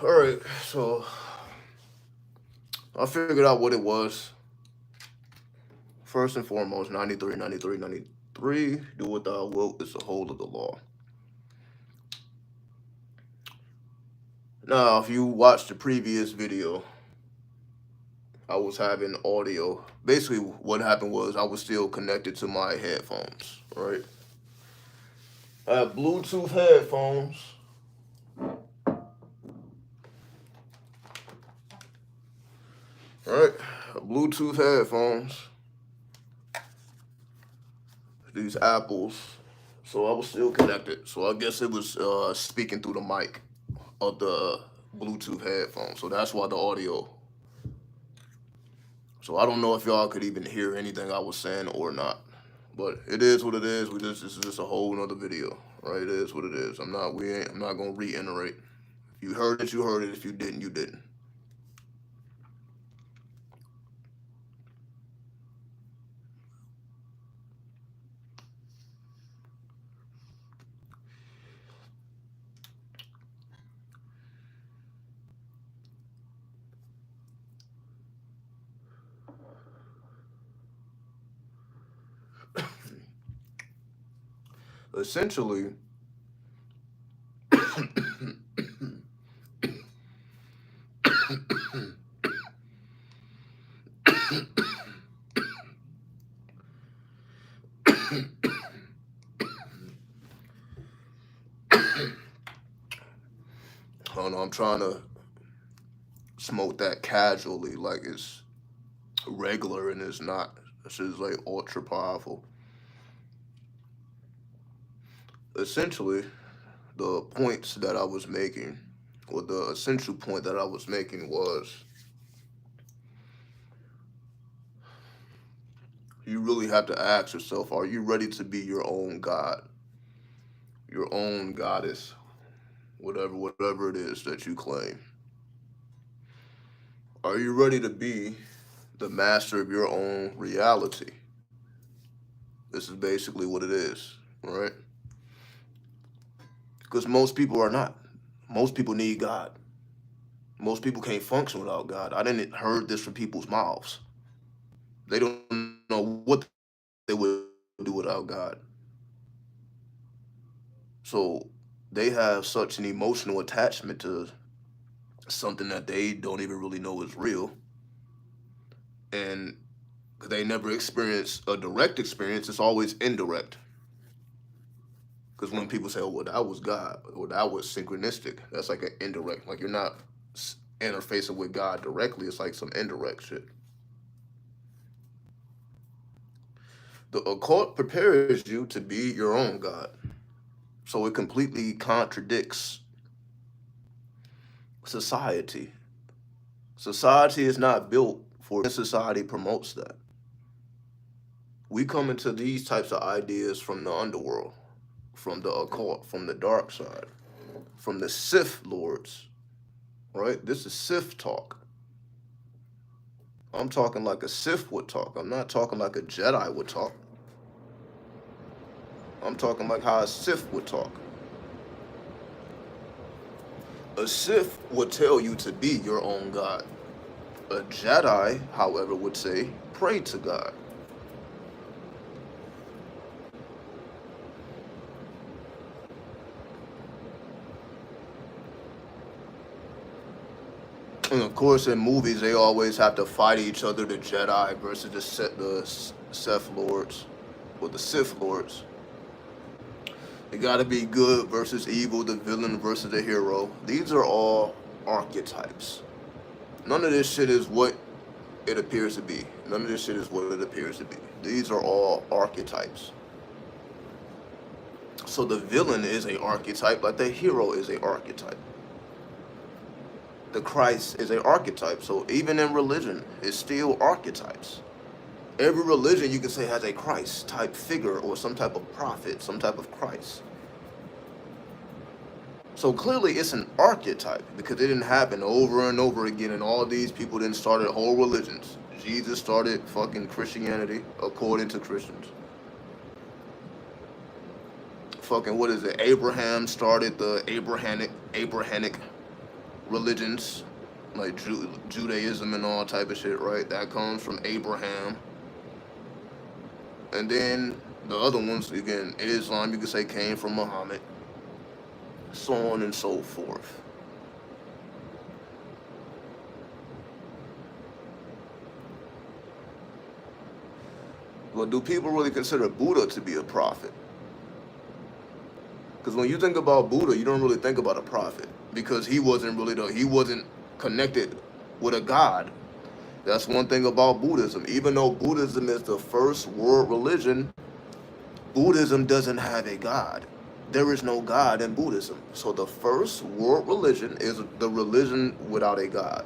Alright, so I figured out what it was. First and foremost, 93, 93, 93. Do what thou wilt is the whole of the law. Now, if you watched the previous video, I was having audio. Basically, what happened was I was still connected to my headphones, right? I have Bluetooth headphones. Right? Bluetooth headphones. These Apples. So I was still connected. So I guess it was speaking through the mic of the Bluetooth headphones. So that's why the audio. So I don't know if y'all could even hear anything I was saying or not. But it is what it is. This is just a whole nother video. Right? It is what it is. I'm not gonna reiterate. If you heard it, you heard it. If you didn't, you didn't. Essentially, I don't know, I'm trying to smoke that casually, like it's regular and it's not. This is like ultra powerful. Essentially, the points that I was making, or the essential point that I was making was you really have to ask yourself, are you ready to be your own God, your own goddess, whatever it is that you claim? Are you ready to be the master of your own reality? This is basically what it is, right? Because most people are not. Most people need God. Most people can't function without God. I didn't heard this from people's mouths. They don't know what they would do without God. So they have such an emotional attachment to something that they don't even really know is real. And they never experience a direct experience, it's always indirect. Because when people say, oh, well, that was God, or that was synchronistic, that's like an indirect. Like you're not interfacing with God directly, it's like some indirect shit. The occult prepares you to be your own God. So it completely contradicts society. Society is not built for society promotes that. We come into these types of ideas from the underworld, from the occult, from the dark side, from the Sith lords, right? This is Sith talk. I'm talking like a Sith would talk. I'm not talking like a Jedi would talk. I'm talking like how a Sith would talk. A Sith would tell you to be your own God. A Jedi, however, would say, pray to God. And of course, in movies, they always have to fight each other, the Jedi versus the Sith Lords, or the Sith Lords. It gotta be good versus evil, the villain versus the hero. These are all archetypes. None of this shit is what it appears to be. None of this shit is what it appears to be. These are all archetypes. So the villain is an archetype, like the hero is an archetype. The Christ is an archetype. So even in religion, it's still archetypes. Every religion you can say has a Christ type figure or some type of prophet, some type of Christ. So clearly it's an archetype because it didn't happen over and over again, and all these people didn't start whole religions. Jesus started fucking Christianity according to Christians. Fucking what is it? Abraham started the Abrahamic religions like Judaism and all type of shit, right? That comes from Abraham. And then the other ones, again, Islam, you could say came from Muhammad, so on and so forth. But do people really consider Buddha to be a prophet? Because when you think about Buddha, you don't really think about a prophet because he wasn't connected with a god. That's one thing about Buddhism. Even though Buddhism is the first world religion, Buddhism doesn't have a god. There is no god in Buddhism. So the first world religion is the religion without a god.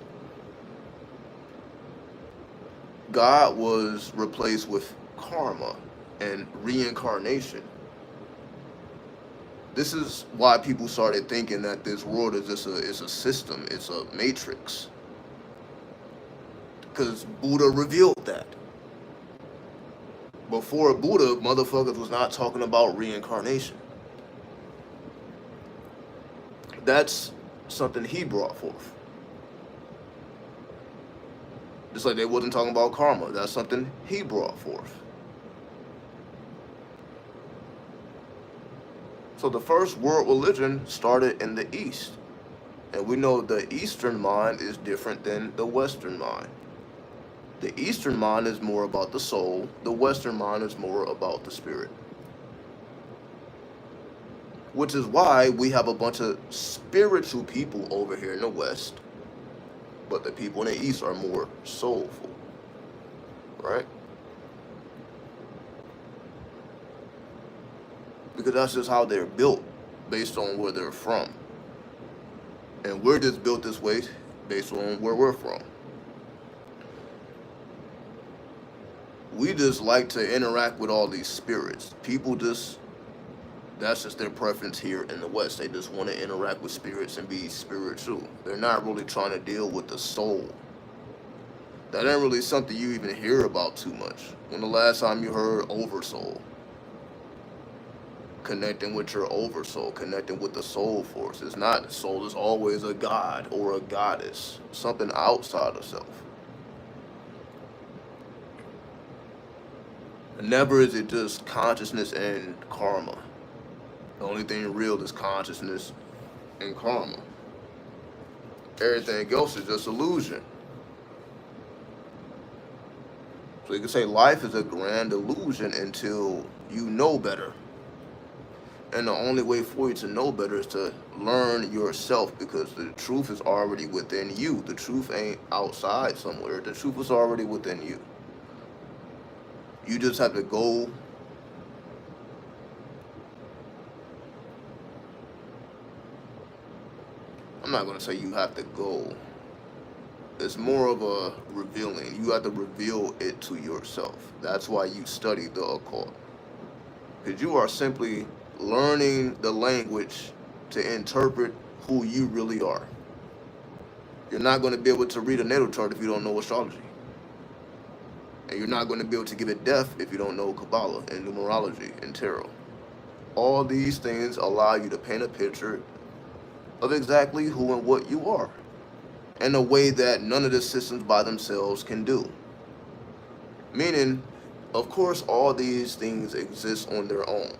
God was replaced with karma and reincarnation. This is why people started thinking that this world is just a system, it's a matrix. Because Buddha revealed that. Before Buddha, motherfuckers was not talking about reincarnation. That's something he brought forth. Just like they wasn't talking about karma. That's something he brought forth. So the first world religion started in the East. And we know the Eastern mind is different than the Western mind. The Eastern mind is more about the soul. The Western mind is more about the spirit. Which is why we have a bunch of spiritual people over here in the West. But the people in the East are more soulful. Right? Because that's just how they're built based on where they're from. And we're just built this way based on where we're from. We just like to interact with all these spirits. That's just their preference here in the West. They just want to interact with spirits and be spiritual. They're not really trying to deal with the soul. That ain't really something you even hear about too much. When the last time you heard oversoul? Connecting with your oversoul, connecting with the soul force. It's not, soul is always a god or a goddess, something outside of self. Never is it just consciousness and karma. The only thing real is consciousness and karma. Everything else is just illusion. So you can say life is a grand illusion until you know better. And the only way for you to know better is to learn yourself, because the truth is already within you. The truth ain't outside somewhere. The truth is already within you. You just have to go I'm not going to say you have to go. It's more of a revealing. You have to reveal it to yourself. That's why you study the occult. Because you are simply learning the language to interpret who you really are. You're not going to be able to read a natal chart if you don't know astrology. And you're not going to be able to give it depth if you don't know Kabbalah and numerology and tarot. All these things allow you to paint a picture of exactly who and what you are in a way that none of the systems by themselves can do. Meaning, of course, all these things exist on their own.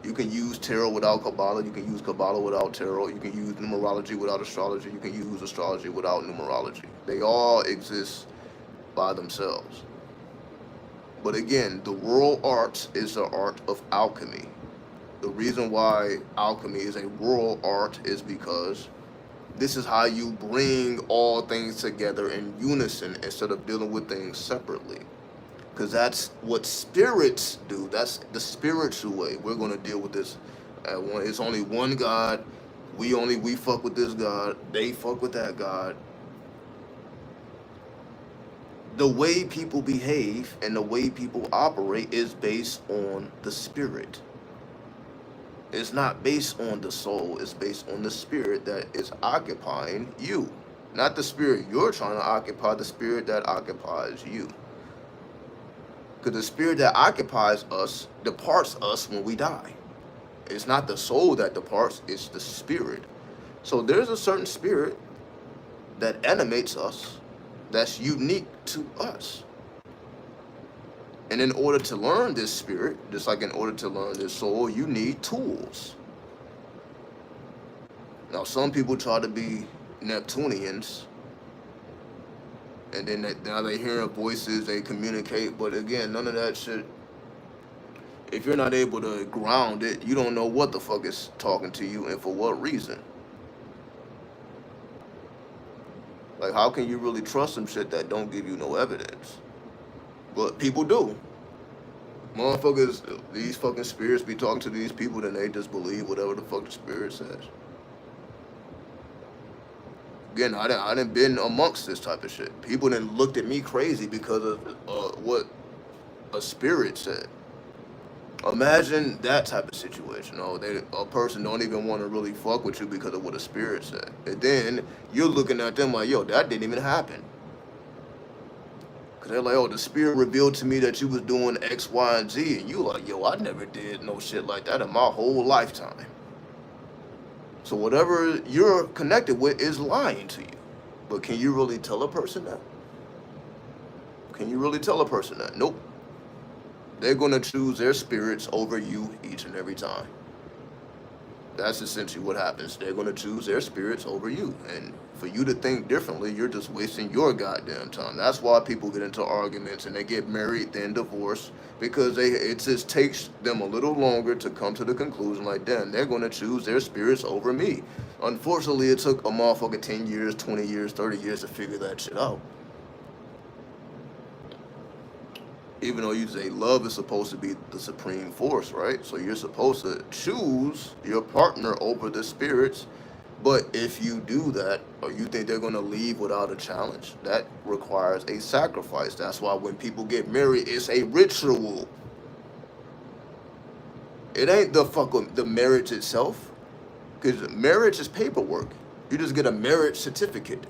You can use tarot without Kabbalah. You can use Kabbalah without tarot. You can use numerology without astrology. You can use astrology without numerology. They all exist by themselves. But again, the world art is the art of alchemy. The reason why alchemy is a world art is because this is how you bring all things together in unison instead of dealing with things separately. Because that's what spirits do. That's the spiritual way. We're going to deal with this at one. It's only one God. We fuck with this God. They fuck with that God. The way people behave and the way people operate is based on the spirit. It's not based on the soul. It's based on the spirit that is occupying you. Not the spirit you're trying to occupy, the spirit that occupies you. Because the spirit that occupies us departs us when we die. It's not the soul that departs, it's the spirit. So there's a certain spirit that animates us that's unique to us. And in order to learn this spirit, just like in order to learn this soul, you need tools. Now, some people try to be Neptunians, and then now they hear voices, they communicate, but again, none of that shit. If you're not able to ground it, you don't know what the fuck is talking to you and for what reason. Like, how can you really trust some shit that don't give you no evidence? But people do. Motherfuckers, these fucking spirits be talking to these people, then they just believe whatever the fuck the spirit says. Again, I done been amongst this type of shit. People then looked at me crazy because of what a spirit said. Imagine that type of situation. Oh, a person don't even want to really fuck with you because of what a spirit said. And then you're looking at them like, yo, that didn't even happen. Because they're like, oh, the spirit revealed to me that you was doing X, Y, and Z. And you like, yo, I never did no shit like that in my whole lifetime. So whatever you're connected with is lying to you. But can you really tell a person that? Can you really tell a person that? Nope. They're going to choose their spirits over you each and every time. That's essentially what happens. They're going to choose their spirits over you. And for you to think differently, you're just wasting your goddamn time. That's why people get into arguments and they get married, then divorced, because it just takes them a little longer to come to the conclusion like, damn, they're going to choose their spirits over me. Unfortunately, it took a motherfucker 10 years, 20 years, 30 years to figure that shit out. Even though you say love is supposed to be the supreme force, right? So you're supposed to choose your partner over the spirits. But if you do that, or you think they're going to leave without a challenge, that requires a sacrifice. That's why when people get married, it's a ritual. It ain't the marriage itself. Because marriage is paperwork. You just get a marriage certificate.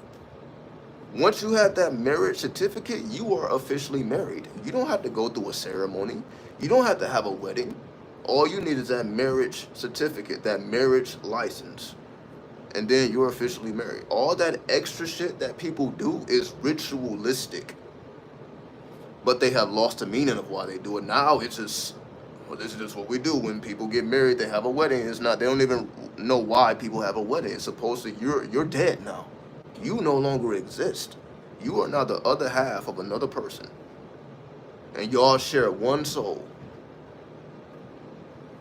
Once you have that marriage certificate, you are officially married. You don't have to go through a ceremony. You don't have to have a wedding. All you need is that marriage certificate, that marriage license. And then you're officially married. All that extra shit that people do is ritualistic. But they have lost the meaning of why they do it. Now it's just, well, this is just what we do. When people get married, they have a wedding. It's not, they don't even know why people have a wedding. It's supposed to, you're dead now. You no longer exist. You are now the other half of another person. And y'all share one soul.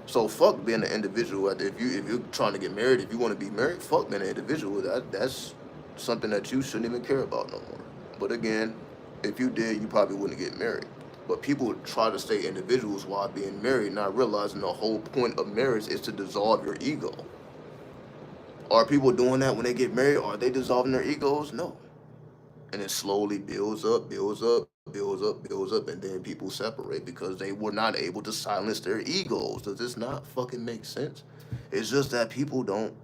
So fuck being an individual. If you're trying to get married, if you want to be married, fuck being an individual. That's something that you shouldn't even care about no more. But again, if you did, you probably wouldn't get married. But people try to stay individuals while being married, not realizing the whole point of marriage is to dissolve your ego. Are people doing that when they get married? Are they dissolving their egos? No. And it slowly builds up, builds up, builds up, builds up, and then people separate because they were not able to silence their egos. Does this not fucking make sense? It's just that people don't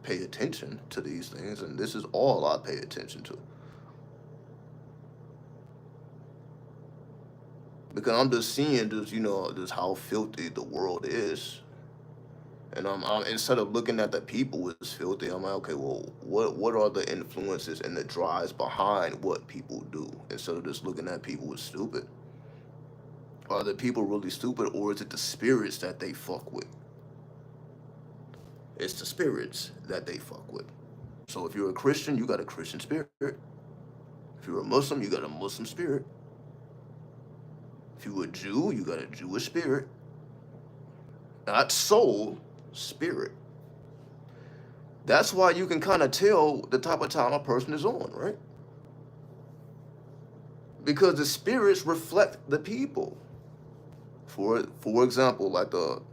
pay attention to these things, and this is all I pay attention to. Because I'm just seeing just how filthy the world is. And I'm instead of looking at the people as filthy, I'm like, okay, well, what are the influences and the drives behind what people do? Instead of just looking at people as stupid. Are the people really stupid, or is it the spirits that they fuck with? It's the spirits that they fuck with. So if you're a Christian, you got a Christian spirit. If you're a Muslim, you got a Muslim spirit. If you're a Jew, you got a Jewish spirit. Not soul, spirit. That's why you can kind of tell the type of time a person is on, right? Because the spirits reflect the people. For example, like the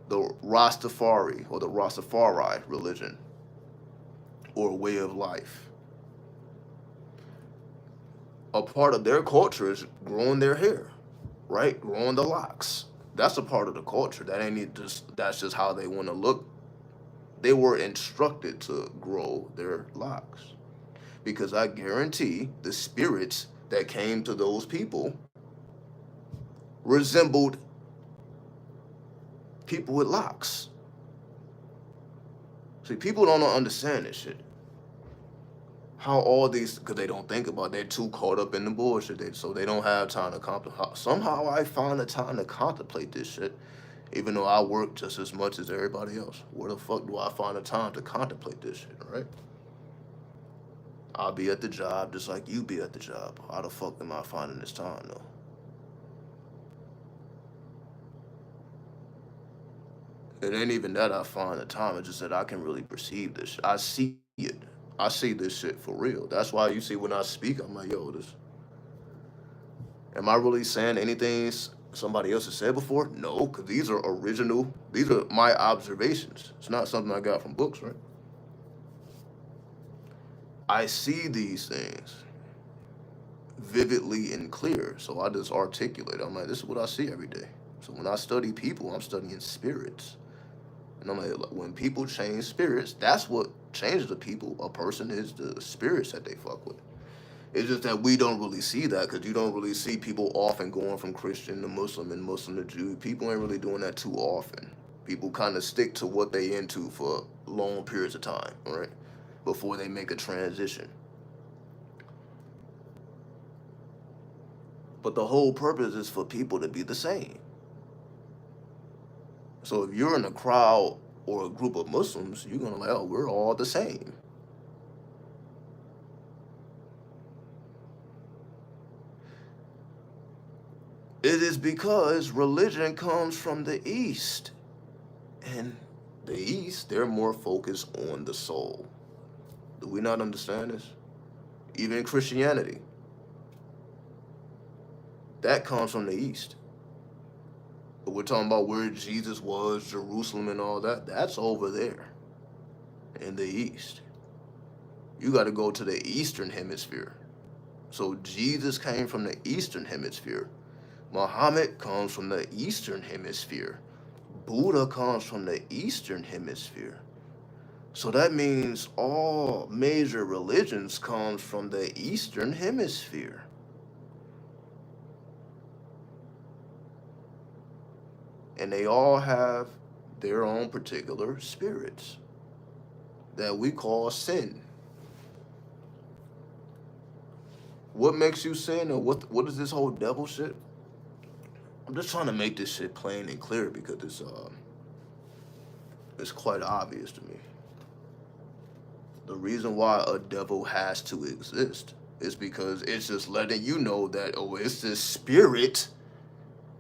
Rastafari or the Rastafari religion or way of life. A part of their culture is growing their hair, right? Growing the locks. That's a part of the culture. That's just how they want to look. They were instructed to grow their locks. Because I guarantee the spirits that came to those people resembled people with locks. See, people don't understand this shit. How all these, because they don't think about it. They're too caught up in the bullshit. So they don't have time to contemplate. Somehow I find the time to contemplate this shit, even though I work just as much as everybody else. Where the fuck do I find the time to contemplate this shit, right? I'll be at the job just like you be at the job. How the fuck am I finding this time, though? It ain't even that I find the time. It's just that I can really perceive this shit. I see it. I see this shit for real. That's why you see when I speak, I'm like, yo, this. Am I really saying anything somebody else has said before? No, because these are original. These are my observations. It's not something I got from books, right? I see these things vividly and clear, so I just articulate. I'm like, this is what I see every day. So when I study people, I'm studying spirits. And I'm like, when people change spirits, that's what changes the people. A person is the spirits that they fuck with. It's just that we don't really see that because you don't really see people often going from Christian to Muslim and Muslim to Jew. People ain't really doing that too often. People kind of stick to what they into for long periods of time, right? Before they make a transition. But the whole purpose is for people to be the same. So if you're in a crowd or a group of Muslims, you're gonna like, oh, we're all the same. It is because religion comes from the East. And the East, they're more focused on the soul. Do we not understand this? Even Christianity, that comes from the East. But we're talking about where Jesus was, Jerusalem and all that. That's over there in the East. You got to go to the Eastern Hemisphere. So Jesus came from the Eastern Hemisphere. Muhammad comes from the Eastern Hemisphere. Buddha comes from the Eastern Hemisphere. So that means all major religions comes from the Eastern Hemisphere. And they all have their own particular spirits that we call sin. What makes you sin, or what is this whole devil shit? I'm just trying to make this shit plain and clear because it's quite obvious to me. The reason why a devil has to exist is because it's just letting you know that, oh, it's this spirit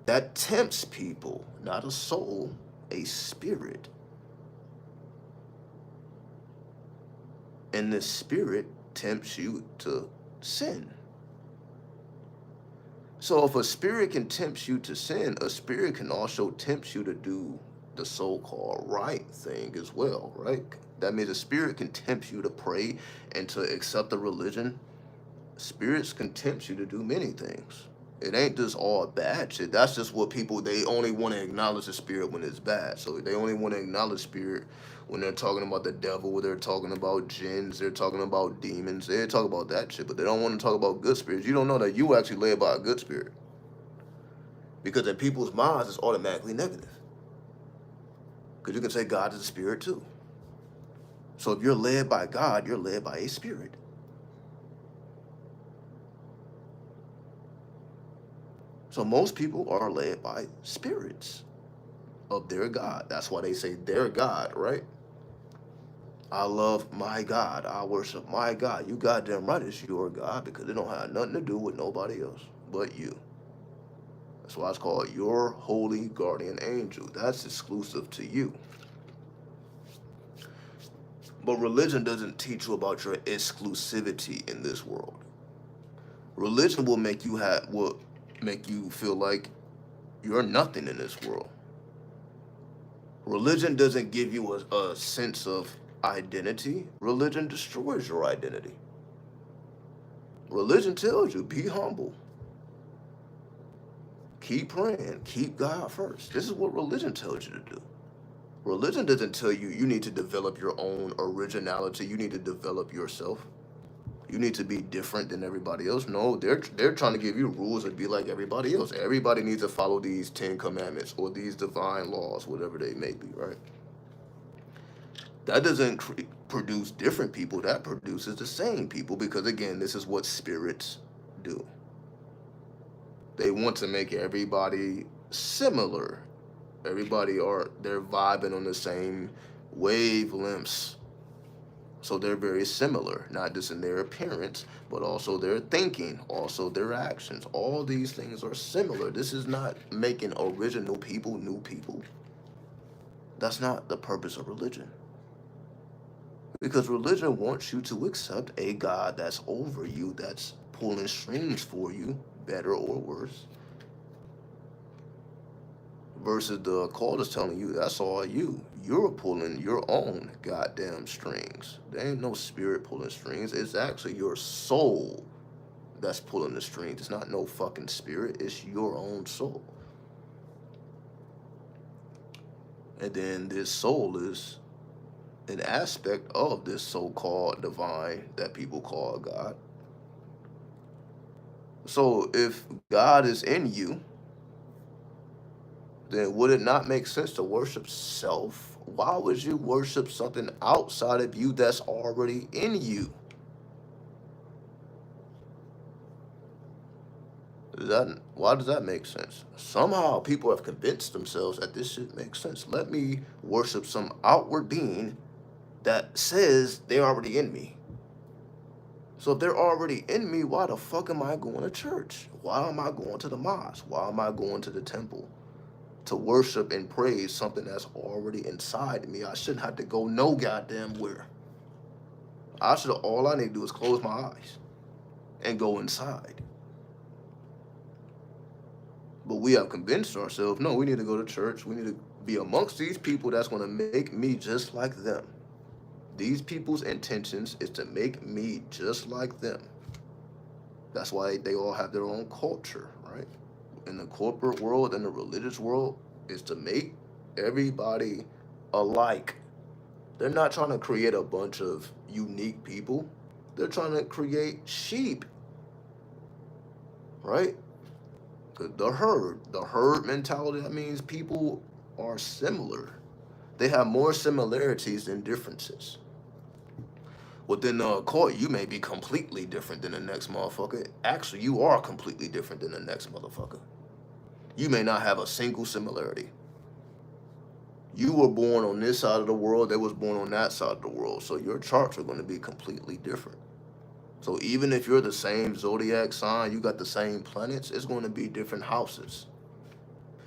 that tempts people, not a soul, a spirit. And this spirit tempts you to sin. So if a spirit can tempt you to sin, a spirit can also tempt you to do the so-called right thing as well, right? That means a spirit can tempt you to pray and to accept the religion. Spirits can tempt you to do many things. It ain't just all bad shit. That's just what people, they only want to acknowledge the spirit when it's bad. So they only want to acknowledge spirit when they're talking about the devil, they're talking about jinns, they're talking about demons. They talk about that shit, but they don't want to talk about good spirits. You don't know that you actually led by a good spirit. Because in people's minds, it's automatically negative. Because you can say God is a spirit too. So if you're led by God, you're led by a spirit. So most people are led by spirits of their God. That's why they say their God, right? I love my God. I worship my God. You goddamn right it's your God because it don't have nothing to do with nobody else but you. That's why it's called your holy guardian angel. That's exclusive to you. But religion doesn't teach you about your exclusivity in this world. Religion will make you feel like you're nothing in this world. Religion doesn't give you a sense of identity. Religion destroys your identity. Religion tells you, be humble. Keep praying. Keep God first. This is what religion tells you to do. Religion doesn't tell you you need to develop your own originality. You need to develop yourself. You need to be different than everybody else. No, they're trying to give you rules and be like everybody else. Everybody needs to follow these 10 commandments or these divine laws, whatever they may be, right? That doesn't produce different people. That produces the same people because, again, this is what spirits do. They want to make everybody similar. They're vibing on the same wavelengths. So they're very similar, not just in their appearance, but also their thinking, also their actions. All these things are similar. This is not making original people new people. That's not the purpose of religion. Because religion wants you to accept a God that's over you, that's pulling strings for you, better or worse. Versus the occult is telling you that's all you. You're pulling your own goddamn strings. There ain't no spirit pulling strings. It's actually your soul that's pulling the strings. It's not no fucking spirit. It's your own soul. And then this soul is an aspect of this so-called divine that people call God. So if God is in you, then would it not make sense to worship self? Why would you worship something outside of you that's already in you? Why does that make sense? Somehow people have convinced themselves that this shit makes sense. Let me worship some outward being that says they're already in me. So if they're already in me, why the fuck am I going to church? Why am I going to the mosque? Why am I going to the temple? To worship and praise something that's already inside me. I shouldn't have to go no goddamn where. All I need to do is close my eyes and go inside. But we have convinced ourselves, no, we need to go to church. We need to be amongst these people that's going to make me just like them. These people's intentions is to make me just like them. That's why they all have their own culture, right? In the corporate world and the religious world is to make everybody alike. They're not trying to create a bunch of unique people. They're trying to create sheep, right? The herd mentality, that means people are similar. They have more similarities than differences. Within the occult, you may be completely different than the next motherfucker. Actually, you are completely different than the next motherfucker. You may not have a single similarity. You were born on this side of the world, they was born on that side of the world. So your charts are going to be completely different. So even if you're the same zodiac sign, you got the same planets, it's going to be different houses.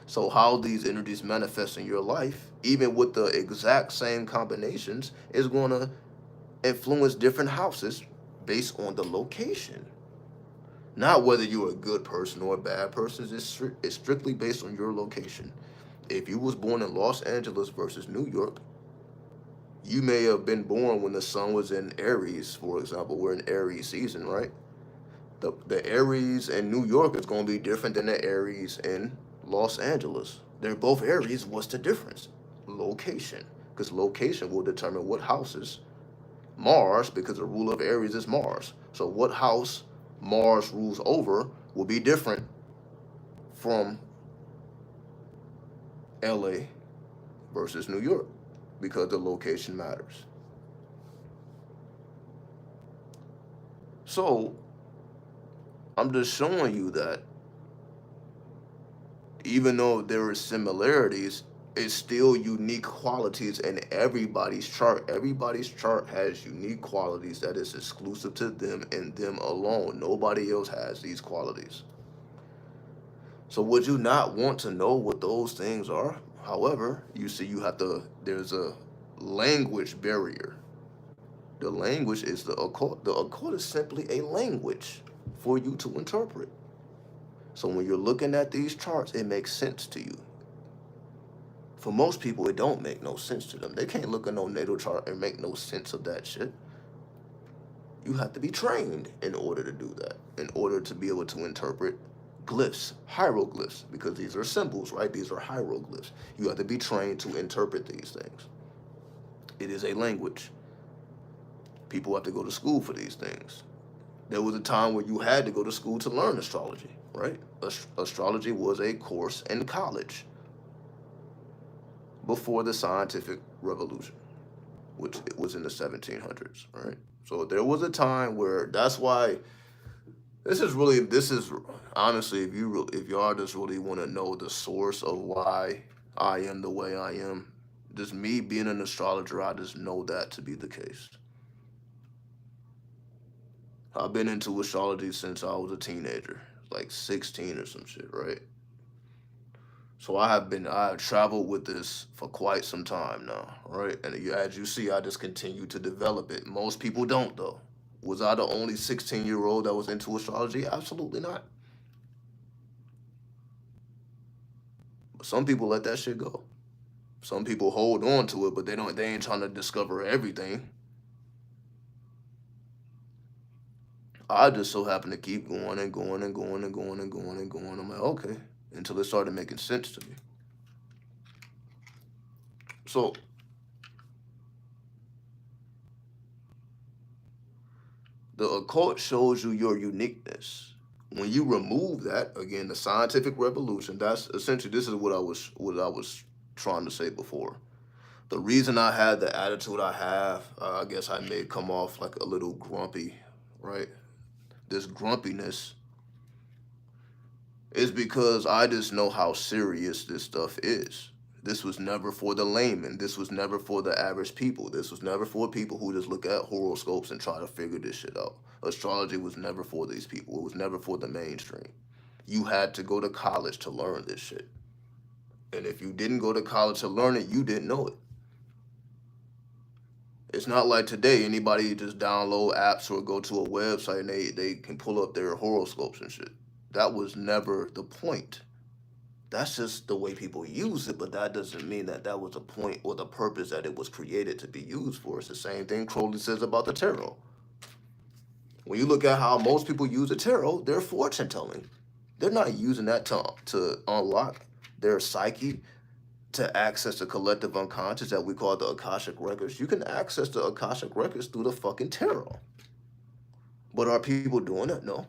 So how these energies manifest in your life, even with the exact same combinations, is going to influence different houses based on the location. Not whether you're a good person or a bad person. It's strictly based on your location. If you was born in Los Angeles versus New York, you may have been born when the sun was in Aries, for example. We're in Aries season, right? The Aries in New York is going to be different than the Aries in Los Angeles. They're both Aries. What's the difference? Location. Because location will determine what houses. Mars, because the rule of Aries is Mars. So what house Mars rules over will be different from LA versus New York because the location matters. So I'm just showing you that even though there are similarities, it's still unique qualities in everybody's chart. Everybody's chart has unique qualities that is exclusive to them and them alone. Nobody else has these qualities. So would you not want to know what those things are? However, you see there's a language barrier. The language is the occult. The occult is simply a language for you to interpret. So when you're looking at these charts, it makes sense to you. For most people, it don't make no sense to them. They can't look at no natal chart and make no sense of that shit. You have to be trained in order to do that, in order to be able to interpret glyphs, hieroglyphs, because these are symbols, right? These are hieroglyphs. You have to be trained to interpret these things. It is a language. People have to go to school for these things. There was a time where you had to go to school to learn astrology, right? Astrology was a course in college before the scientific revolution. which it was in the 1700s, right? So there was a time where that's why this is honestly, if y'all just really want to know the source of why I am the way I am, just me being an astrologer, I just know that to be the case. I've been into astrology since I was a teenager, like 16 or some shit, right? So I have traveled with this for quite some time now, right? And as you see, I just continue to develop it. Most people don't, though. Was I the only 16-year-old that was into astrology? Absolutely not. But some people let that shit go. Some people hold on to it, but they ain't trying to discover everything. I just so happen to keep going and going and going and going and going and going. I'm like, okay, until it started making sense to me. So the occult shows you your uniqueness. When you remove that, again, the scientific revolution, that's essentially this is what I was trying to say before. The reason I had the attitude I have, I guess I may come off like a little grumpy, right? This grumpiness is because I just know how serious this stuff is. This was never for the layman. This was never for the average people. This was never for people who just look at horoscopes and try to figure this shit out. Astrology was never for these people. It was never for the mainstream. You had to go to college to learn this shit. And if you didn't go to college to learn it, you didn't know it. It's not like today anybody just download apps or go to a website and they can pull up their horoscopes and shit. That was never the point. That's just the way people use it, but that doesn't mean that that was the point or the purpose that it was created to be used for. It's the same thing Crowley says about the tarot. When you look at how most people use the tarot, they're fortune telling. They're not using that to unlock their psyche, to access the collective unconscious that we call the Akashic records. You can access the Akashic records through the fucking tarot. But are people doing it? No.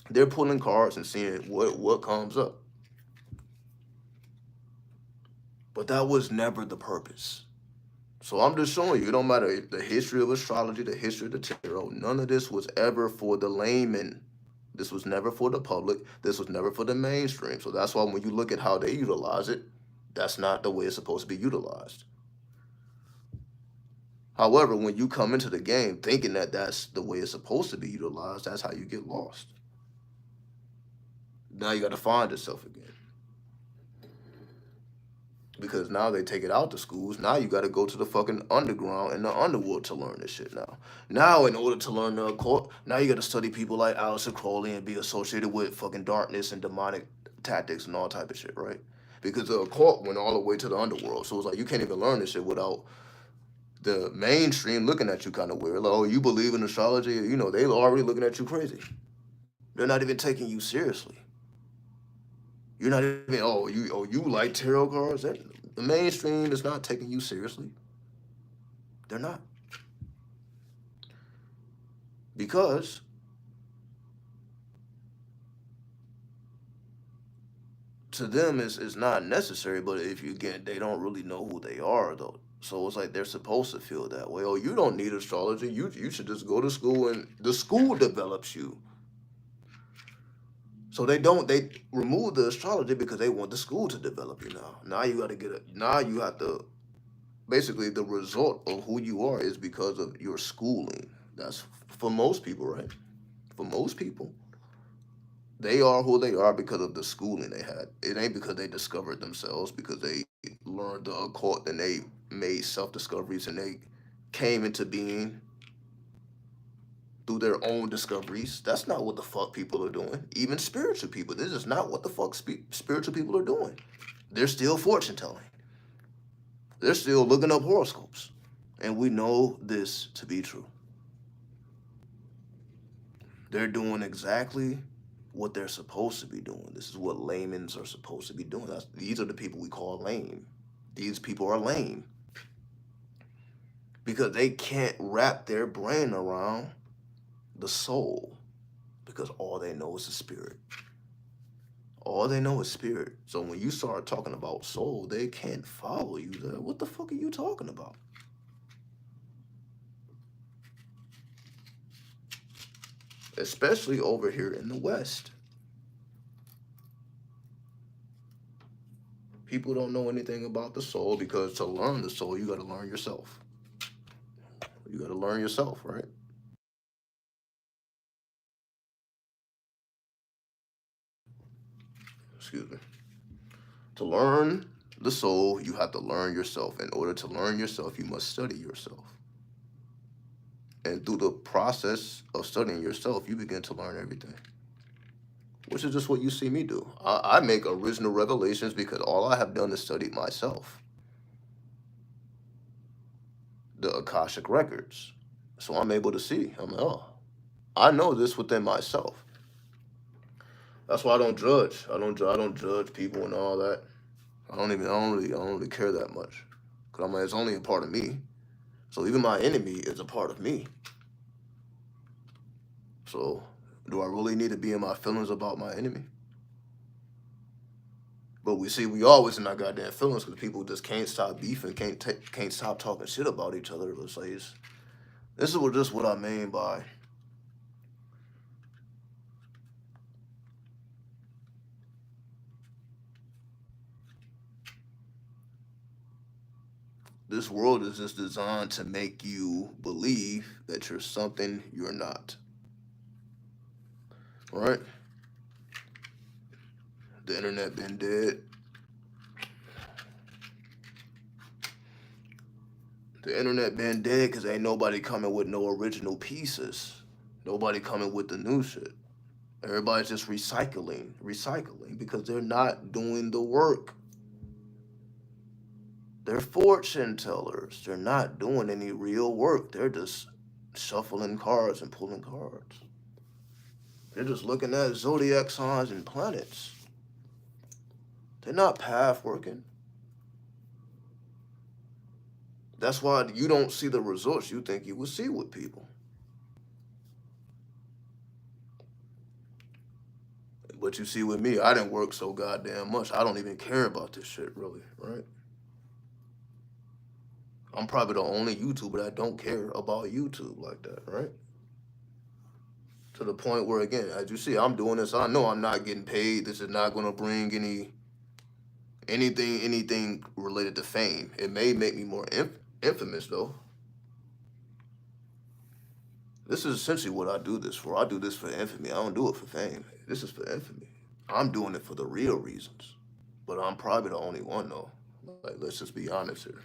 They're pulling cards and seeing what comes up. But that was never the purpose. So I'm just showing you, it don't matter the history of astrology, the history of the tarot, none of this was ever for the layman. This was never for the public. This was never for the mainstream. So that's why when you look at how they utilize it, that's not the way it's supposed to be utilized. However, when you come into the game thinking that that's the way it's supposed to be utilized, that's how you get lost. Now you got to find yourself again. Because now they take it out to schools. Now you got to go to the fucking underground and the underworld to learn this shit now. Now, in order to learn the occult, now you got to study people like Aleister Crowley and be associated with fucking darkness and demonic tactics and all type of shit, right? Because the occult went all the way to the underworld. So it's like you can't even learn this shit without the mainstream looking at you kind of weird. Like, oh, you believe in astrology? You know, they already looking at you crazy. They're not even taking you seriously. You're not even, you like tarot cards? The mainstream is not taking you seriously. They're not. Because to them it's not necessary, but if you get, they don't really know who they are though. So it's like they're supposed to feel that way. Oh, you don't need astrology. You should just go to school and the school develops you. So they remove the astrology because they want the school to develop you now. Now you got to get it. Now you have to basically the result of who you are is because of your schooling. That's for most people, right? For most people, they are who they are because of the schooling they had. It ain't because they discovered themselves, because they learned the occult and they made self discoveries and they came into being through their own discoveries. That's not what the fuck people are doing. Even spiritual people, this is not what the fuck spiritual people are doing. They're still fortune telling. They're still looking up horoscopes. And we know this to be true. They're doing exactly what they're supposed to be doing. This is what laymen are supposed to be doing. These are the people we call lame. These people are lame because they can't wrap their brain around the soul, because all they know is the spirit. All they know is spirit. So when you start talking about soul, they can't follow you. What the fuck are you talking about? especially over here in the West. People don't know anything about the soul because to learn the soul, you got to learn yourself. You got to learn yourself, right? Excuse me. To learn the soul, you have to learn yourself. In order to learn yourself, you must study yourself. And through the process of studying yourself, you begin to learn everything, which is just what you see me do. I make original revelations because all I have done is studied myself, the Akashic records. So I'm able to see. I'm like, oh, I know this within myself. That's why I don't judge. I don't judge people and all that. I don't really care that much. Cause I'm like, it's only a part of me. So even my enemy is a part of me. So do I really need to be in my feelings about my enemy? But we always in our goddamn feelings because people just can't stop beefing, can't stop talking shit about each other. It's like this is just what I mean by this world is just designed to make you believe that you're something you're not. Right? The internet been dead. The internet been dead because ain't nobody coming with no original pieces. Nobody coming with the new shit. Everybody's just recycling because they're not doing the work. They're fortune tellers. They're not doing any real work. They're just shuffling cards and pulling cards. They're just looking at zodiac signs and planets. They're not path working. That's why you don't see the results you think you would see with people. But you see with me, I didn't work so goddamn much. I don't even care about this shit really, right? I'm probably the only YouTuber that don't care about YouTube like that, right? To the point where, again, as you see, I'm doing this. I know I'm not getting paid. This is not going to bring anything related to fame. It may make me more infamous, though. This is essentially what I do this for. I do this for infamy. I don't do it for fame. This is for infamy. I'm doing it for the real reasons. But I'm probably the only one, though. Like, let's just be honest here.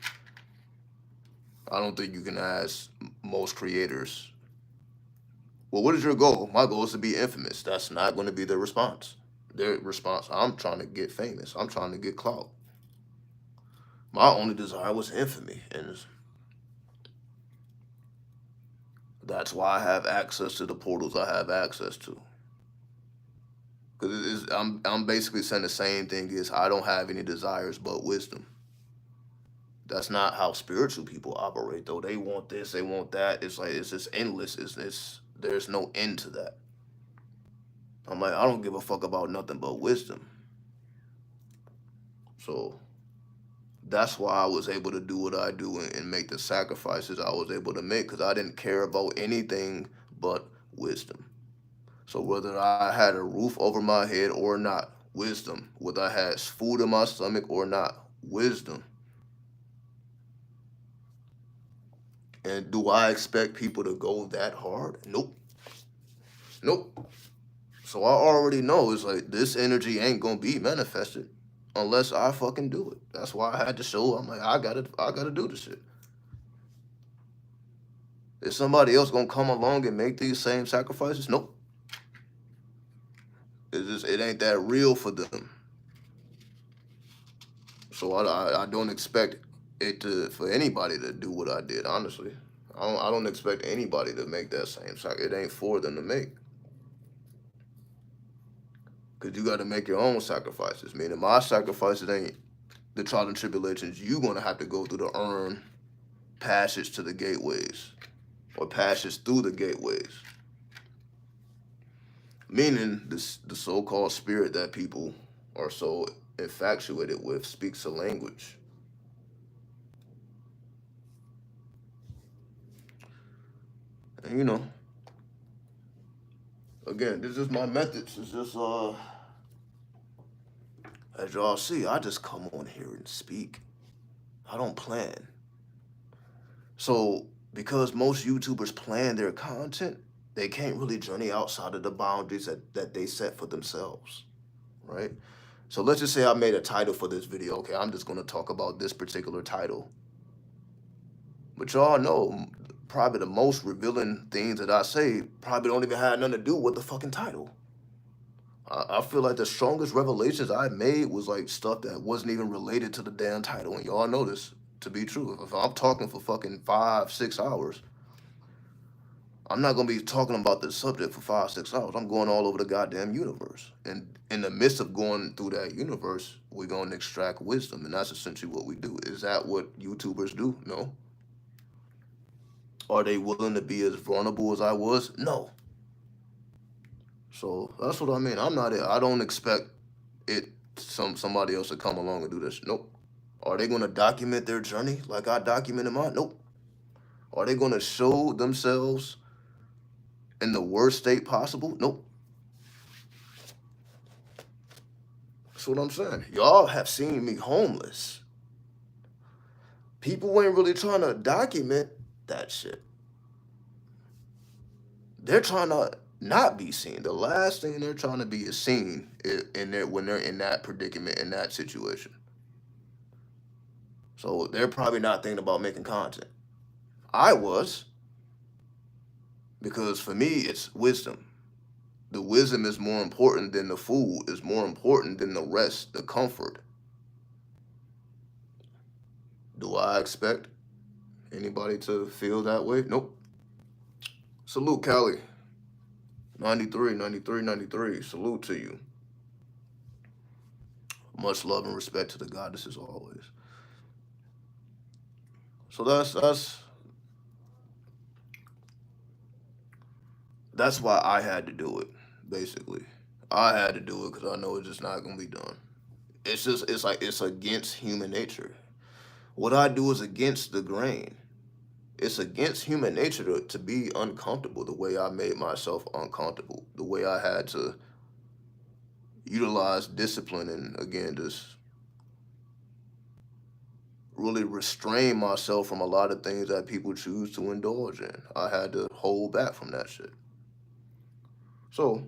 I don't think you can ask most creators, well, what is your goal? My goal is to be infamous. That's not going to be their response. Their response, I'm trying to get famous. I'm trying to get clout. My only desire was infamy. And that's why I have access to the portals I have access to. Because I'm basically saying the same thing is I don't have any desires but wisdom. That's not how spiritual people operate, though. They want this, they want that. It's like it's just endless. It's there's no end to that. I'm like, I don't give a fuck about nothing but wisdom. So that's why I was able to do what I do and make the sacrifices I was able to make because I didn't care about anything but wisdom. So whether I had a roof over my head or not, wisdom. Whether I had food in my stomach or not, wisdom. And do I expect people to go that hard? Nope. Nope. So I already know it's like this energy ain't gonna be manifested unless I fucking do it. That's why I had to show. I'm like, I gotta do this shit. Is somebody else gonna come along and make these same sacrifices? Nope. It ain't that real for them. So I don't expect it to for anybody to do what I did. Honestly, I don't expect anybody to make that same sacrifice. It ain't for them to make. Cause you got to make your own sacrifices. Meaning my sacrifices ain't the trials and tribulations you gonna have to go through to earn passage to the gateways or passage through the gateways. Meaning the so-called spirit that people are so infatuated with speaks a language. And again, this is my methods. It's just as y'all see, I just come on here and speak. I don't plan. So because most YouTubers plan their content, they can't really journey outside of the boundaries that they set for themselves, right? So let's just say I made a title for this video. Okay, I'm just going to talk about this particular title. But y'all know probably the most revealing things that I say probably don't even have nothing to do with the fucking title. I feel like the strongest revelations I made was like stuff that wasn't even related to the damn title. And y'all know this to be true. If I'm talking for fucking 5-6 hours, I'm not going to be talking about the subject for 5-6 hours. I'm going all over the goddamn universe. And in the midst of going through that universe, we're going to extract wisdom. And that's essentially what we do. Is that what YouTubers do? No. Are they willing to be as vulnerable as I was? No. So that's what I mean. I'm not it. I don't expect somebody else to come along and do this. Nope. Are they going to document their journey like I documented mine? Nope. Are they going to show themselves in the worst state possible? Nope. That's what I'm saying. Y'all have seen me homeless. People ain't really trying to document that shit. They're trying to not be seen. The last thing they're trying to be is seen when they're in that predicament, in that situation. So they're probably not thinking about making content. I was, because for me, it's wisdom. The wisdom is more important than the food, is more important than the rest, the comfort. Do I expect anybody to feel that way? Nope. Salute, Cali. 93, 93, 93. Salute to you. Much love and respect to the goddesses always. So that's why I had to do it, basically. I had to do it because I know it's just not going to be done. It's against human nature. What I do is against the grain. It's against human nature to be uncomfortable the way I made myself uncomfortable, the way I had to utilize discipline and, again, just really restrain myself from a lot of things that people choose to indulge in. I had to hold back from that shit. So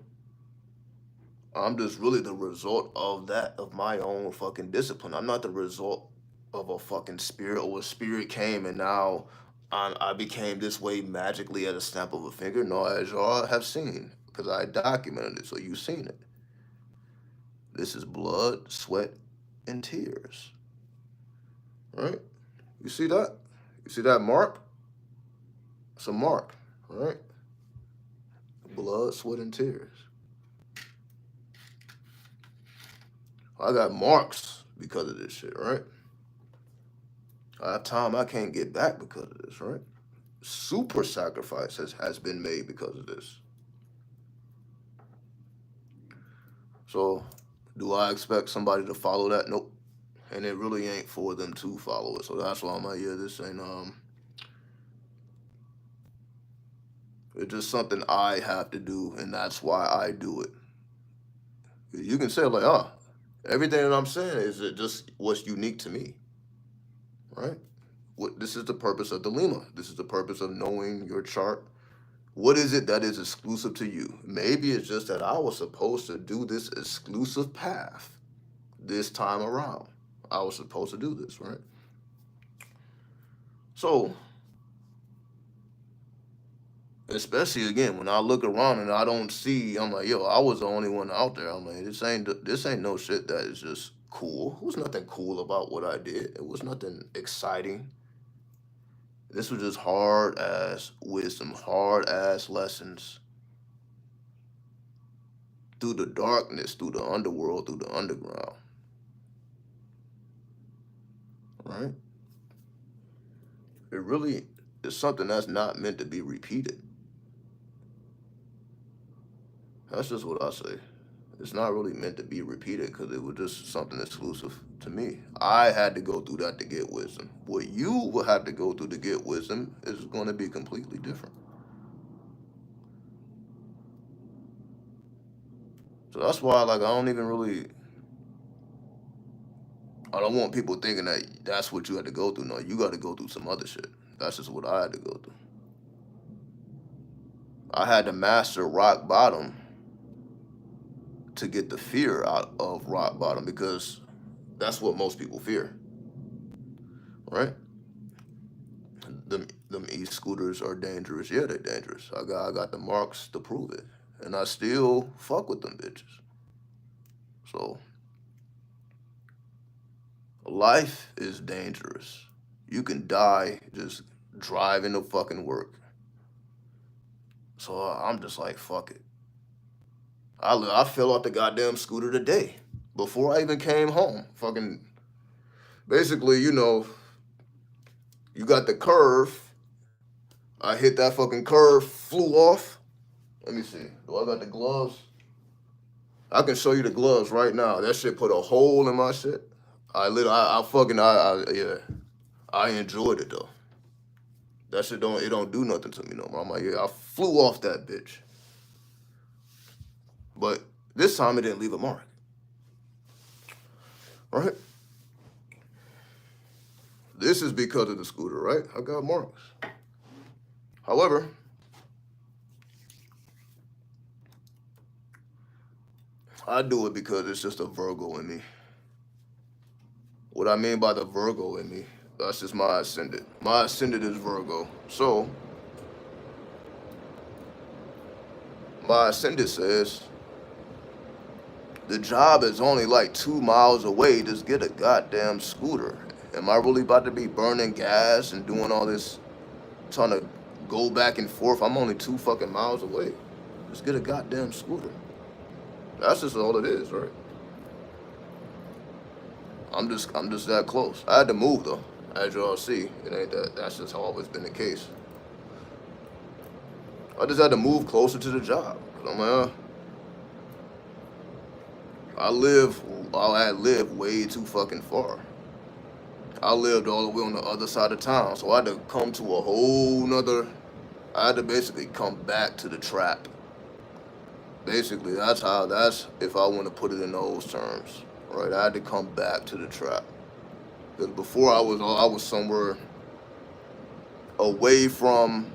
I'm just really the result of that, of my own fucking discipline. I'm not the result of a fucking spirit, or a spirit came and now I became this way magically at a snap of a finger. No, as y'all have seen, because I documented it, so you've seen it. This is blood, sweat, and tears. Right? You see that? You see that mark? It's a mark, right? Blood, sweat, and tears. I got marks because of this shit, right? I have time I can't get back because of this, right? Super sacrifice has been made because of this. So, do I expect somebody to follow that? Nope. And it really ain't for them to follow it. So that's why I'm like, yeah, this ain't it's just something I have to do, and that's why I do it. You can say like, oh, everything that I'm saying is just what's unique to me, right? This is the purpose of the Lima. This is the purpose of knowing your chart. What is it that is exclusive to you? Maybe it's just that I was supposed to do this exclusive path this time around. I was supposed to do this, right? So, especially again, when I look around and I don't see, I'm like, yo, I was the only one out there. I'm like, this ain't no shit that is just cool. It was nothing cool about what I did. It was nothing exciting. This was just hard ass wisdom, hard ass lessons through the darkness, through the underworld, through the underground. Right? It really is something that's not meant to be repeated. That's just what I say. It's not really meant to be repeated because it was just something exclusive to me. I had to go through that to get wisdom. What you will have to go through to get wisdom is going to be completely different. So that's why, like, I don't want people thinking that that's what you had to go through. No, you got to go through some other shit. That's just what I had to go through. I had to master rock bottom to get the fear out of rock bottom, because that's what most people fear, right? Them e-scooters are dangerous. Yeah, they're dangerous. I got the marks to prove it, and I still fuck with them bitches. So life is dangerous. You can die just driving to fucking work. So I'm just like, fuck it. I fell off the goddamn scooter today before I even came home. Fucking, basically, you got the curve. I hit that fucking curve, flew off. Let me see. Do I got the gloves? I can show you the gloves right now. That shit put a hole in my shit. Yeah. I enjoyed it though. That shit don't do nothing to me no more. I'm like, yeah, I flew off that bitch. But this time it didn't leave a mark. Right? This is because of the scooter, right? I got marks. However, I do it because it's just a Virgo in me. What I mean by the Virgo in me, that's just my ascendant. My ascendant is Virgo. So, my ascendant says, the job is only like 2 miles away. Just get a goddamn scooter. Am I really about to be burning gas and doing all this, trying to go back and forth? I'm only 2 fucking miles away. Just get a goddamn scooter. That's just all it is, right? I'm just that close. I had to move though. As y'all see, it ain't that. That's just always been the case. I just had to move closer to the job. I'm like, I had lived way too fucking far. I lived all the way on the other side of town, so I had to come to a whole nother. I had to basically come back to the trap. Basically, that's if I want to put it in those terms, right? I had to come back to the trap. Because before I was somewhere away from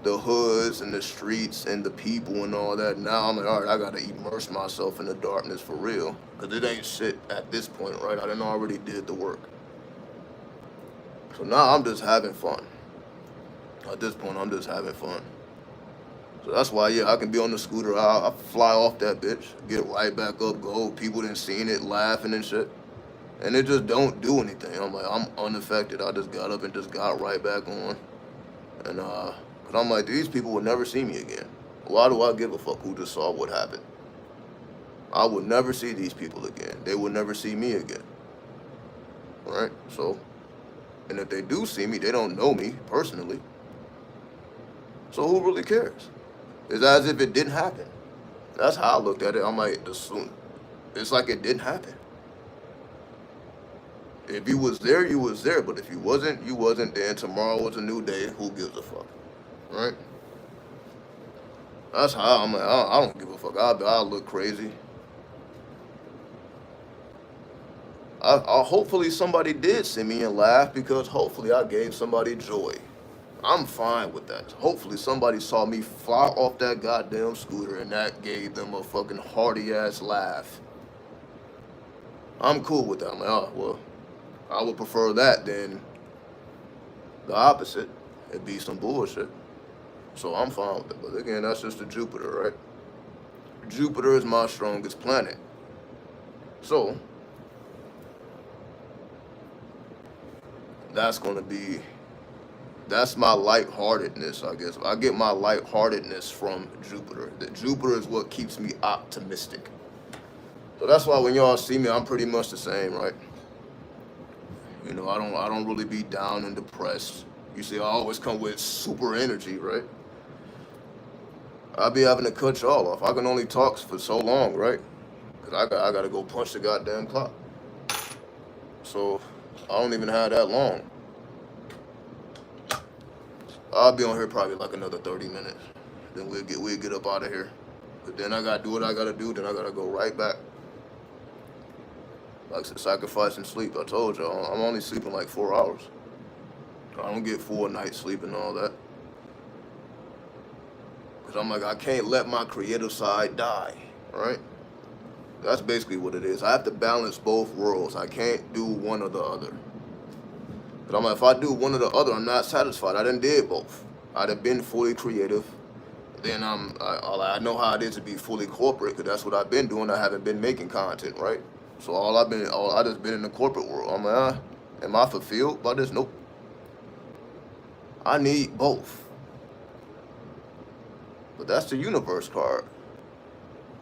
the hoods and the streets and the people and all that. Now I'm like, all right, I gotta immerse myself in the darkness for real, because it ain't shit at this point, right? I done already did the work. So now I'm just having fun. At this point, I'm just having fun. So that's why, yeah, I can be on the scooter. I fly off that bitch, get right back up, go. People done seen it, laughing and shit. And it just don't do anything. I'm like, I'm unaffected. I just got up and just got right back on. And, but I'm like, these people will never see me again. Why do I give a fuck who just saw what happened? I would never see these people again. They will never see me again. Right? So, and if they do see me, they don't know me personally. So who really cares? It's as if it didn't happen. That's how I looked at it. I'm like, it's like it didn't happen. If you was there, you was there. But if you wasn't, you wasn't. Then tomorrow was a new day. Who gives a fuck? Right? That's how I'm like, I don't give a fuck. I'll look crazy. Hopefully somebody did see me and laugh, because hopefully I gave somebody joy. I'm fine with that. Hopefully somebody saw me fly off that goddamn scooter and that gave them a fucking hearty ass laugh. I'm cool with that. I'm like, oh, well, I would prefer that than the opposite. It'd be some bullshit. So I'm fine with it. But again, that's just the Jupiter, right? Jupiter is my strongest planet. So that's my lightheartedness, I guess. I get my lightheartedness from Jupiter. That Jupiter is what keeps me optimistic. So that's why when y'all see me, I'm pretty much the same, right? I don't really be down and depressed. You see, I always come with super energy, right? I be having to cut y'all off. I can only talk for so long, right? Because I gotta go punch the goddamn clock. So I don't even have that long. I'll be on here probably like another 30 minutes. Then we'll get up out of here. But then I gotta do what I gotta do. Then I gotta go right back. Like sacrificing sleep. I told y'all, I'm only sleeping like 4 hours. I don't get full nights sleep and all that. Because I'm like, I can't let my creative side die, right? That's basically what it is. I have to balance both worlds. I can't do one or the other. But I'm like, if I do one or the other, I'm not satisfied. I done did both. I'd have been fully creative. Then I know how it is to be fully corporate, because that's what I've been doing. I haven't been making content, right? So I just been in the corporate world. I'm like, am I fulfilled by this? Nope. I need both. But that's the universe card,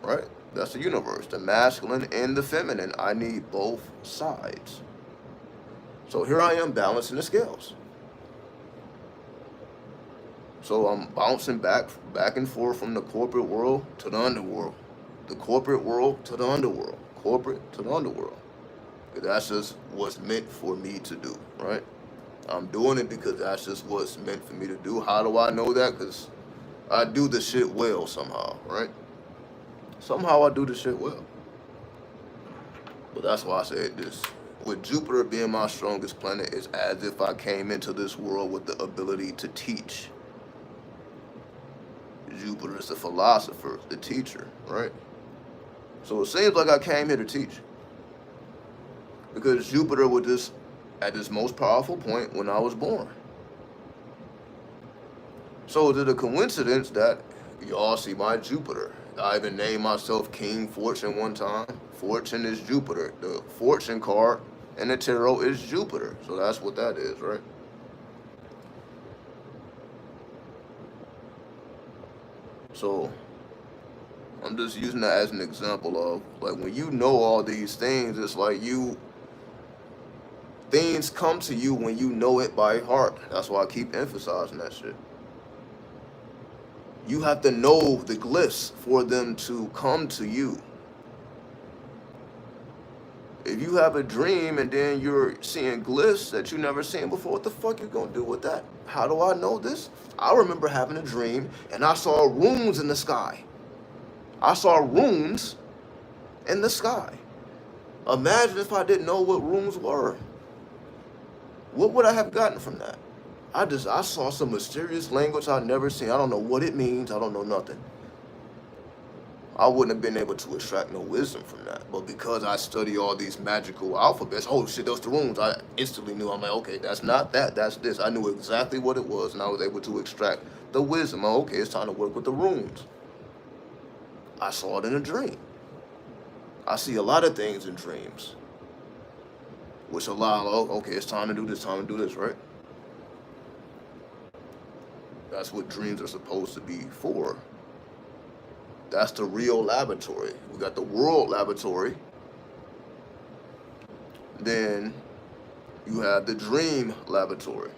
right? That's the universe, the masculine and the feminine. I need both sides. So here I am balancing the scales. So I'm bouncing back and forth from the corporate world to the underworld. The corporate world to the underworld. Corporate to the underworld. That's just what's meant for me to do, right? I'm doing it because that's just what's meant for me to do. How do I know that? Because I do the shit well somehow, right? Somehow I do the shit well. But that's why I said this. With Jupiter being my strongest planet, it's as if I came into this world with the ability to teach. Jupiter is the philosopher, the teacher, right? So it seems like I came here to teach. Because Jupiter was just at its most powerful point when I was born. So is it a coincidence that y'all see my Jupiter? I even named myself King Fortune one time. Fortune is Jupiter. The fortune card in the tarot is Jupiter. So that's what that is, right? So I'm just using that as an example of, like, when you know all these things, it's like things come to you when you know it by heart. That's why I keep emphasizing that shit. You have to know the glyphs for them to come to you. If you have a dream and then you're seeing glyphs that you never seen before, what the fuck you gonna do with that? How do I know this? I remember having a dream and I saw runes in the sky. I saw runes in the sky. Imagine if I didn't know what runes were. What would I have gotten from that? I saw some mysterious language I'd never seen. I don't know what it means. I don't know nothing. I wouldn't have been able to extract no wisdom from that. But because I study all these magical alphabets, oh shit, those the runes, I instantly knew. I'm like, okay, that's not that, that's this. I knew exactly what it was, and I was able to extract the wisdom. Oh, okay, it's time to work with the runes. I saw it in a dream. I see a lot of things in dreams, which allow, oh, okay, it's time to do this, right? That's what dreams are supposed to be for. That's the real laboratory. We got the world laboratory. Then you have the dream laboratory.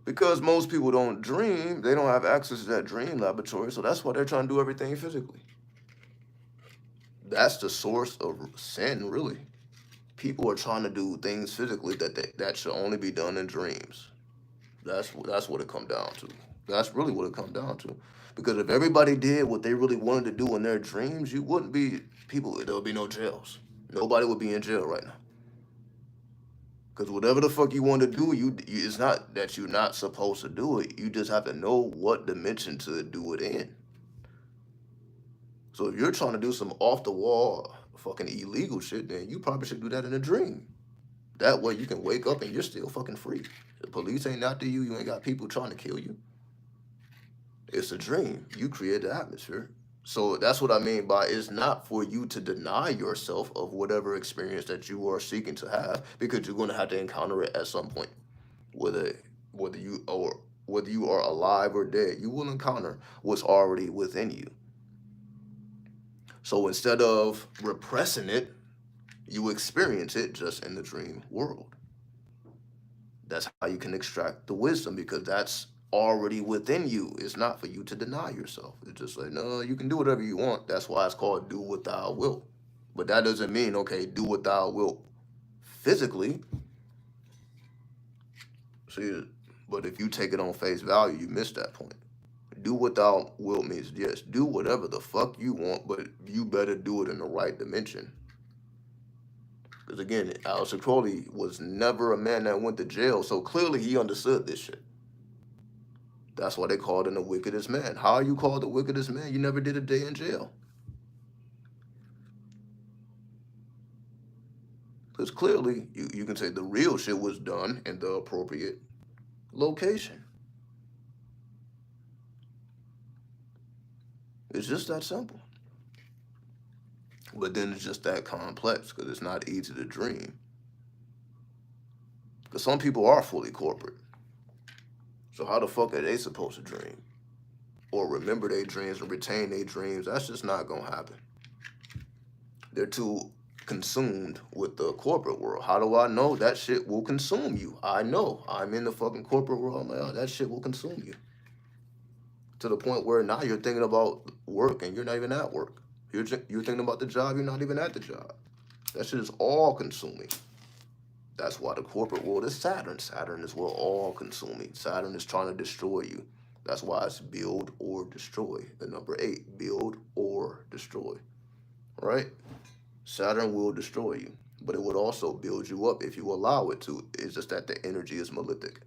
Because most people don't dream, they don't have access to that dream laboratory, so that's why they're trying to do everything physically. That's the source of sin, really. People are trying to do things physically that should only be done in dreams. That's what it comes down to. That's really what it comes down to. Because if everybody did what they really wanted to do in their dreams, you wouldn't be people. There would be no jails. Nobody would be in jail right now. Because whatever the fuck you want to do, it's not that you're not supposed to do it. You just have to know what dimension to do it in. So if you're trying to do some off the wall fucking illegal shit, then you probably should do that in a dream. That way you can wake up and you're still fucking free. The police ain't after you. You ain't got people trying to kill you. It's a dream. You create the atmosphere. So that's what I mean by it's not for you to deny yourself of whatever experience that you are seeking to have, because you're going to have to encounter it at some point. Whether you are alive or dead, you will encounter what's already within you. So instead of repressing it, you experience it just in the dream world. That's how you can extract the wisdom, because that's already within you. It's not for you to deny yourself. It's just like, no, you can do whatever you want. That's why it's called do what thou wilt. But that doesn't mean, okay, do what thou wilt physically. See, But if you take it on face value, you miss that point. Do without will means yes, do whatever the fuck you want, but you better do it in the right dimension. Because again, Aleister Crowley was never a man that went to jail, so clearly he understood this shit. That's why they called him the wickedest man. How are you called the wickedest man? You never did a day in jail. Because clearly, you can say the real shit was done in the appropriate location. It's just that simple. But then it's just that complex because it's not easy to dream. Because some people are fully corporate. So how the fuck are they supposed to dream? Or remember their dreams or retain their dreams? That's just not going to happen. They're too consumed with the corporate world. How do I know? That shit will consume you. I know. I'm in the fucking corporate world. I'm like, oh, that shit will consume you. To the point where now you're thinking about work and you're not even at work. You're thinking about the job, you're not even at the job. That shit is all consuming. That's why the corporate world is Saturn. Saturn is what all consuming. Saturn is trying to destroy you. That's why it's build or destroy. The number 8, build or destroy. Right? Saturn will destroy you, but it would also build you up if you allow it to. It's just that the energy is malefic.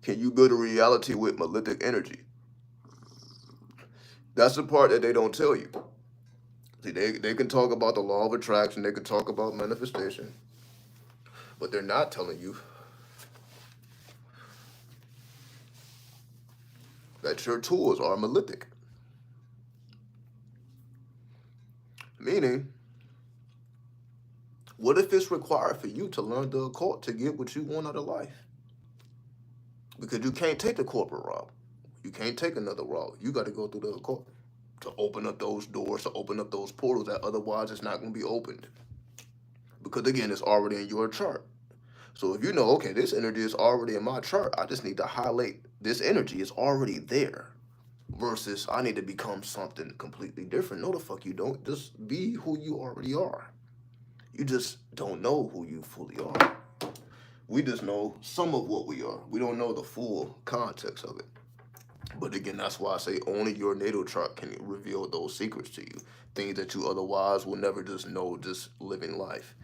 Can you build a reality with malefic energy? That's the part that they don't tell you. See, they can talk about the law of attraction, they can talk about manifestation, but they're not telling you that your tools are malefic. Meaning, what if it's required for you to learn the occult to get what you want out of life? Because you can't take the corporate route. You can't take another route. You got to go through the occult to open up those doors, to open up those portals that otherwise it's not going to be opened. Because again, it's already in your chart. So if you know, okay, this energy is already in my chart, I just need to highlight this energy is already there. Versus I need to become something completely different. No, the fuck you don't. Just be who you already are. You just don't know who you fully are. We just know some of what we are. We don't know the full context of it. But again, that's why I say only your natal chart can reveal those secrets to you. Things that you otherwise will never just know just living life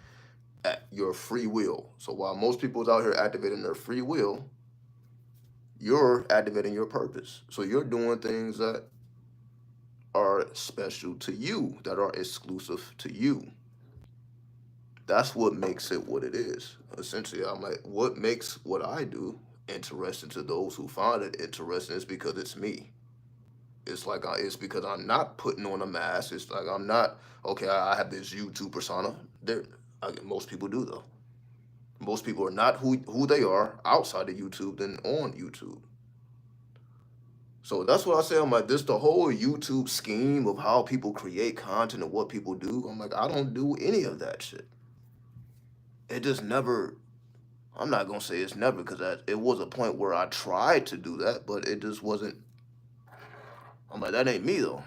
at your free will. So while most people is out here activating their free will, you're activating your purpose. So you're doing things that are special to you, that are exclusive to you. That's what makes it what it is. Essentially, I'm like, what makes what I do interesting to those who find it interesting is because it's me. It's like it's because I'm not putting on a mask. It's like I'm not okay. I have this YouTube persona. Most people do though. Most people are not who they are outside of YouTube than on YouTube. So that's what I say. I'm like, this the whole YouTube scheme of how people create content and what people do. I'm like, I don't do any of that shit. It just never. I'm not gonna say it's never because it was a point where I tried to do that, but it just wasn't. I'm like, that ain't me though.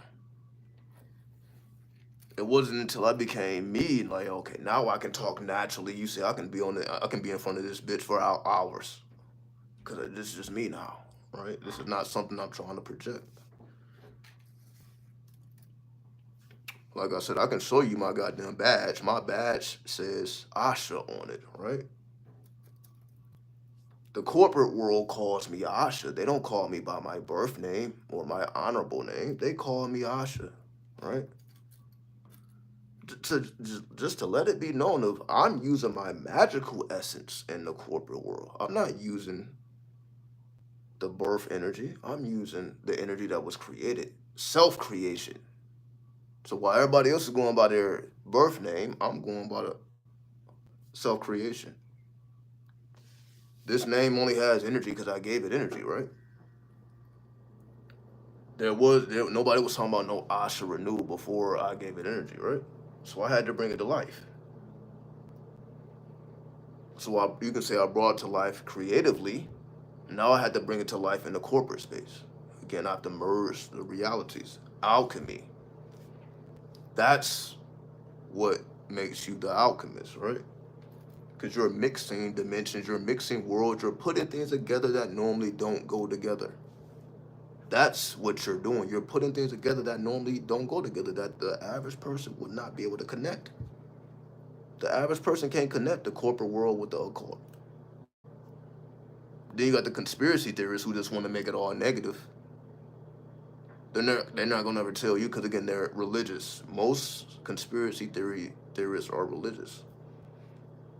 It wasn't until I became me, like, okay, now I can talk naturally. You see, I can be I can be in front of this bitch for hours, because this is just me now, right? This is not something I'm trying to project. Like I said, I can show you my goddamn badge. My badge says Asha on it, right? The corporate world calls me Asha. They don't call me by my birth name or my honorable name. They call me Asha, right? Just to let it be known of I'm using my magical essence in the corporate world. I'm not using the birth energy. I'm using the energy that was created, self-creation. So while everybody else is going by their birth name, I'm going by the self-creation. This name only has energy because I gave it energy, right? Nobody was talking about no Asha Renew before I gave it energy, right? So I had to bring it to life. So you can say I brought it to life creatively. Now I had to bring it to life in the corporate space. Again, I have to merge the realities. Alchemy. That's what makes you the alchemist, right? Because you're mixing dimensions, you're mixing worlds, you're putting things together that normally don't go together. That's what you're doing. You're putting things together that normally don't go together, that the average person would not be able to connect. The average person can't connect the corporate world with the occult. Then you got the conspiracy theorists who just want to make it all negative. They're not gonna ever tell you because again they're religious. Most conspiracy theorists are religious.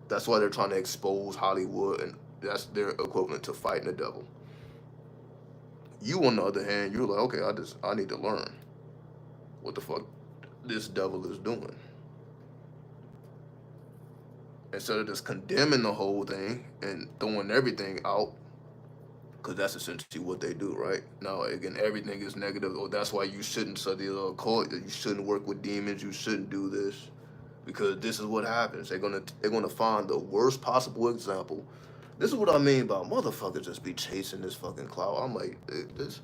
That's why they're trying to expose Hollywood, and that's their equivalent to fighting the devil. You, on the other hand, you're like, okay, I need to learn what the fuck this devil is doing. Instead of just condemning the whole thing and throwing everything out, because that's essentially what they do, right? Now, again, everything is negative. Oh, that's why you shouldn't study the occult. You shouldn't work with demons. You shouldn't do this, because this is what happens. They're gonna find the worst possible example. This is what I mean by motherfuckers just be chasing this fucking clout. I'm like, this.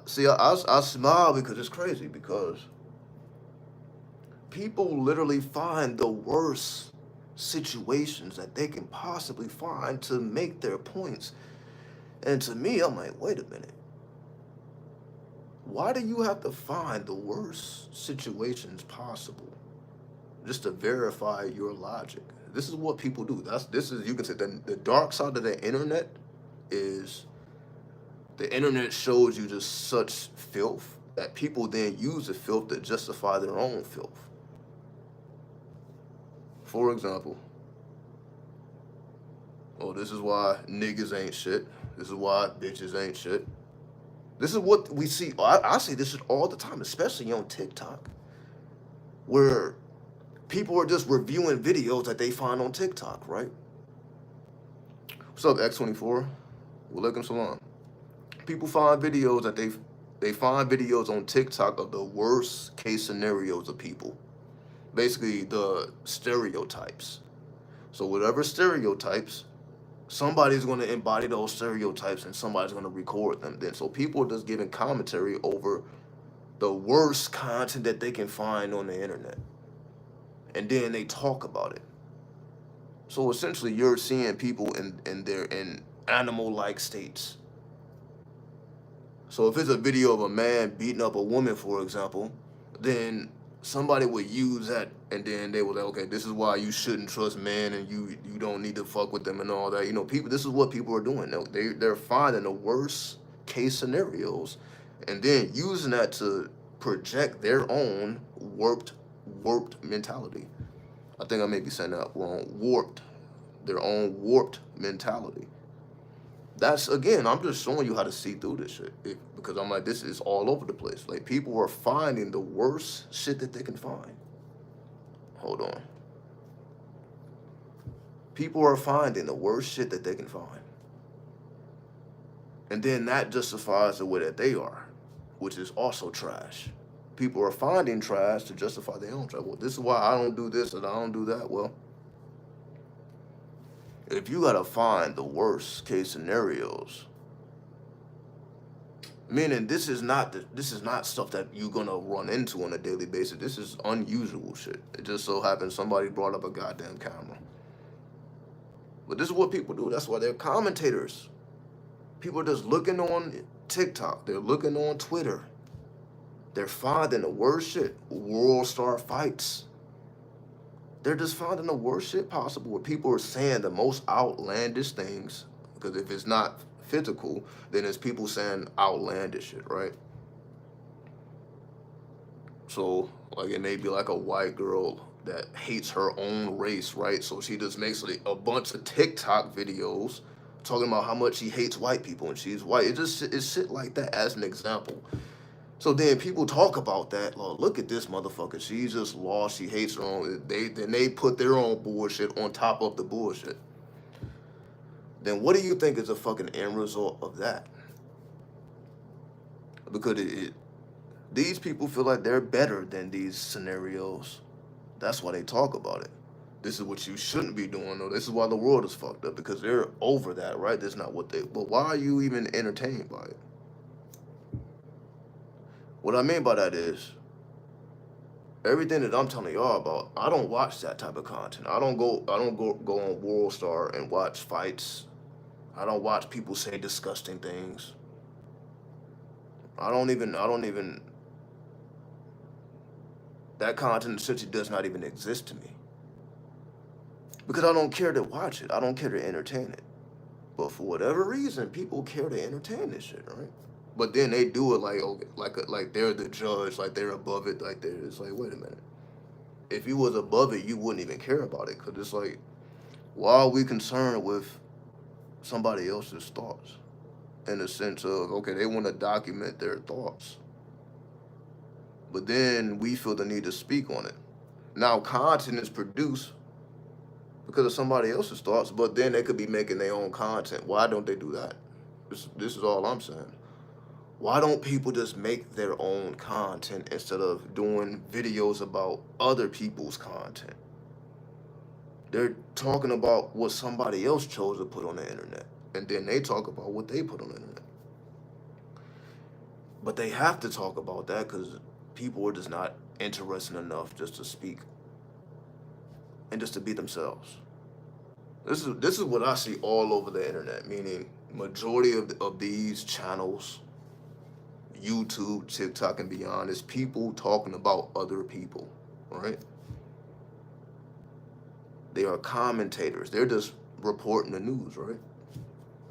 See, I smile because it's crazy, because people literally find the worst situations that they can possibly find to make their points. And to me, I'm like, wait a minute. Why do you have to find the worst situations possible just to verify your logic? This is what people do. This is, you can say, the dark side of the internet is the internet shows you just such filth that people then use the filth to justify their own filth. For example, oh, this is why niggas ain't shit. This is why bitches ain't shit. This is what we see. I see this shit all the time, especially on TikTok, where people are just reviewing videos that they find on TikTok, right? What's up, X24? Walaikum salam. People find videos that they find videos on TikTok of the worst case scenarios of people. Basically, the stereotypes. So whatever stereotypes, somebody's going to embody those stereotypes and somebody's going to record them then. So people are just giving commentary over the worst content that they can find on the internet. And then they talk about it. So essentially you're seeing people in animal-like states. So if it's a video of a man beating up a woman, for example, then somebody would use that, and then they would like, okay, this is why you shouldn't trust men, and you don't need to fuck with them and all that. You know, people. This is what people are doing. They're finding the worst case scenarios, and then using that to project their own warped mentality. I think I may be saying that wrong. Their own warped mentality. That's, again, I'm just showing you how to see through this shit, because I'm like, this is all over the place. Like, people are finding the worst shit that they can find. Hold on. People are finding the worst shit that they can find. And then that justifies the way that they are, which is also trash. People are finding trash to justify their own trash. Well, this is why I don't do this and I don't do that. Well, if you gotta find the worst case scenarios, meaning this is not stuff that you're gonna run into on a daily basis. This is unusual shit. It just so happens somebody brought up a goddamn camera. But this is what people do. That's why they're commentators. People are just looking on TikTok. They're looking on Twitter. They're finding the worst shit. World star fights. They're just finding the worst shit possible, where people are saying the most outlandish things. Because if it's not physical, then it's people saying outlandish shit, right? So, like, it may be like a white girl that hates her own race, right? So she just makes like a bunch of TikTok videos talking about how much she hates white people and she's white. It's shit like that as an example. So then people talk about that. Oh, look at this motherfucker. She's just lost. She hates her own. Then they put their own bullshit on top of the bullshit. Then what do you think is the fucking end result of that? Because these people feel like they're better than these scenarios. That's why they talk about it. This is what you shouldn't be doing, or this is why the world is fucked up, because they're over that, right? That's not what they. But why are you even entertained by it? What I mean by that is, Everything that I'm telling y'all about, I don't watch that type of content. I don't go on World Star and watch fights. I don't watch people say disgusting things. I don't even that content essentially does not even exist to me. Because I don't care to watch it. I don't care to entertain it. But for whatever reason, people care to entertain this shit, right? But then they do it like okay, like they're the judge, like they're above it, like they're. It's like wait a minute. If you was above it, you wouldn't even care about it, cause it's like, why are we concerned with somebody else's thoughts? In the sense of okay, they want to document their thoughts, but then we feel the need to speak on it. Now, content is produced because of somebody else's thoughts, but then they could be making their own content. Why don't they do that? This is all I'm saying. Why don't people just make their own content instead of doing videos about other people's content? They're talking about what somebody else chose to put on the internet, and then they talk about what they put on the internet. But they have to talk about that because people are just not interested enough just to speak and just to be themselves. This is what I see all over the internet. Meaning, majority of these channels, YouTube, TikTok, and beyond, is people talking about other people, right? They are commentators. They're just reporting the news, right?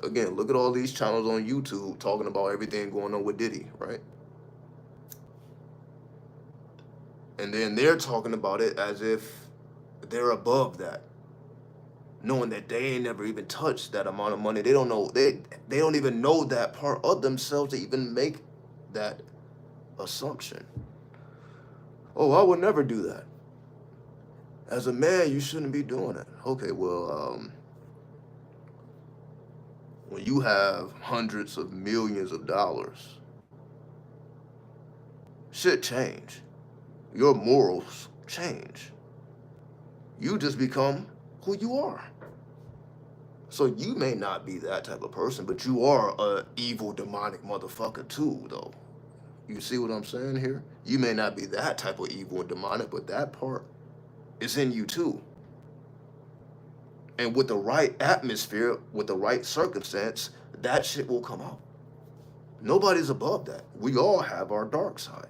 Again, look at all these channels on YouTube talking about everything going on with Diddy, right? And then they're talking about it as if they're above that, knowing that they ain't never even touched that amount of money. They don't know they don't even know that part of themselves to even make that assumption. Oh, I would never do that. As a man, you shouldn't be doing it. Okay, well, when you have hundreds of millions of dollars, shit change. Your morals change. You just become who you are. So you may not be that type of person, but you are a evil, demonic motherfucker too, though. You see what I'm saying here? You may not be that type of evil and demonic, but that part is in you too. And with the right atmosphere, with the right circumstance, that shit will come out. Nobody's above that. We all have our dark side.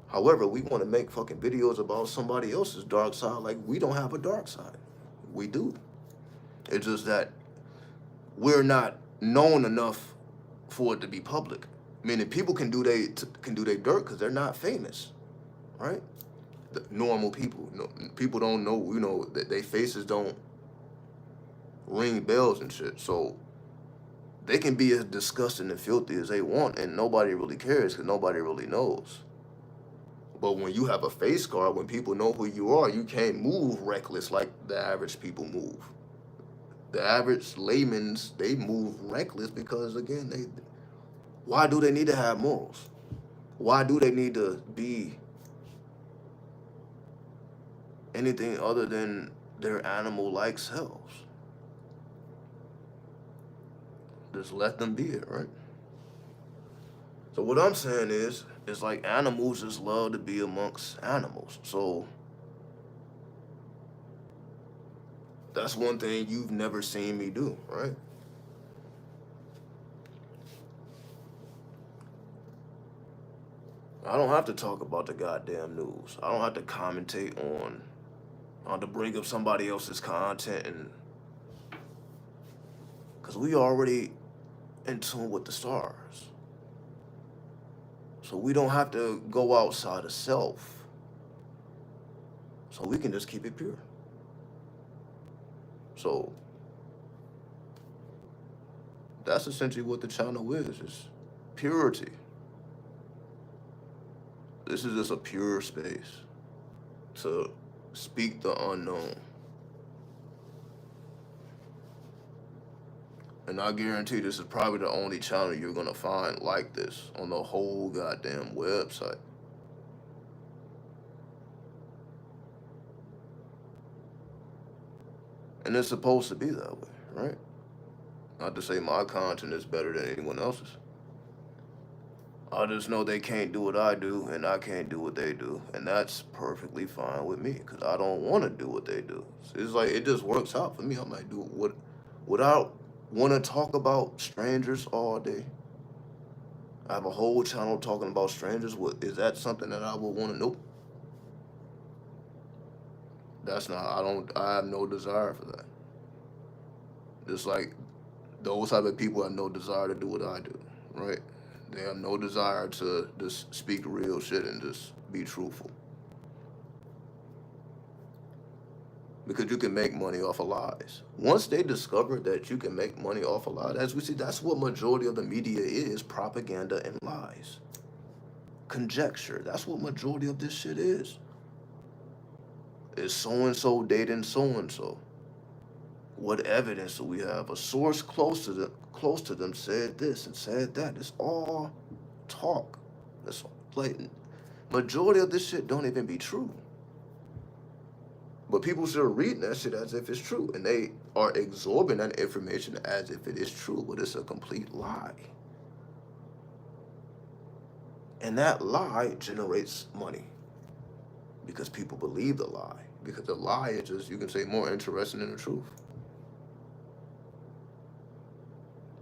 However, we want to make fucking videos about somebody else's dark side like we don't have a dark side. We do. It's just that we're not known enough for it to be public. Meaning people can do they dirt because they're not famous, right? The normal people, people don't know, that their faces don't ring bells and shit. So they can be as disgusting and filthy as they want, and nobody really cares because nobody really knows. But when you have a face card, when people know who you are, you can't move reckless like the average people move. The average layman's, they move reckless because again, why do they need to have morals? Why do they need to be anything other than their animal-like selves? Just let them be it, right? So what I'm saying is, it's like animals just love to be amongst animals. So that's one thing you've never seen me do, right? I don't have to talk about the goddamn news. I don't have to commentate on to bring up somebody else's content, and because we already in tune with the stars. So we don't have to go outside of self. So we can just keep it pure. So that's essentially what the channel is purity. This is just a pure space to speak the unknown. And I guarantee this is probably the only channel you're gonna find like this on the whole goddamn website. And it's supposed to be that way, right? Not to say my content is better than anyone else's. I just know they can't do what I do, and I can't do what they do, and that's perfectly fine with me because I don't want to do what they do. It's like it just works out for me. I'm like, dude, what? Would I want to talk about strangers all day? I have a whole channel talking about strangers. What is that something that I would want to know? That's not. I don't. I have no desire for that. Just like those type of people have no desire to do what I do, right? They have no desire to just speak real shit and just be truthful. Because you can make money off of lies. Once they discover that you can make money off of lies, as we see, that's what majority of the media is: propaganda and lies, conjecture. That's what majority of this shit is. Is so and so dating so and so? What evidence do we have? A source close to them said this and said that. It's all talk. It's blatant. Majority of this shit don't even be true. But people still reading that shit as if it's true, and they are absorbing that information as if it is true, but it's a complete lie. And that lie generates money because people believe the lie. Because the lie is just, you can say, more interesting than the truth.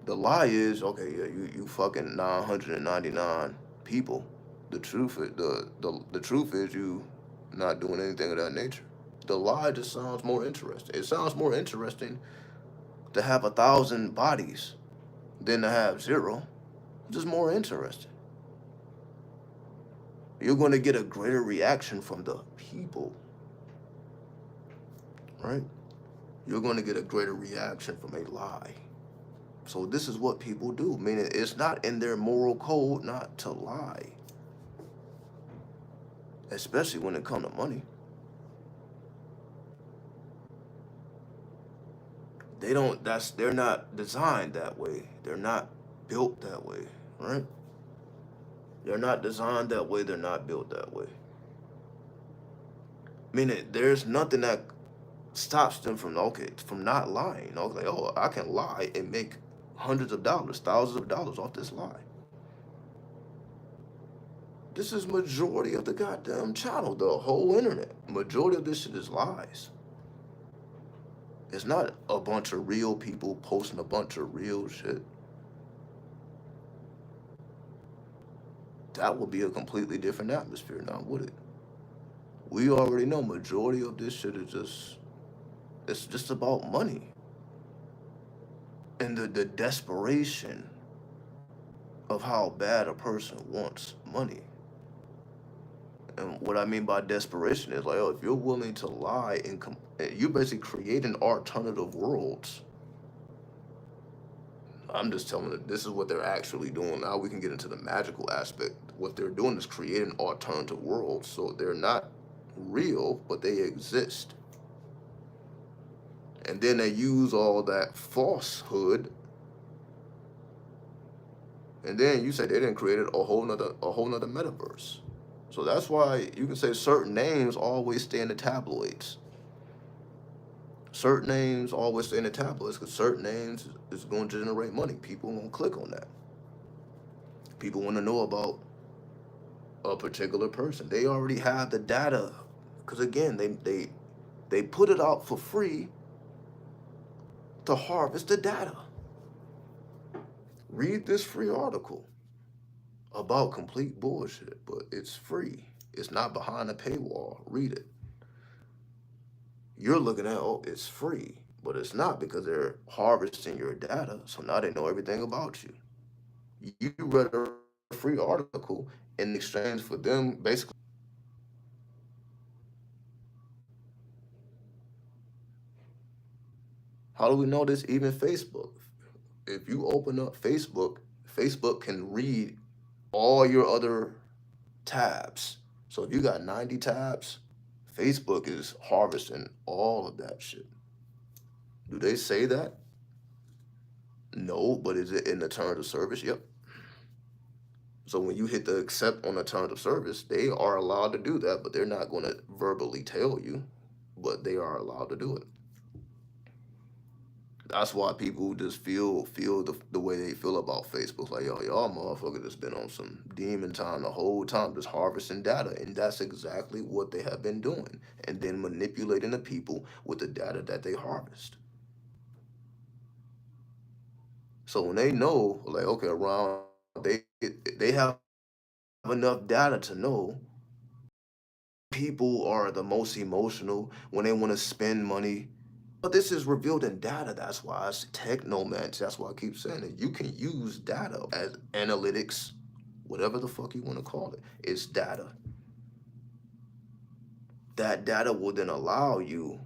The lie is, okay, yeah, you fucking 999 people. The truth is, the truth is you not doing anything of that nature. The lie just sounds more interesting. It sounds more interesting to have 1,000 bodies than to have zero. Just more interesting. You're going to get a greater reaction from the people, right? You're going to get a greater reaction from a lie. So this is what people do. Meaning it's not in their moral code not to lie, especially when it comes to money. They're not designed that way. They're not built that way, right? They're not designed that way. They're not built that way. Meaning there's nothing that stops them from from not lying. Like, oh, I can lie and make hundreds of dollars, thousands of dollars off this lie. This is majority of the goddamn channel, the whole internet. Majority of this shit is lies. It's not a bunch of real people posting a bunch of real shit. That would be a completely different atmosphere now, would it? We already know majority of this shit is it's just about money. And the desperation of how bad a person wants money. And what I mean by desperation is like, oh, if you're willing to lie you're basically creating alternative worlds. I'm just telling you, this is what they're actually doing. Now we can get into the magical aspect. What they're doing is creating alternative worlds. So they're not real, but they exist. And then they use all that falsehood. And then you say they didn't create a whole nother metaverse. So that's why you can say certain names always stay in the tabloids. Certain names always stay in the tabloids because certain names is going to generate money. People are going to click on that. People want to know about a particular person. They already have the data because again, they put it out for free to harvest the data. Read this free article about complete bullshit, but it's free. It's not behind a paywall. Read it. You're looking at, oh, it's free, but it's not because they're harvesting your data. So now they know everything about you. You read a free article in exchange for them basically. How do we know this? Even Facebook. If you open up Facebook, Facebook can read all your other tabs. So if you got 90 tabs, Facebook is harvesting all of that shit. Do they say that? No, but is it in the terms of service? Yep. So when you hit the accept on the terms of service, they are allowed to do that, but they're not going to verbally tell you, but they are allowed to do it. That's why people just feel the way they feel about Facebook. Like, yo, y'all motherfucker just been on some demon time the whole time, just harvesting data. And that's exactly what they have been doing. And then manipulating the people with the data that they harvest. So when they know, like, okay, around they have enough data to know people are the most emotional when they want to spend money. But this is revealed in data. That's why it's technomancy. That's why I keep saying it. You can use data as analytics, whatever the fuck you want to call it. It's data. That data will then allow you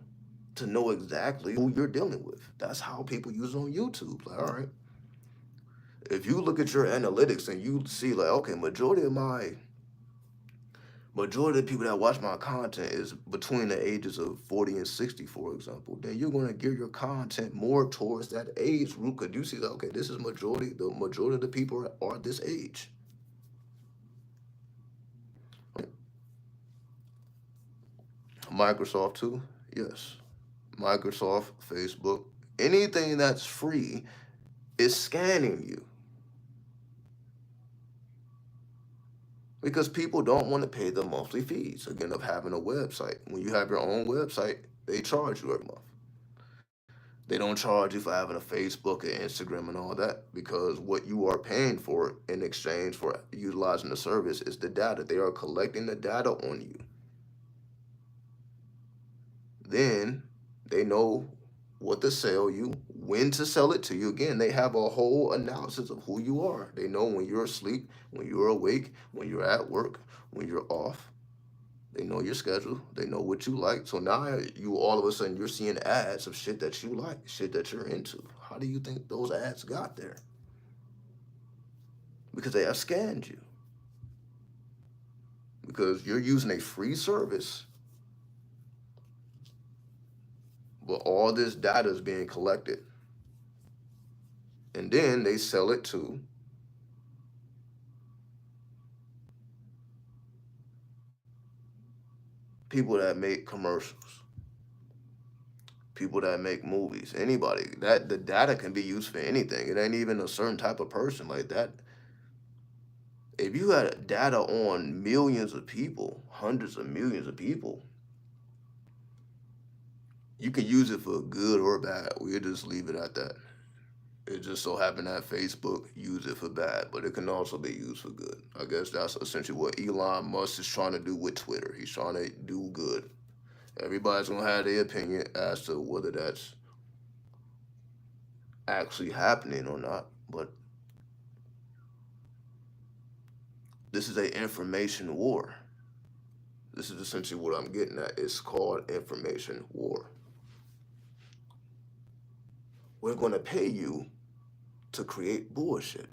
to know exactly who you're dealing with. That's how people use it on YouTube. Like, all right, if you look at your analytics and you see like, okay, majority of the people that watch my content is between the ages of 40 and 60, for example, then you're going to gear your content more towards that age group because you see that, okay, this is the majority of the people are this age. Microsoft too, yes. Microsoft, Facebook, anything that's free is scanning you because people don't want to pay the monthly fees, again, of having a website. When you have your own website, they charge you every month. They don't charge you for having a Facebook and Instagram and all that because what you are paying for in exchange for utilizing the service is the data. They are collecting the data on you. Then they know what to sell you, when to sell it to you. Again, they have a whole analysis of who you are. They know when you're asleep, when you're awake, when you're at work, when you're off. They know your schedule. They know what you like. So now you all of a sudden you're seeing ads of shit that you like, shit that you're into. How do you think those ads got there? Because they have scanned you. Because you're using a free service, but all this data is being collected. And then they sell it to people that make commercials, people that make movies, anybody. That the data can be used for anything. It ain't even a certain type of person like that. If you had data on millions of people, hundreds of millions of people, you can use it for good or bad. We'll just leave it at that. It just so happened that Facebook used it for bad, but it can also be used for good. I guess that's essentially what Elon Musk is trying to do with Twitter. He's trying to do good. Everybody's gonna have their opinion as to whether that's actually happening or not. But this is a information war. This is essentially what I'm getting at. It's called information war. We're gonna pay you to create bullshit.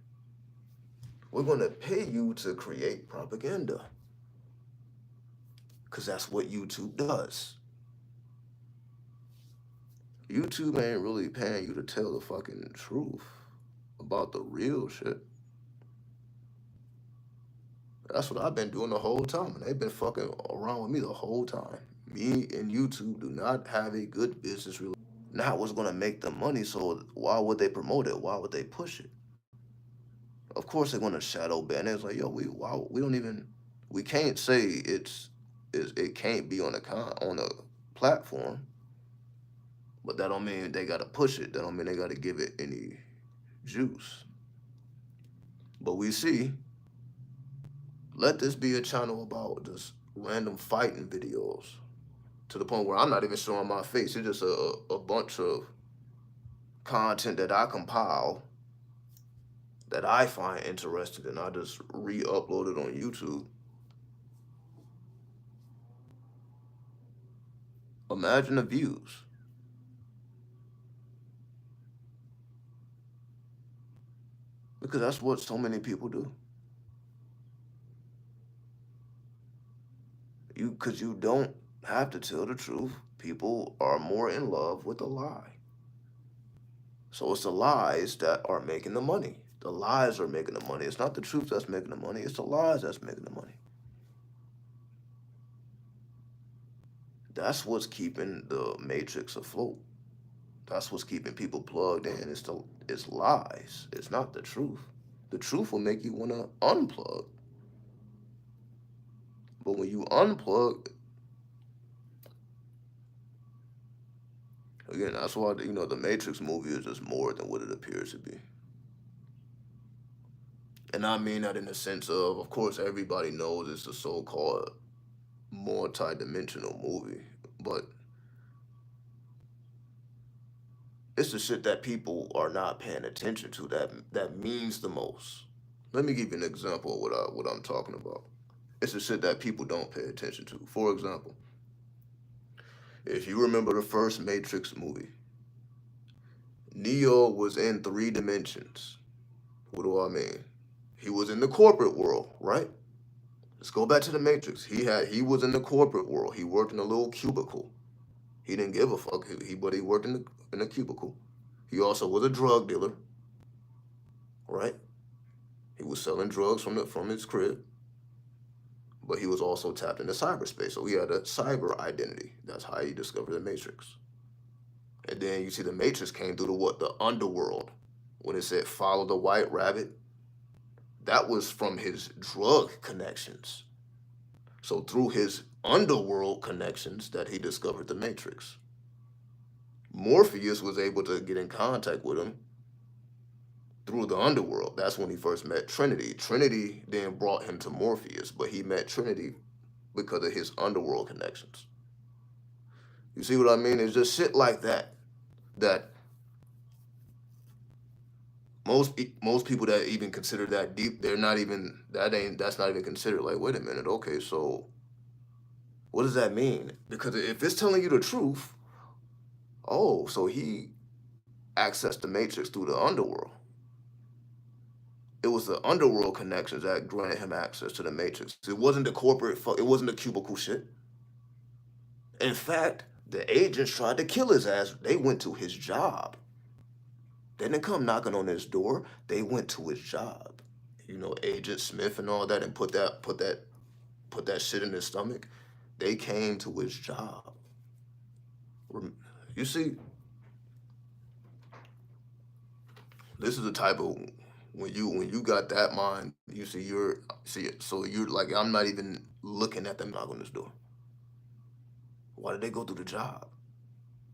We're gonna pay you to create propaganda. Cause that's what YouTube does. YouTube ain't really paying you to tell the fucking truth about the real shit. That's what I've been doing the whole time, and they've been fucking around with me the whole time. Me and YouTube do not have a good business relationship. Not what's gonna make them money, so why would they promote it? Why would they push it? Of course they're gonna shadow ban it. It's like, yo, we don't even we can't say it can't be on on a platform, but that don't mean they gotta push it. That don't mean they gotta give it any juice. But we see, let this be a channel about just random fighting videos to the point where I'm not even showing my face. It's just a bunch of content that I compile that I find interesting and I just re-upload it on YouTube. Imagine the views. Because that's what so many people do. Because you don't have to tell the truth. People are more in love with a lie. So it's the lies that are making the money. The lies are making the money. It's not the truth that's making the money. It's the lies that's making the money. That's what's keeping the matrix afloat. That's what's keeping people plugged in. It's lies. It's not the truth. The truth will make you want to unplug. But when you unplug, again, that's why the Matrix movie is just more than what it appears to be. And I mean that in the sense of course, everybody knows it's a so-called multi-dimensional movie, but it's the shit that people are not paying attention to that means the most. Let me give you an example of what I'm talking about. It's the shit that people don't pay attention to. For example, if you remember the first Matrix movie, Neo was in 3 dimensions. What do I mean? He was in the corporate world, right? Let's go back to the Matrix. He was in the corporate world. He worked in a little cubicle. He didn't give a fuck. But he worked in a cubicle. He also was a drug dealer, right? He was selling drugs from his crib, but he was also tapped into cyberspace. So he had a cyber identity. That's how he discovered the Matrix. And then you see the Matrix came through the underworld. When it said follow the white rabbit, that was from his drug connections. So through his underworld connections that he discovered the Matrix. Morpheus was able to get in contact with him through the underworld. That's when he first met Trinity. Trinity then brought him to Morpheus, but he met Trinity because of his underworld connections. You see what I mean? It's just shit like that. That most people that even consider that deep, that's not even considered. Like, wait a minute, okay, so what does that mean? Because if it's telling you the truth, oh, so he accessed the Matrix through the underworld. It was the underworld connections that granted him access to the Matrix. It wasn't the corporate fuck. It wasn't the cubicle shit. In fact, the agents tried to kill his ass. They went to his job. They didn't come knocking on his door. They went to his job. Agent Smith and all that, and put that shit in his stomach. They came to his job. You see, this is the type of when you got that mind. You see, so you're like, I'm not even looking at them knock on this door. Why did they go through the job?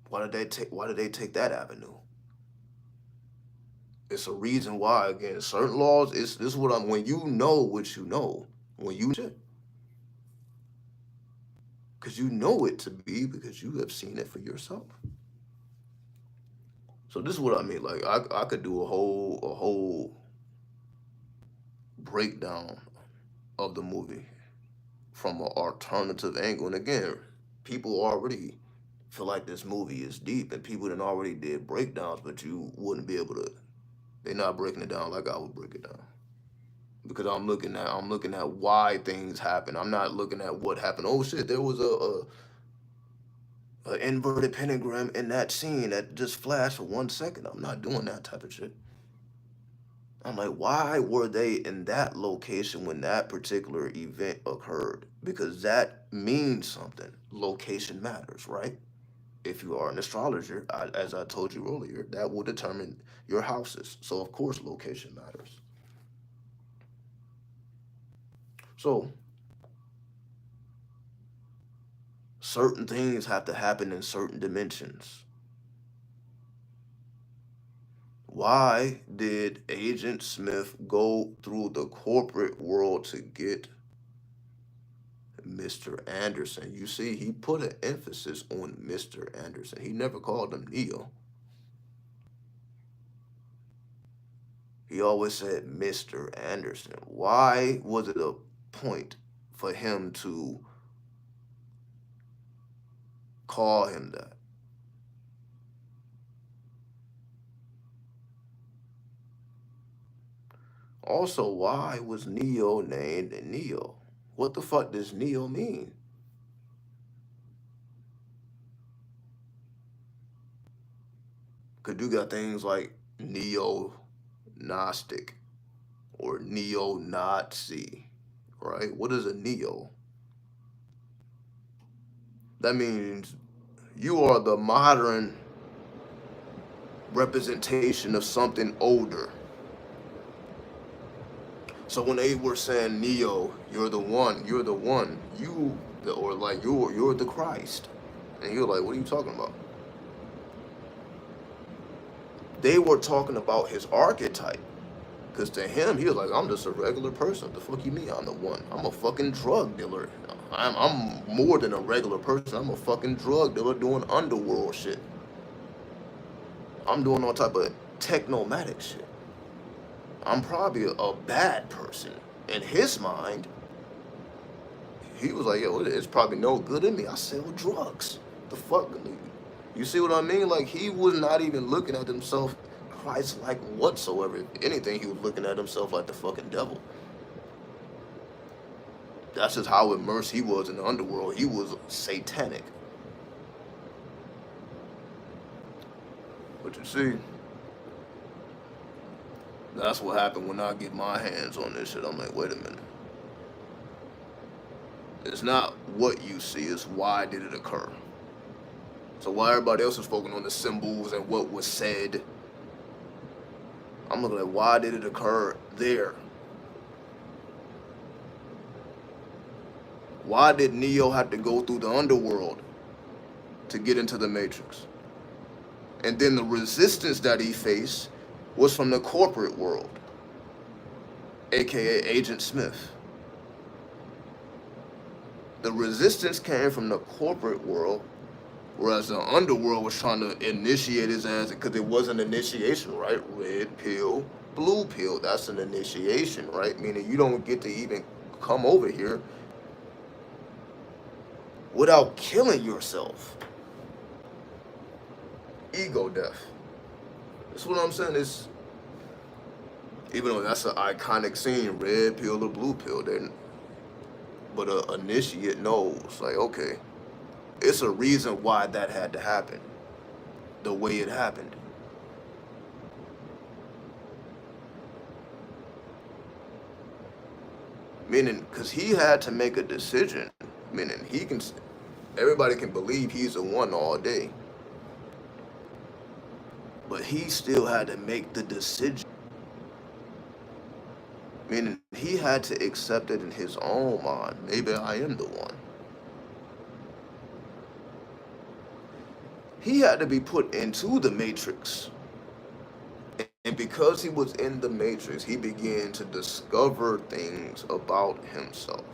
Why did they take that avenue? It's a reason why. Again, certain laws. This is what I'm. When you know what you know, when you because you know it to be because you have seen it for yourself. So this is what I mean. Like I could do a whole breakdown of the movie from an alternative angle. And again, people already feel like this movie is deep, and people that already did breakdowns, but you wouldn't be able to. They're not breaking it down like I would break it down because I'm looking at why things happen. I'm not looking at what happened. Oh shit, there was a inverted pentagram in that scene that just flashed for 1 second. I'm not doing that type of shit. I'm like, why were they in that location when that particular event occurred? Because that means something. Location matters, right? If you are an astrologer, as I told you earlier, that will determine your houses. So, of course, location matters. So, certain things have to happen in certain dimensions. Why did Agent Smith go through the corporate world to get Mr. Anderson? You see, he put an emphasis on Mr. Anderson. He never called him Neo. He always said Mr. Anderson. Why was it a point for him to call him that? Also, why was Neo named Neo? What the fuck does Neo mean? Because you got things like Neo Gnostic or Neo Nazi, right? What is a Neo? That means you are the modern representation of something older. So when they were saying, Neo, you're the one, or like you're the Christ, and you're like, what are you talking about? They were talking about his archetype. Because to him, he was like, I'm just a regular person. The fuck you mean I'm the one? I'm a fucking drug dealer. I'm more than a regular person. I'm a fucking drug dealer doing underworld shit. I'm doing all type of technomatic shit. I'm probably a bad person. In his mind, he was like, yo, it's probably no good in me. I sell drugs. The fuck? You see what I mean? Like, he was not even looking at himself Christ-like whatsoever. If anything, he was looking at himself like the fucking devil. That's just how immersed he was in the underworld. He was satanic. But you see, that's what happened when I get my hands on this shit. I'm like, wait a minute. It's not what you see, it's why did it occur. So while everybody else is focusing on the symbols and what was said, I'm looking at why did it occur there? Why did Neo have to go through the underworld to get into the Matrix? And then the resistance that he faced was from the corporate world, aka Agent Smith. The resistance came from the corporate world, whereas the underworld was trying to initiate his ass, because it was an initiation, right? Red pill, blue pill, that's an initiation, right? Meaning you don't get to even come over here without killing yourself. Ego death. That's what I'm saying. Is even though that's an iconic scene, red pill or blue pill, but an initiate knows, like, okay, it's a reason why that had to happen, the way it happened. Meaning, because he had to make a decision, meaning everybody can believe he's the one all day, but he still had to make the decision. Meaning, he had to accept it in his own mind. Maybe I am the one. He had to be put into the Matrix. And because he was in the Matrix, he began to discover things about himself.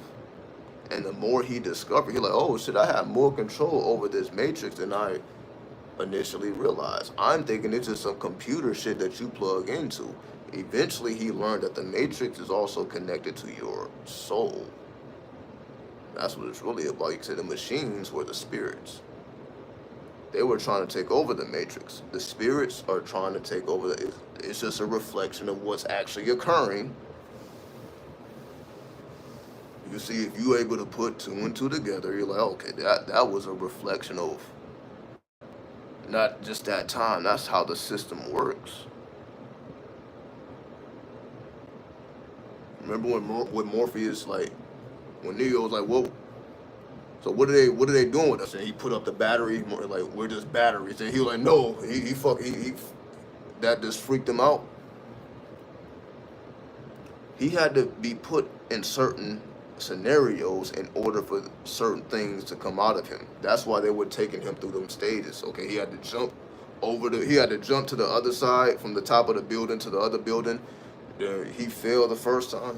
And the more he discovered, he's like, oh shit, I have more control over this Matrix than I initially realized. I'm thinking it's just some computer shit that you plug into. Eventually, he learned that the Matrix is also connected to your soul. That's what it's really about. You said the machines were the spirits. They were trying to take over the Matrix. The spirits are trying to take over. It's just a reflection of what's actually occurring. You see, if you're able to put two and two together, you're like, okay, that was a reflection of not just that time. That's how the system works. Remember when Morpheus, like, when Neo was like, whoa, so what are they doing with us? And he put up the battery, like, we're just batteries. And he was like, no, he that just freaked him out. He had to be put in certain scenarios in order for certain things to come out of him. That's why they were taking him through them stages. Okay, he had to jump to the other side, from the top of the building to the other building. He failed the first time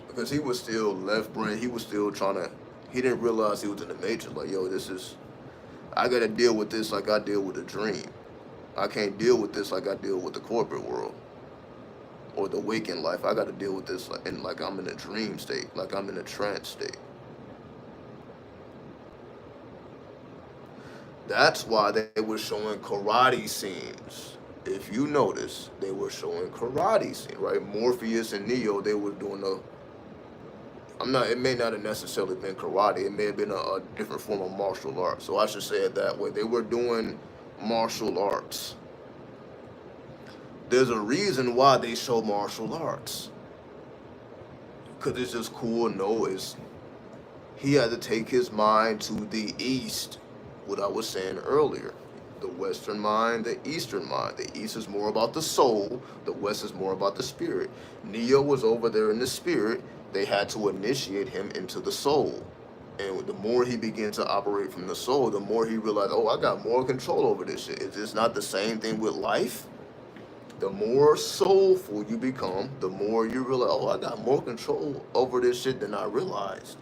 because he was still left brain. He was still he didn't realize he was in the Matrix. Like, yo, I gotta deal with this like I deal with a dream. I can't deal with this like I deal with the corporate world or the waking life. I gotta deal with this like I'm in a dream state, like I'm in a trance state. That's why they were showing karate scenes. If you notice, they were showing karate scenes, right? Morpheus and Neo, they were doing it may not have necessarily been karate. It may have been a different form of martial arts. So I should say it that way. They were doing martial arts. There's a reason why they show martial arts. Because it's just cool. No, he had to take his mind to the east, what I was saying earlier. The Western mind, the Eastern mind. The East is more about the soul. The West is more about the spirit. Neo was over there in the spirit. They had to initiate him into the soul. And the more he began to operate from the soul, the more he realized, oh, I got more control over this shit. Is this not the same thing with life? The more soulful you become, the more you realize, oh, I got more control over this shit than I realized.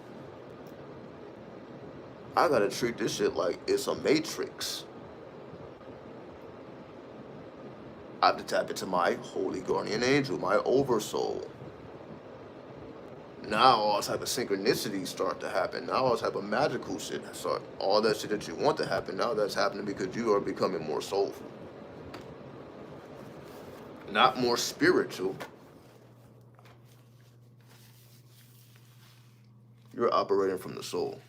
I gotta treat this shit like it's a matrix. I have to tap into my holy guardian angel, my oversoul. Now all type of synchronicities start to happen. Now all type of magical shit start. All that shit that you want to happen, now that's happening because you are becoming more soulful. Not more spiritual. You're operating from the soul.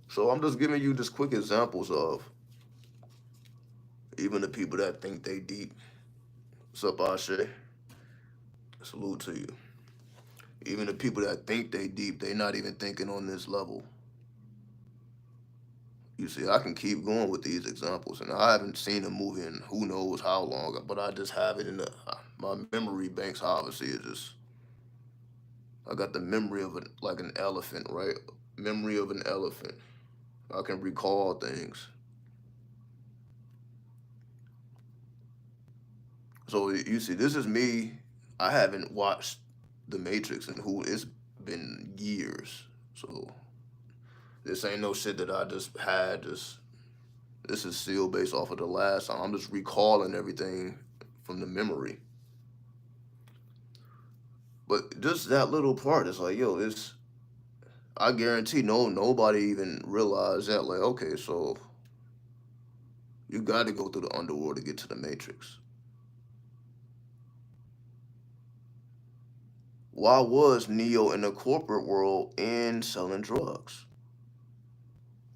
So I'm just giving you just quick examples of even the people that think they deep. What's up, Ashe? Salute to you. Even the people that think they deep, they not even thinking on this level. You see, I can keep going with these examples, and I haven't seen a movie in who knows how long, but I just have it in my memory banks. Obviously, is just I got the memory of like an elephant, right? Memory of an elephant. I can recall things. So you see, this is me. I haven't watched The Matrix and who it's been years. So this ain't no shit that I just had. This is still based off of the last time. I'm just recalling everything from the memory. But just that little part is like, yo, it's I guarantee nobody even realized that. Like, okay, so you got to go through the underworld to get to the Matrix. Why was Neo in the corporate world and selling drugs?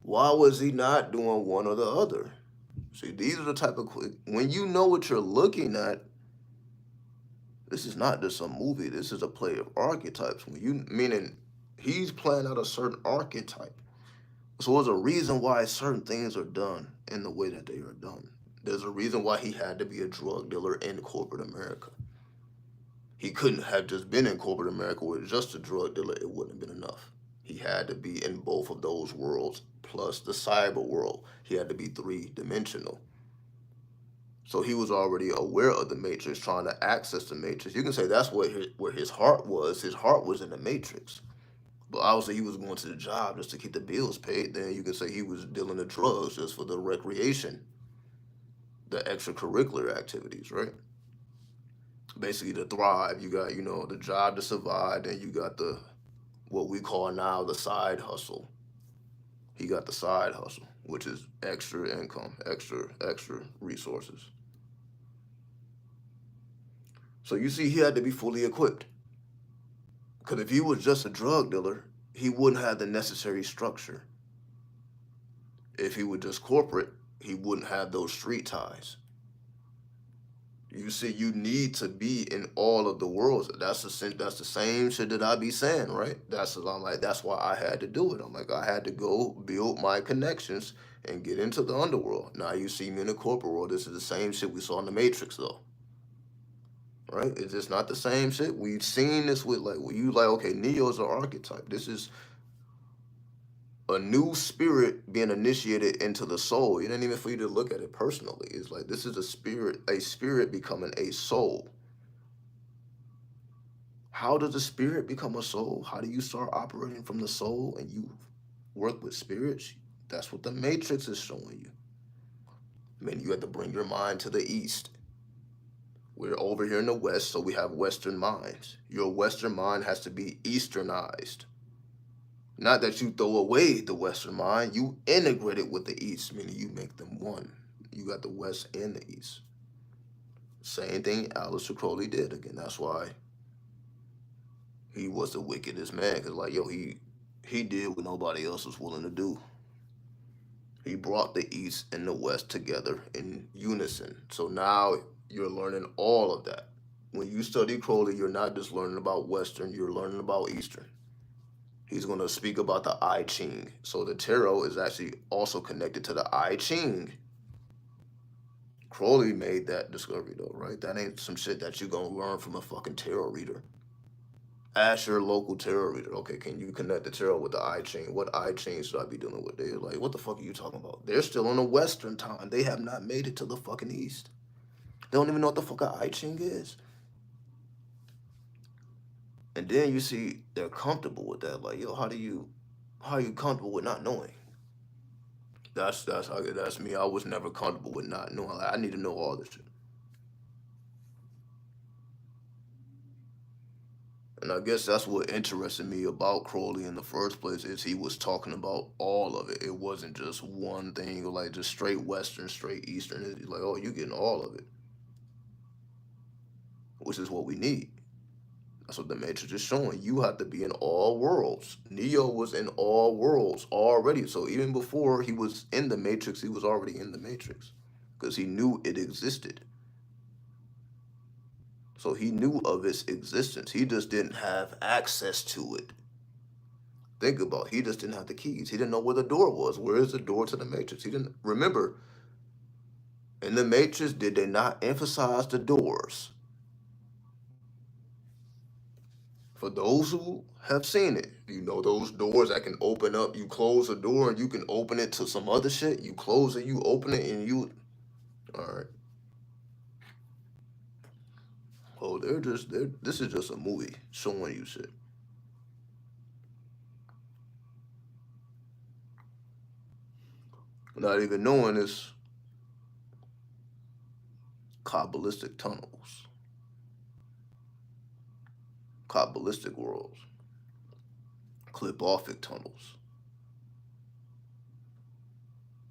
Why was he not doing one or the other? See, these are the type of when you know what you're looking at. This is not just a movie. This is a play of archetypes. When you meaning he's playing out a certain archetype. So there's a reason why certain things are done in the way that they are done. There's a reason why he had to be a drug dealer in corporate America. He couldn't have just been in corporate America with just a drug dealer. It wouldn't have been enough. He had to be in both of those worlds, plus the cyber world. He had to be three-dimensional. So he was already aware of the matrix, trying to access the matrix. You can say that's where his heart was. His heart was in the matrix. But obviously he was going to the job just to keep the bills paid. Then you can say he was dealing the drugs just for the recreation, the extracurricular activities, right? Basically to thrive. You got, the job to survive. Then you got what we call now the side hustle. He got the side hustle, which is extra income, extra resources. So you see, he had to be fully equipped. Because if he was just a drug dealer, he wouldn't have the necessary structure. If he was just corporate, he wouldn't have those street ties. You see, you need to be in all of the worlds. That's the same shit that I be saying, right? I'm like, that's why I had to do it. I'm like, I had to go build my connections and get into the underworld. Now you see me in the corporate world. This is the same shit we saw in the Matrix, though. Right? It's just not the same shit. We've seen this with okay, Neo's an archetype. This is a new spirit being initiated into the soul. You didn't even for you to look at it personally. It's like this is a spirit becoming a soul. How does a spirit become a soul? How do you start operating from the soul and you work with spirits? That's what the Matrix is showing you. I mean, you have to bring your mind to the east. We're over here in the west, so we have Western minds. Your Western mind has to be Easternized. Not that you throw away the Western mind, you integrate it with the East, meaning you make them one. You got the West and the East. Same thing Aleister Crowley did. Again, that's why he was the wickedest man, because he did what nobody else was willing to do. He brought the East and the West together in unison. So now you're learning all of that. When you study Crowley, you're not just learning about Western, you're learning about Eastern. He's going to speak about the I Ching. So the tarot is actually also connected to the I Ching. Crowley made that discovery though, right? That ain't some shit that you gonna learn from a fucking tarot reader. Ask your local tarot reader, okay, can you connect the tarot with the I Ching? What I Ching should I be dealing with? They're like, what the fuck are you talking about? They're still in the Western time. They have not made it to the fucking East. They don't even know what the fuck a I Ching is. And then you see they're comfortable with that. Like, yo, how are you comfortable with not knowing? That's me. I was never comfortable with not knowing. Like, I need to know all this shit. And I guess that's what interested me about Crowley in the first place is he was talking about all of it. It wasn't just one thing or like just straight Western, straight Eastern. He's like, oh, you're getting all of it, which is what we need. That's what the Matrix is showing. You have to be in all worlds. Neo was in all worlds already. So even before he was in the Matrix, he was already in the Matrix because he knew it existed. So he knew of its existence. He just didn't have access to it. Think about it. He just didn't have the keys. He didn't know where the door was. Where is the door to the Matrix? He didn't remember. In the Matrix, did they not emphasize the doors? For those who have seen it, you know those doors that can open up. You close a door and you can open it to some other shit. You close it, you open it, and you. All right. Oh, they're. This is just a movie showing you shit. Not even knowing it's Kabbalistic tunnels, Kabbalistic worlds, Clipoffic tunnels.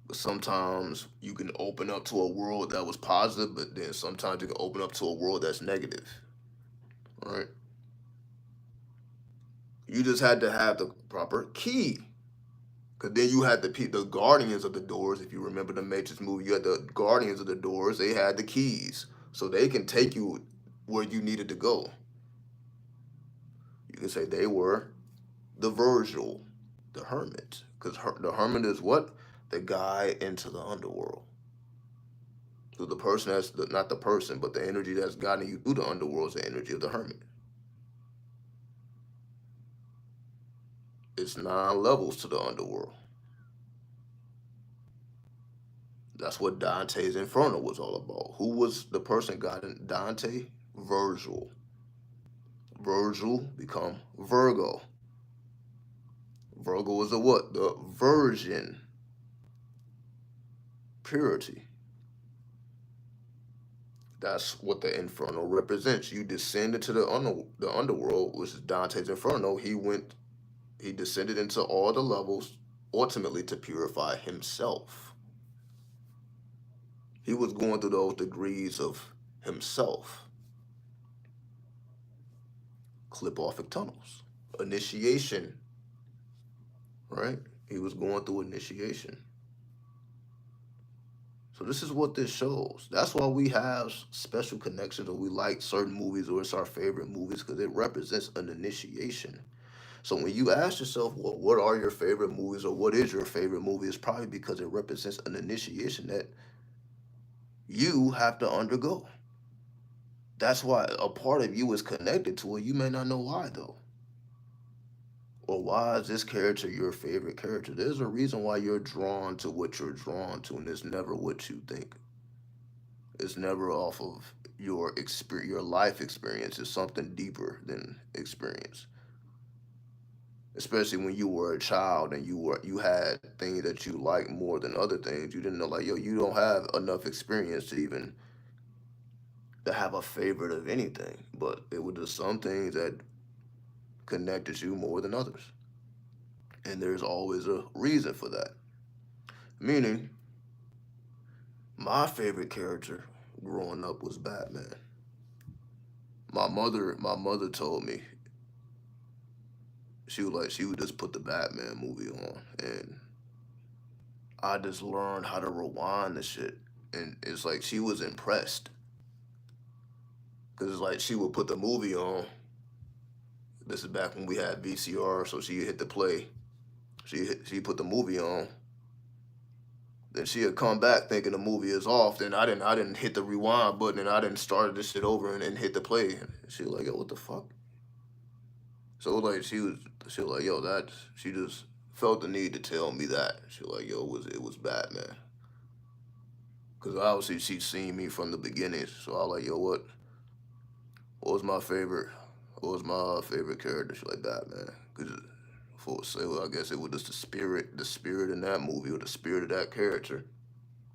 But sometimes you can open up to a world that was positive, but then sometimes you can open up to a world that's negative. Right? You just had to have the proper key. Because then you had the guardians of the doors. If you remember the Matrix movie, you had the guardians of the doors. They had the keys. So they can take you where you needed to go. You can say they were the Virgil, the hermit. Because the hermit is what? The guide into the underworld. So the person not the person, but the energy that's guiding you through the underworld is the energy of the hermit. It's 9 levels to the underworld. That's what Dante's Inferno was all about. Who was the person guiding Dante? Virgil. Virgil become Virgo. Virgo is the what? The virgin. Purity. That's what the Inferno represents. You descend into the underworld, which is Dante's Inferno. He descended into all the levels, ultimately to purify himself. He was going through those degrees of himself. Clipoffic tunnels. Initiation. Right? He was going through initiation. So this is what this shows. That's why we have special connections or we like certain movies or it's our favorite movies because it represents an initiation. So when you ask yourself, well, what are your favorite movies or what is your favorite movie, it's probably because it represents an initiation that you have to undergo. That's why a part of you is connected to it. You may not know why though. Or why is this character your favorite character? There's a reason why you're drawn to what you're drawn to, and it's never what you think. It's never off of your experience, your life experience. It's something deeper than experience. Especially when you were a child and you had things that you like more than other things. You didn't know like yo, you don't have enough experience to even to have a favorite of anything. But it was just some things that connected you more than others. And there's always a reason for that. Meaning, my favorite character growing up was Batman. My mother told me she would just put the Batman movie on and I just learned how to rewind the shit. And it's like she was impressed. Cause it's like she would put the movie on This is back when we had VCR, so she hit the play. She put the movie on. Then she'd come back thinking the movie is off. Then I didn't hit the rewind button, and I didn't start this shit over and hit the play. And she was like, yo, what the fuck? So like she was like, yo, that she just felt the need to tell me that. She was like, yo, it was Batman. Cause obviously she'd seen me from the beginning. So I was like, yo, what was my favorite? What was my favorite character? She like Batman. Cause for so I guess it was just the spirit in that movie, or the spirit of that character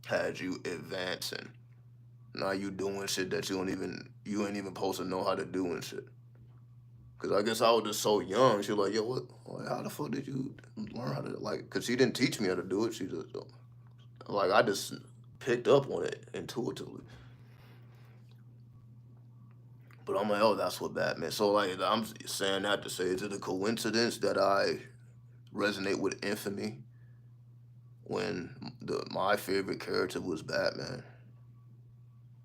had you advancing. Now you doing shit that you ain't even supposed to know how to do and shit. Cause I guess I was just so young. She was like, yo, what? Like, how the fuck did you learn how to like? Cause she didn't teach me how to do it. She just like I just picked up on it intuitively. But I'm like, oh, that's what Batman. So like, I'm saying that to say, is it a coincidence that I resonate with infamy when my favorite character was Batman?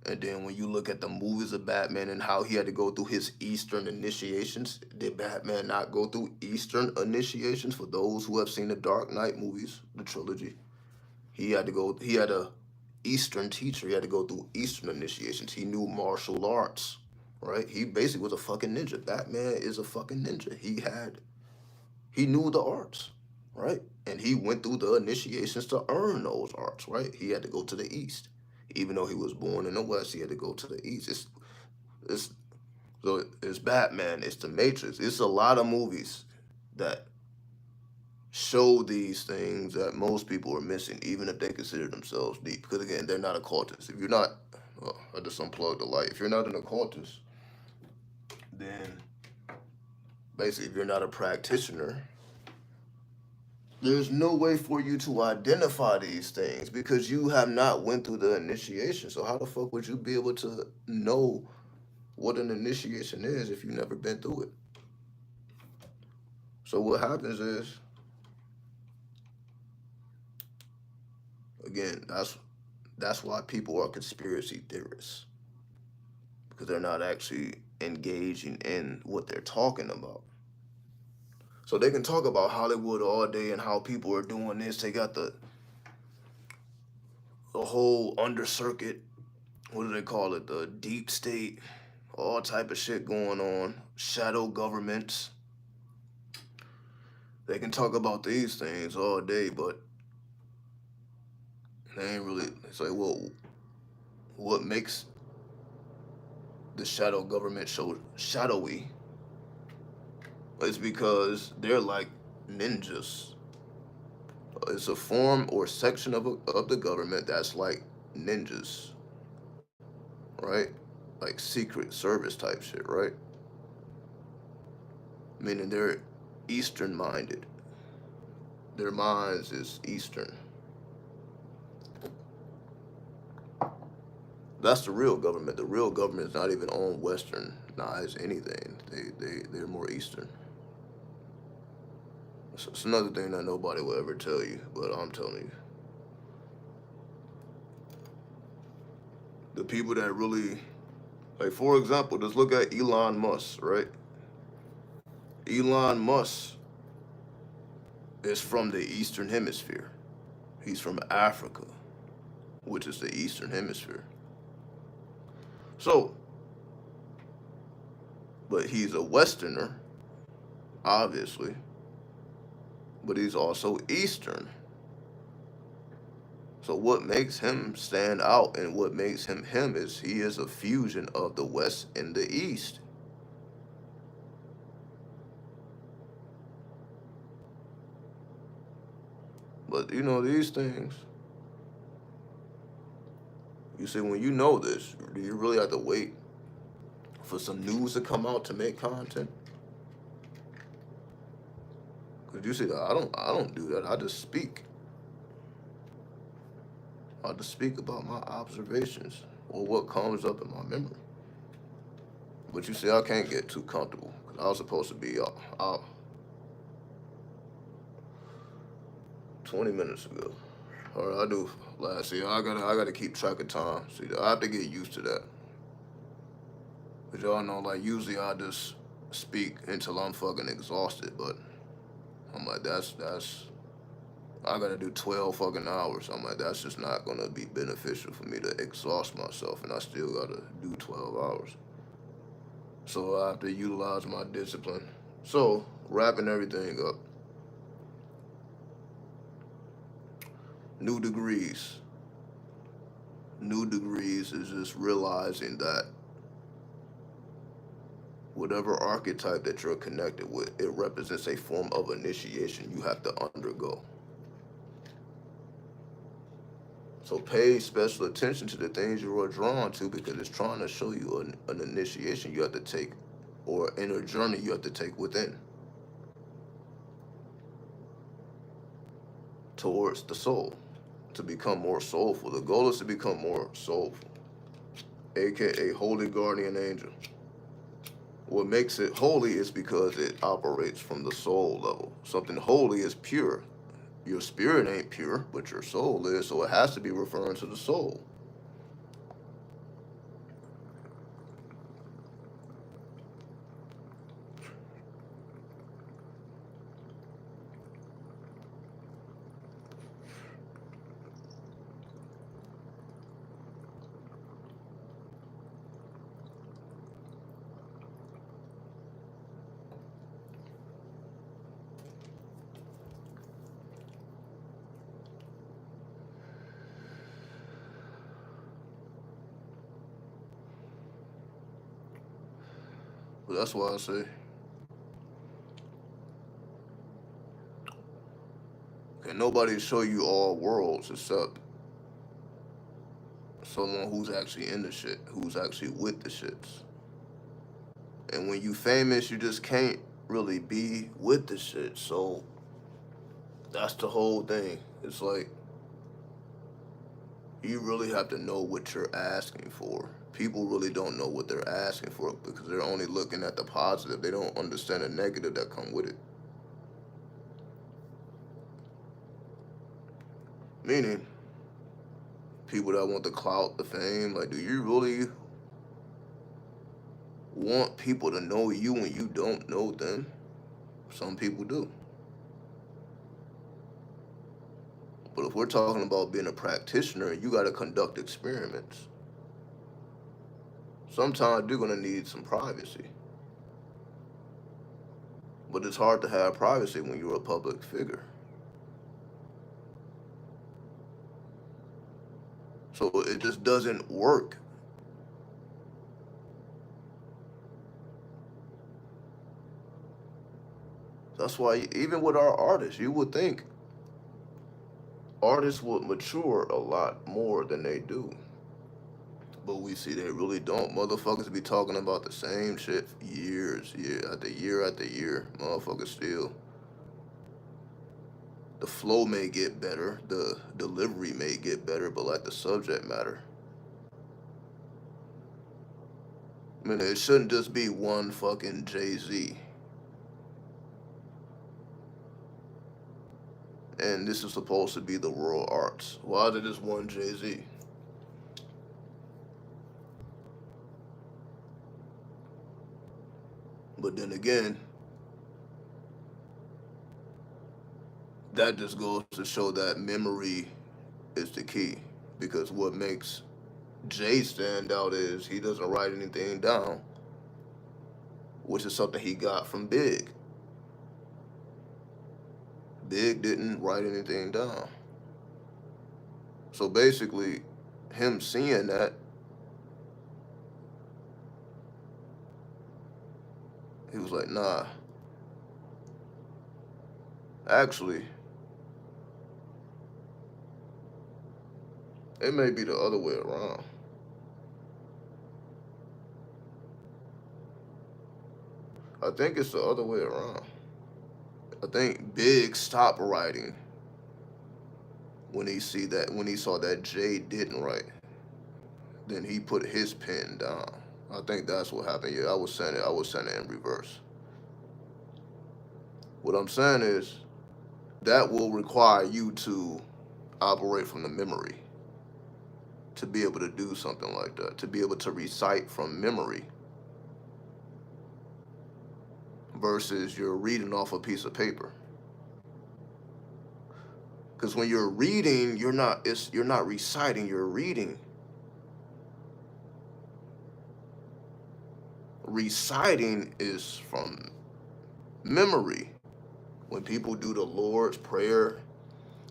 And then when you look at the movies of Batman and how he had to go through his Eastern initiations, did Batman not go through Eastern initiations? For those who have seen the Dark Knight movies, the trilogy, he had a Eastern teacher. He had to go through Eastern initiations. He knew martial arts, right? He basically was a fucking ninja. Batman is a fucking ninja. He knew the arts, right? And he went through the initiations to earn those arts, right? He had to go to the East. Even though he was born in the West, he had to go to the East. It's so it's Batman, it's the Matrix. It's a lot of movies that show these things that most people are missing, even if they consider themselves deep. Because again, they're not occultists. If you're not, well, I just unplugged the light. If you're not an occultist, then basically, if you're not a practitioner, there's no way for you to identify these things because you have not went through the initiation. So how the fuck would you be able to know what an initiation is if you've never been through it? So what happens is, again, that's why people are conspiracy theorists, because they're not actually engaging in what they're talking about. So they can talk about Hollywood all day and how people are doing this. They got the whole under circuit, what do they call it? The deep state, all type of shit going on, shadow governments. They can talk about these things all day, but they ain't really. It's like, well, what makes the shadow government so shadowy? It's because they're like ninjas. It's a form or section of the government that's like ninjas, right? Like secret service type shit, right? Meaning they're Eastern minded. Their minds is Eastern. That's the real government. The real government is not even on Westernized anything. They're more Eastern. So it's another thing that nobody will ever tell you, but I'm telling you. The people that really, like, for example, just look at Elon Musk, right? Elon Musk is from the Eastern Hemisphere. He's from Africa, which is the Eastern Hemisphere. So, but he's a Westerner, obviously, but he's also Eastern. So what makes him stand out and what makes him him is he is a fusion of the West and the East. But you know, these things, you see, when you know this, do you really have to wait for some news to come out to make content? Because you see, I don't do that. I just speak. I just speak about my observations or what comes up in my memory. But you see, I can't get too comfortable because I was supposed to be out 20 minutes ago. All right, I do last year. I gotta keep track of time. See, I have to get used to that. But y'all know, like, usually I just speak until I'm fucking exhausted, but I'm like, that's I gotta do 12 fucking hours. I'm like, that's just not gonna be beneficial for me to exhaust myself, and I still gotta do 12 hours. So I have to utilize my discipline. So, wrapping everything up, new degrees. New degrees is just realizing that whatever archetype that you're connected with, it represents a form of initiation you have to undergo. So pay special attention to the things you are drawn to, because it's trying to show you an initiation you have to take, or an inner journey you have to take within towards the soul, to become more soulful. The goal is to become more soulful, aka holy guardian angel. What makes it holy is because it operates from the soul level. Something holy is pure. Your spirit ain't pure, but your soul is, so it has to be referring to the soul. But that's why I say, can nobody show you all worlds except someone who's actually in the shit, who's actually with the shits. And when you famous, you just can't really be with the shit. So that's the whole thing. It's like, you really have to know what you're asking for. People really don't know what they're asking for because they're only looking at the positive. They don't understand the negative that come with it. Meaning, people that want the clout, the fame, like, do you really want people to know you when you don't know them? Some people do. But if we're talking about being a practitioner, you got to conduct experiments. Sometimes you're going to need some privacy. But it's hard to have privacy when you're a public figure. So it just doesn't work. That's why even with our artists, you would think artists would mature a lot more than they do. But we see they really don't. Motherfuckers be talking about the same shit for years, year after year after year. Motherfuckers still. The flow may get better, the delivery may get better, but like the subject matter. I mean, it shouldn't just be one fucking Jay-Z. And this is supposed to be the world arts. Why is it just one Jay-Z? But then again, that just goes to show that memory is the key. Because what makes Jay stand out is he doesn't write anything down, which is something he got from Big. Big didn't write anything down. So basically, him seeing that, he was like, nah. Actually, it may be the other way around. I think it's the other way around. I think Big stopped writing when he saw that Jay didn't write. Then he put his pen down. I think that's what happened. Yeah, I was saying it in reverse. What I'm saying is that will require you to operate from the memory to be able to do something like that, to be able to recite from memory. versus you're reading off a piece of paper. Because when you're reading, you're not reciting, you're reading. Reciting is from memory. When people do the Lord's Prayer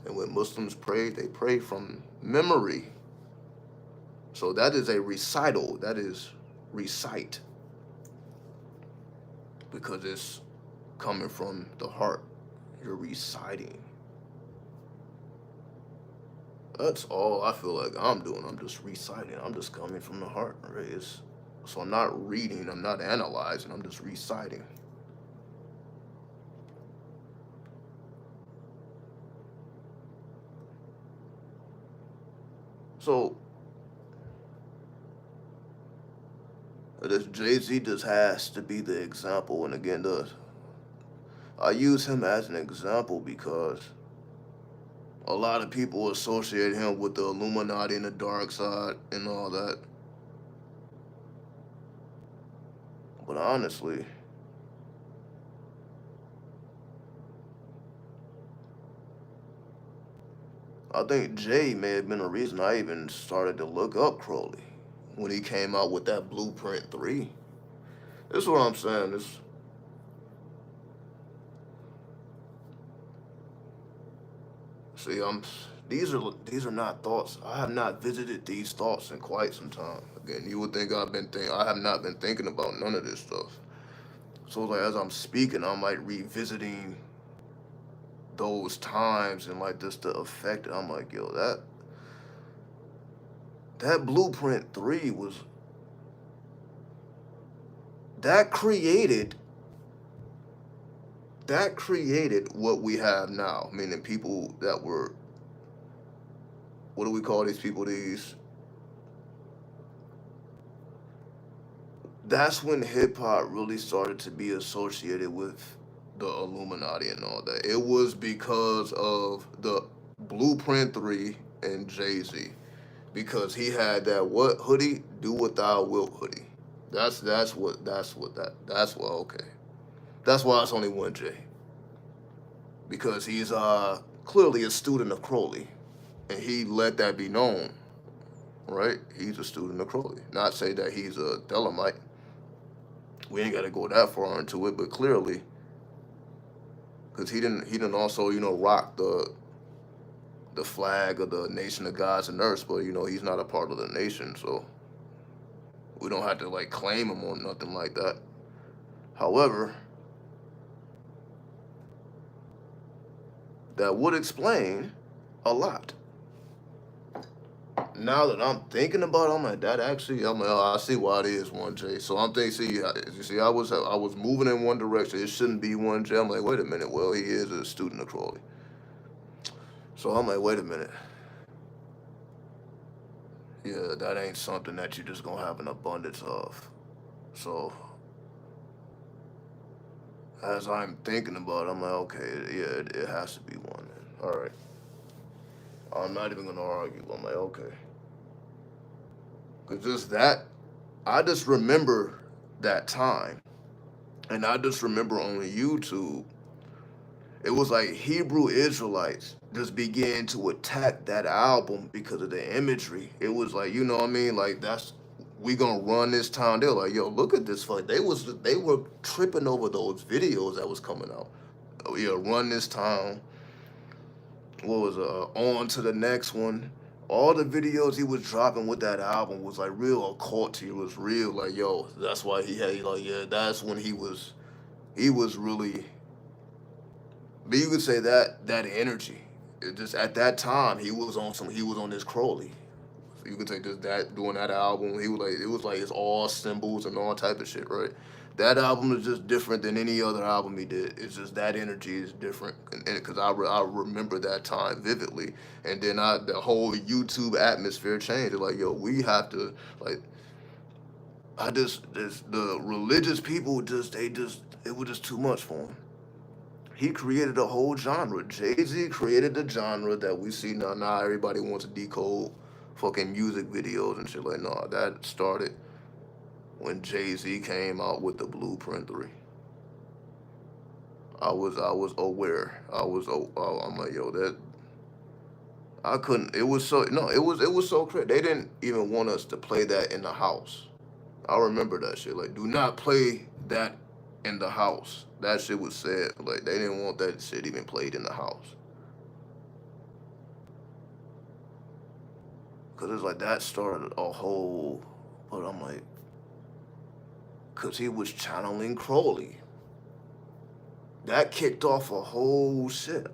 and when Muslims pray, they pray from memory. So that is a recital. That is recite. Because it's coming from the heart. You're reciting. That's all I feel like I'm doing. I'm just reciting. I'm just coming from the heart. Right? So I'm not reading. I'm not analyzing. I'm just reciting. So this Jay-Z just has to be the example. And again, I use him as an example because a lot of people associate him with the Illuminati and the dark side and all that. But honestly, I think Jay may have been the reason I even started to look up Crowley when he came out with that Blueprint 3. This is what I'm saying. See, these are not thoughts. I have not visited these thoughts in quite some time. Again, you would think I have not been thinking about none of this stuff. So like as I'm speaking, I'm like revisiting those times and like just the effect. I'm like, yo, that Blueprint 3 was that created what we have now. Meaning people that were, what do we call these people? That's when hip hop really started to be associated with the Illuminati and all that. It was because of the Blueprint 3 and Jay-Z. Because he had that what hoodie? Do what thou wilt hoodie. That's what okay. That's why it's only one J. Because he's clearly a student of Crowley. And he let that be known. Right? He's a student of Crowley. Not say that he's a Thelemite. We ain't got to go that far into it, but clearly, because he didn't also rock the flag of the Nation of Gods and Earths, but he's not a part of the nation, so we don't have to like claim him or nothing like that. However, that would explain a lot. Now that I'm thinking about it, I'm like, that actually, I'm like, oh, I see why it is 1J. So I'm thinking, I was moving in one direction. It shouldn't be 1J. I'm like, wait a minute. Well, he is a student of Crowley. So I'm like, wait a minute. Yeah, that ain't something that you just gonna have an abundance of. So as I'm thinking about it, I'm like, okay, yeah, it has to be one. All right. I'm not even gonna argue. I'm like, okay. Cause just that, I just remember that time. And I just remember on YouTube, it was like Hebrew Israelites just began to attack that album because of the imagery. It was like, you know what I mean? Like we gonna run this town. They're like, yo, look at this fuck. They were tripping over those videos that was coming out. Oh yeah, run this town. What was on to the next one? All the videos he was dropping with that album was like real occulty. It was real like, yo, that's why he had like, yeah, that's when he was really, but you could say that energy. It just at that time he was on this Crowley. So you could take just that doing that album. He was like it was like it's all symbols and all type of shit, right? That album is just different than any other album he did. It's just that energy is different, and because I remember that time vividly, and then the whole YouTube atmosphere changed. Like yo, we have to like the religious people it was just too much for him. He created a whole genre. Jay-Z created the genre that we see now. Now everybody wants to decode fucking music videos and shit like no. That started when Jay-Z came out with the Blueprint 3. I was aware. I'm like, yo, that I couldn't. It was so no. It was so crazy. They didn't even want us to play that in the house. I remember that shit. Like, do not play that in the house. That shit was said. Like, they didn't want that shit even played in the house. Cause it's like that started a whole. But I'm like, cause he was channeling Crowley. That kicked off a whole shit.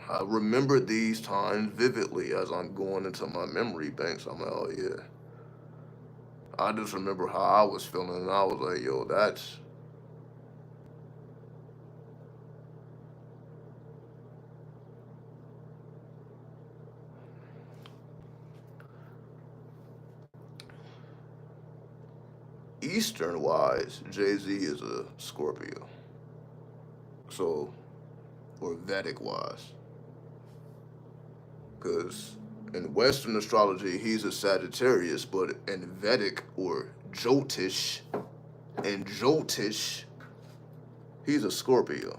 I remember these times vividly as I'm going into my memory banks. I'm like, oh yeah. I just remember how I was feeling, and I was like, yo, that's Eastern wise. Jay Z is a Scorpio, so or Vedic wise, because in Western astrology he's a Sagittarius, but in Vedic or Jyotish, he's a Scorpio.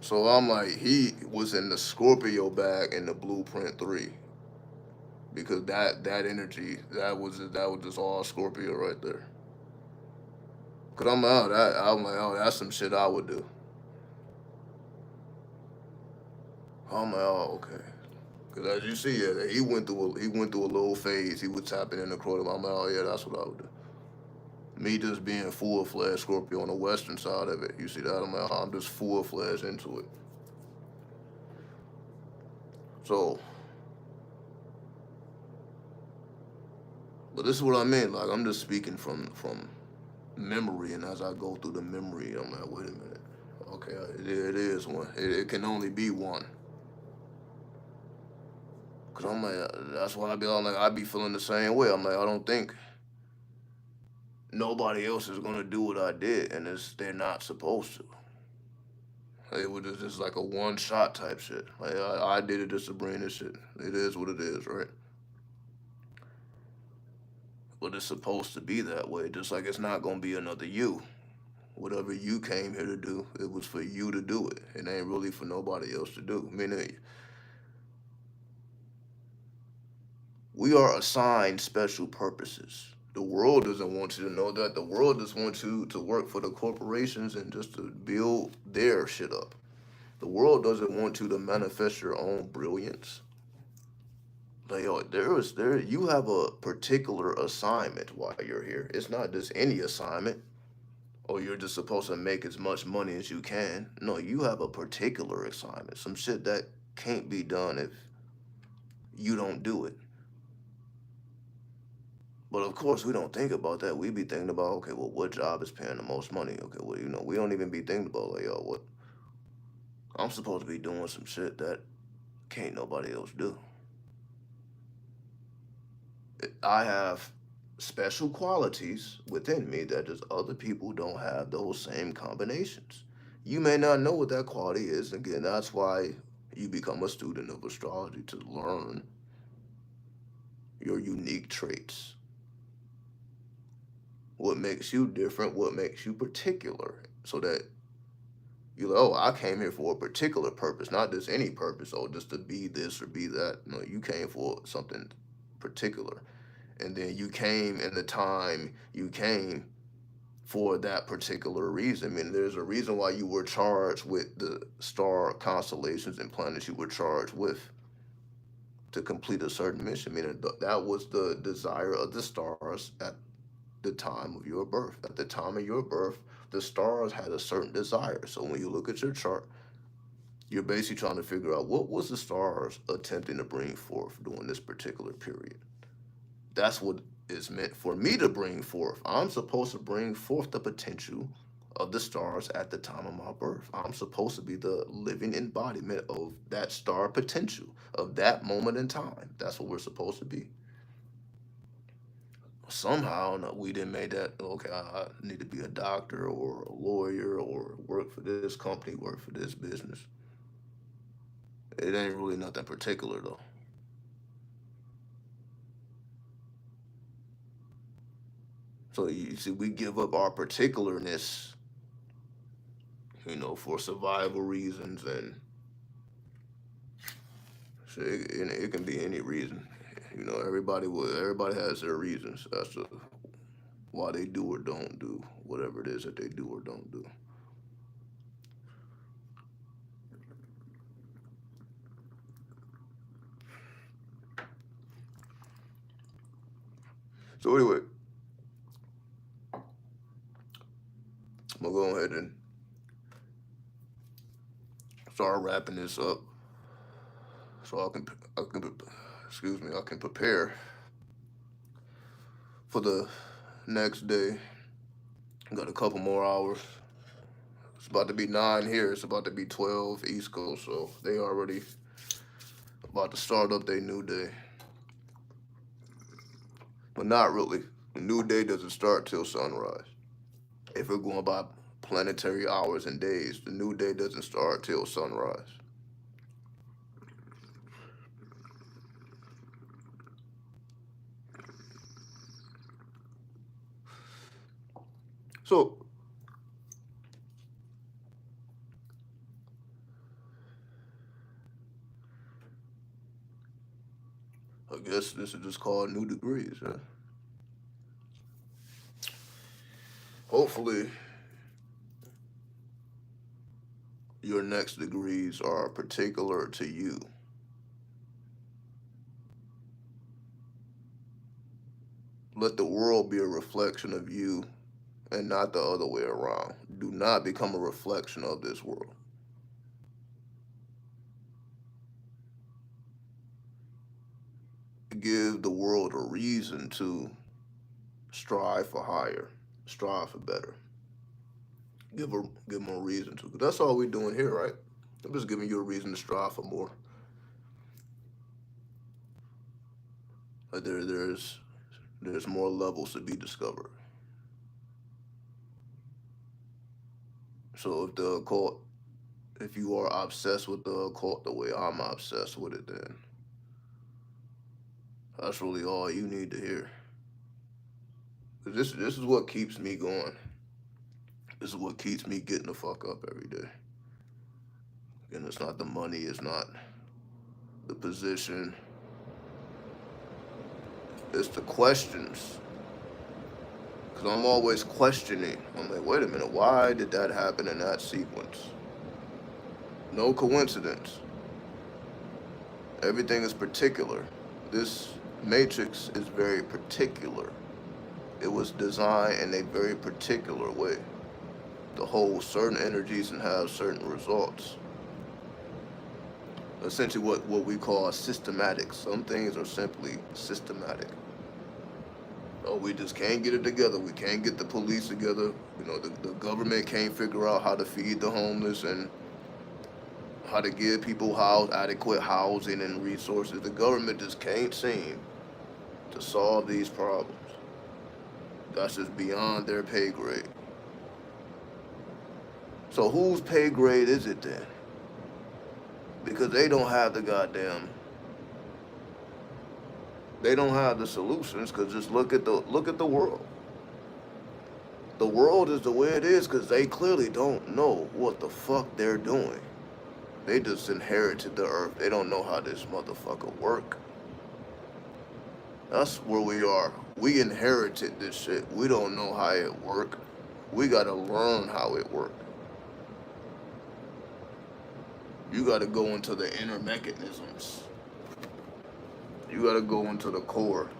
So I'm like, he was in the Scorpio bag in the Blueprint 3, because that energy that was just all Scorpio right there. Cause I'm like, oh, that's some shit I would do. I'm like, oh, okay. Cause as you see, yeah, he went through a little phase. He was tapping in the quarter. I'm like, oh yeah, that's what I would do. Me just being full fledged Scorpio on the western side of it. You see that? I'm like, oh, I'm just full fledged into it. So, but this is what I mean. Like, I'm just speaking from memory, and as I go through the memory, I'm like, wait a minute. Okay, it is one. It can only be one. Cause I'm like, that's why I'm like, I be feeling the same way. I'm like, I don't think nobody else is gonna do what I did, and they're not supposed to. It was just like a one shot type shit. Like, I did it just to bring this shit. It is what it is, right? But it's supposed to be that way. Just like it's not gonna be another you. Whatever you came here to do, it was for you to do it. It ain't really for nobody else to do. I mean, we are assigned special purposes. The world doesn't want you to know that. The world just wants you to work for the corporations and just to build their shit up. The world doesn't want you to manifest your own brilliance. Like, yo, you have a particular assignment while you're here. It's not just any assignment. Or you're just supposed to make as much money as you can. No, you have a particular assignment. Some shit that can't be done if you don't do it. But of course, we don't think about that. We be thinking about, okay, well, what job is paying the most money? Okay, well, we don't even be thinking about, like, yo, what I'm supposed to be doing some shit that can't nobody else do. I have special qualities within me that just other people don't have those same combinations. You may not know what that quality is. Again, that's why you become a student of astrology, to learn your unique traits. What makes you different, what makes you particular, so that you're like, oh, I came here for a particular purpose, not just any purpose, or just to be this or be that. No, you came for something particular. And then you came in the time you came for that particular reason. I mean, there's a reason why you were charged with the star constellations and planets you were charged with to complete a certain mission. I mean, that was the desire of the stars at the time of your birth. At the time of your birth, the stars had a certain desire. So when you look at your chart, you're basically trying to figure out what was the stars attempting to bring forth during this particular period. That's what is meant for me to bring forth. I'm supposed to bring forth the potential of the stars at the time of my birth. I'm supposed to be the living embodiment of that star potential of that moment in time. That's what we're supposed to be. Somehow, no, we didn't make that. Okay, I need to be a doctor or a lawyer or work for this company, work for this business. It ain't really nothing particular though. So you see, we give up our particularness. for survival reasons, and shit, it can be any reason. Everybody has their reasons as to why they do or don't do whatever it is that they do or don't do. So anyway, I'm gonna go ahead and start wrapping this up, so I can prepare for the next day. I got a couple more hours. It's about to be 9 here. It's about to be 12 East Coast, so they already about to start up their new day. But not really. The new day doesn't start till sunrise. If we're going by planetary hours and days, the new day doesn't start till sunrise. So, I guess this is just called new degrees, huh? Hopefully, your next degrees are particular to you. Let the world be a reflection of you and not the other way around. Do not become a reflection of this world. Give the world a reason to strive for higher, strive for better. Give them a reason to. That's all we're doing here, right? I'm just giving you a reason to strive for more. Like there's more levels to be discovered. So if you are obsessed with the occult the way I'm obsessed with it, then that's really all you need to hear. 'Cause this is what keeps me going. This is what keeps me getting the fuck up every day. And it's not the money, it's not the position. It's the questions. Because I'm always questioning. I'm like, wait a minute, why did that happen in that sequence? No coincidence. Everything is particular. This matrix is very particular. It was designed in a very particular way to hold certain energies and have certain results. Essentially what we call systematic. Some things are simply systematic. Oh, we just can't get it together. We can't get the police together. The government can't figure out how to feed the homeless and how to give people adequate housing and resources. The government just can't seem to solve these problems. That's just beyond their pay grade. So whose pay grade is it then? Because they don't have they don't have the solutions. Because just look at the world. The world is the way it is because they clearly don't know what the fuck they're doing. They just inherited the earth. They don't know how this motherfucker work. That's where we are. We inherited this shit. We don't know how it work. We gotta learn how it work. You gotta go into the inner mechanisms. You gotta go into the core.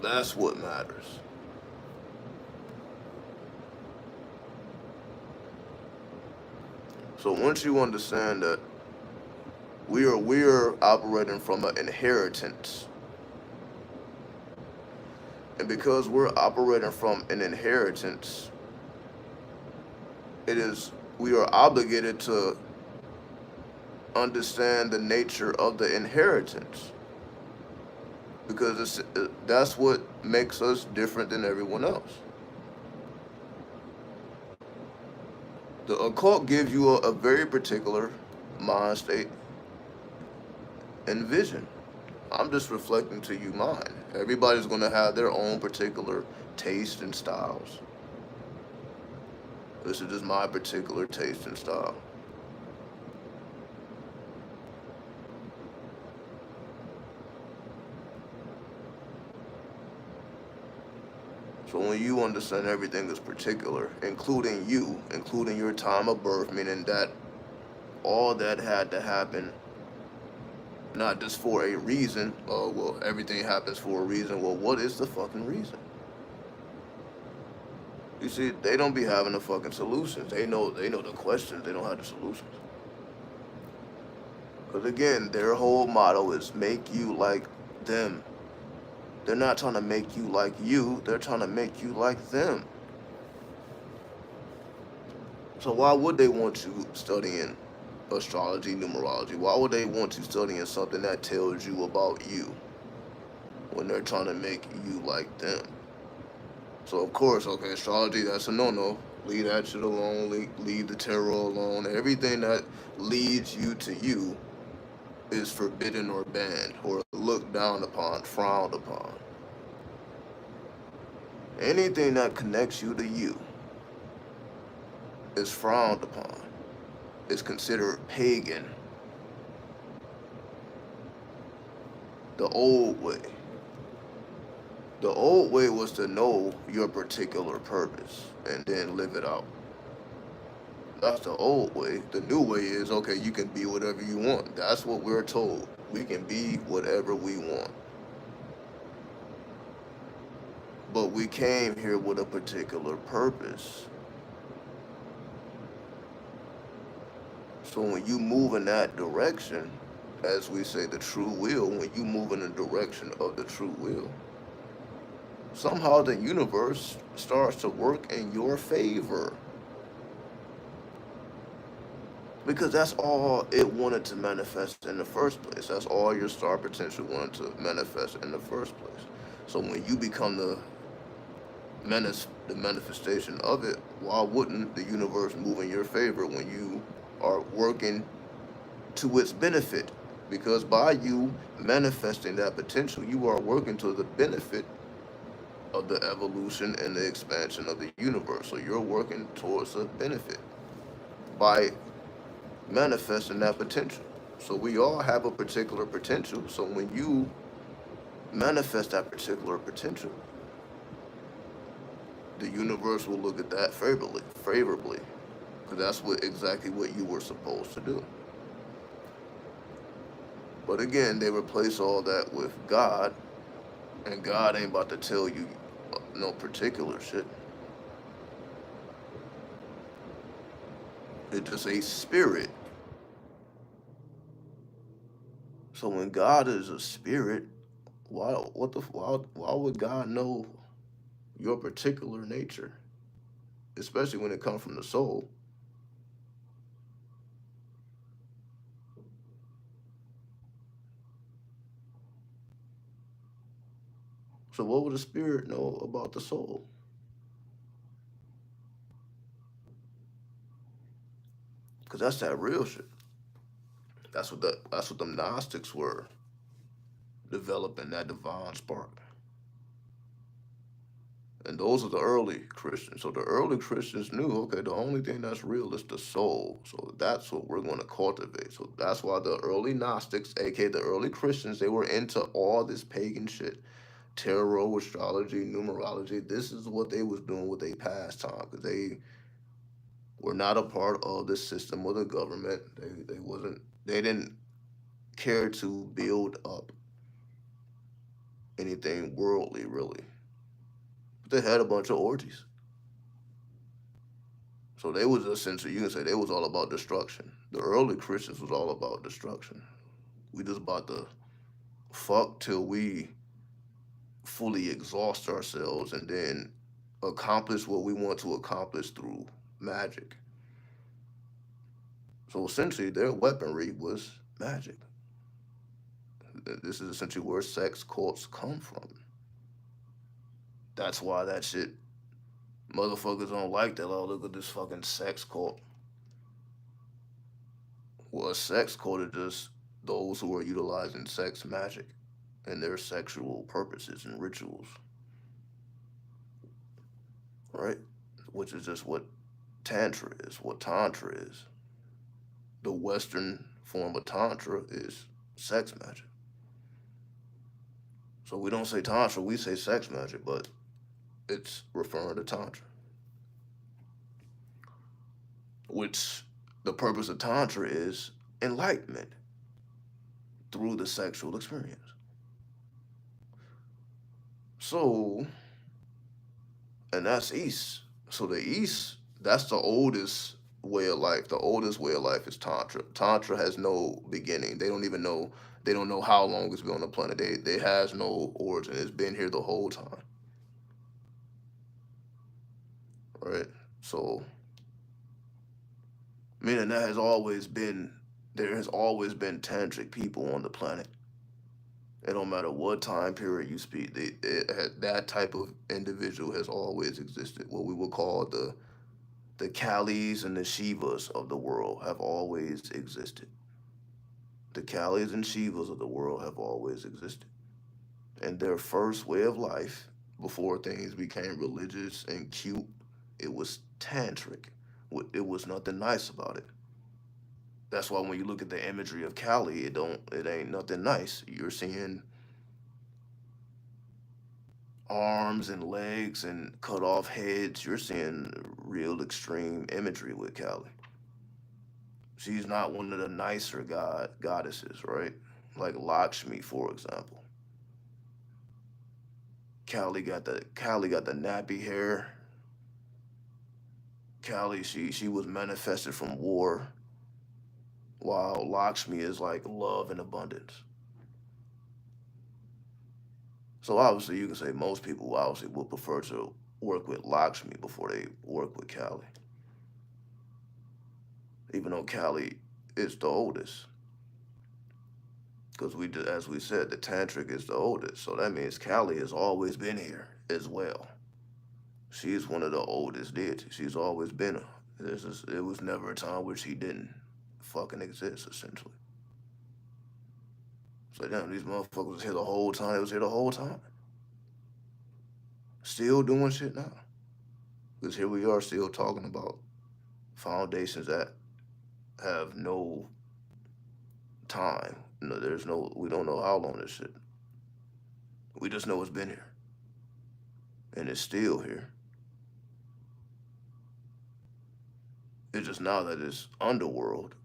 That's what matters. So once you understand that we're operating from an inheritance, and because we're operating from an inheritance, we are obligated to understand the nature of the inheritance, because that's what makes us different than everyone else. The occult gives you a very particular mind state and vision. I'm just reflecting to you mine. Everybody's going to have their own particular taste and styles. This is just my particular taste and style. So when you understand everything is particular, including you, including your time of birth, meaning that all that had to happen, not just for a reason. Oh, well, everything happens for a reason. Well, what is the fucking reason? You see, they don't be having the fucking solutions. They know the questions. They don't have the solutions. Because again, their whole motto is make you like them. They're not trying to make you like you. They're trying to make you like them. So why would they want you studying astrology, numerology? Why would they want you studying something that tells you about you when they're trying to make you like them? So of course, okay, astrology, that's a no-no. Leave that shit alone. Leave the tarot alone. Everything that leads you to you is forbidden or banned or looked down upon, frowned upon. Anything that connects you to you is frowned upon. Is considered pagan. The old way. The old way was to know your particular purpose and then live it out. That's the old way. The new way is, okay, you can be whatever you want. That's what we're told. We can be whatever we want. But we came here with a particular purpose. So when you move in that direction, as we say, the true will, when you move in the direction of the true will, somehow the universe starts to work in your favor. Because that's all it wanted to manifest in the first place. That's all your star potential wanted to manifest in the first place. So when you become the manifestation of it, why wouldn't the universe move in your favor when you are working to its benefit? Because by you manifesting that potential, you are working to the benefit of the evolution and the expansion of the universe. So you're working towards a benefit by manifesting that potential. So we all have a particular potential. So when you manifest that particular potential, the universe will look at that favorably, because that's exactly what you were supposed to do. But again, they replace all that with God, and God ain't about to tell you no particular shit. It's just a spirit. So when God is a spirit, why would God know your particular nature, especially when it comes from the soul? So what would the spirit know about the soul? Because that's that real shit. That's what the Gnostics were developing, that divine spark. And those are the early Christians. So the early Christians knew, okay, the only thing that's real is the soul. So that's what we're going to cultivate. So that's why the early Gnostics, aka the early Christians, they were into all this pagan shit. Tarot, astrology, numerology. This is what they was doing with their pastime, because they were not a part of the system or the government. They didn't care to build up anything worldly, really. But they had a bunch of orgies. So they was essentially, you can say they was all about destruction. The early Christians was all about destruction. We just about to fuck till we fully exhaust ourselves and then accomplish what we want to accomplish through magic. So essentially their weaponry was magic. This is essentially where sex cults come from. That's why that shit, motherfuckers don't like that. Oh, look at this fucking sex cult. Well, a sex cult is just those who are utilizing sex magic. and their sexual purposes and rituals, right? Which is just what Tantra is, what Tantra is. The Western form of Tantra is sex magic. So we don't say Tantra, we say sex magic, but it's referring to Tantra, which the purpose of Tantra is enlightenment through the sexual experience. So, and that's East. So the East, that's the oldest way of life. The oldest way of life is Tantra. Tantra has no beginning. They don't even know. They don't know how long it's been on the planet. They has no origin. It's been here the whole time, right? So, meaning that has always been there has always been tantric people on the planet. It don't matter what time period you speak. That type of individual has always existed. What we would call the Kalis and the Shivas of the world have always existed. The Kalis and Shivas of the world have always existed. And their first way of life, before things became religious and cute, it was tantric. It was nothing nice about it. That's why when you look at the imagery of Kali, it ain't nothing nice. You're seeing arms and legs and cut off heads. You're seeing real extreme imagery with Kali. She's not one of the nicer goddesses, right? Like Lakshmi, for example. Kali got the nappy hair. Kali, she was manifested from war, while Lakshmi is like love and abundance. So obviously, you can say most people obviously would prefer to work with Lakshmi before they work with Kali, even though Kali is the oldest. Because as we said, the tantric is the oldest, so that means Kali has always been here as well. She's one of the oldest deities. She's always been a. It was never a time where she didn't fucking exist, essentially. So damn, these motherfuckers was here the whole time. They was here the whole time, still doing shit now. Because here we are, still talking about foundations that have no time. No, there's no. We don't know how long this shit. We just know it's been here, and it's still here. It's just now that it's underworld.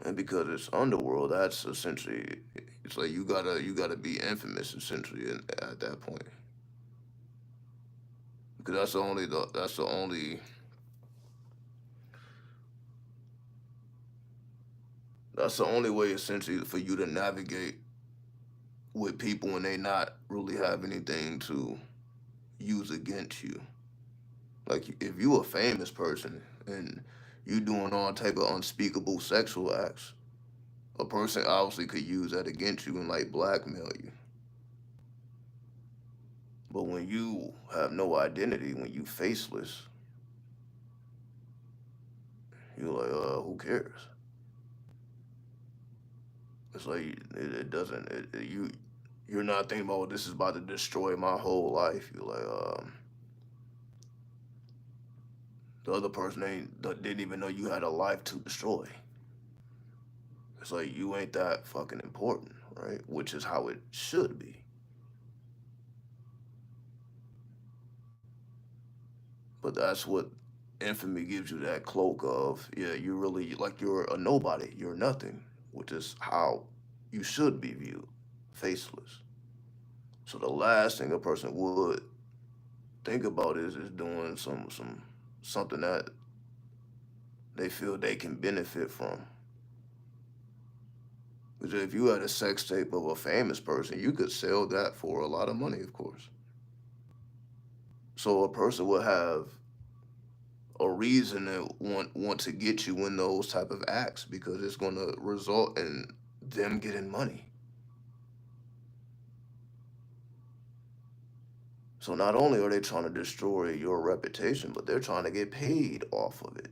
And because it's underworld, that's essentially it's like you gotta be infamous essentially at that point. Because that's the only way essentially for you to navigate with people when they not really have anything to use against you. Like if you a famous person and you doing all type of unspeakable sexual acts, a person obviously could use that against you and like blackmail you. But when you have no identity, when you faceless, you're like, who cares? It's like it doesn't. You're not thinking about, well, this is about to destroy my whole life. You're like, the other person didn't even know you had a life to destroy. It's like you ain't that fucking important, right? Which is how it should be. But that's what infamy gives you, that cloak of, yeah, you really like you're a nobody, you're nothing, which is how you should be viewed, faceless. So the last thing a person would think about is doing something that they feel they can benefit from. Because if you had a sex tape of a famous person, you could sell that for a lot of money, of course. So a person would have a reason to want to get you in those type of acts because it's going to result in them getting money. So not only are they trying to destroy your reputation, but they're trying to get paid off of it.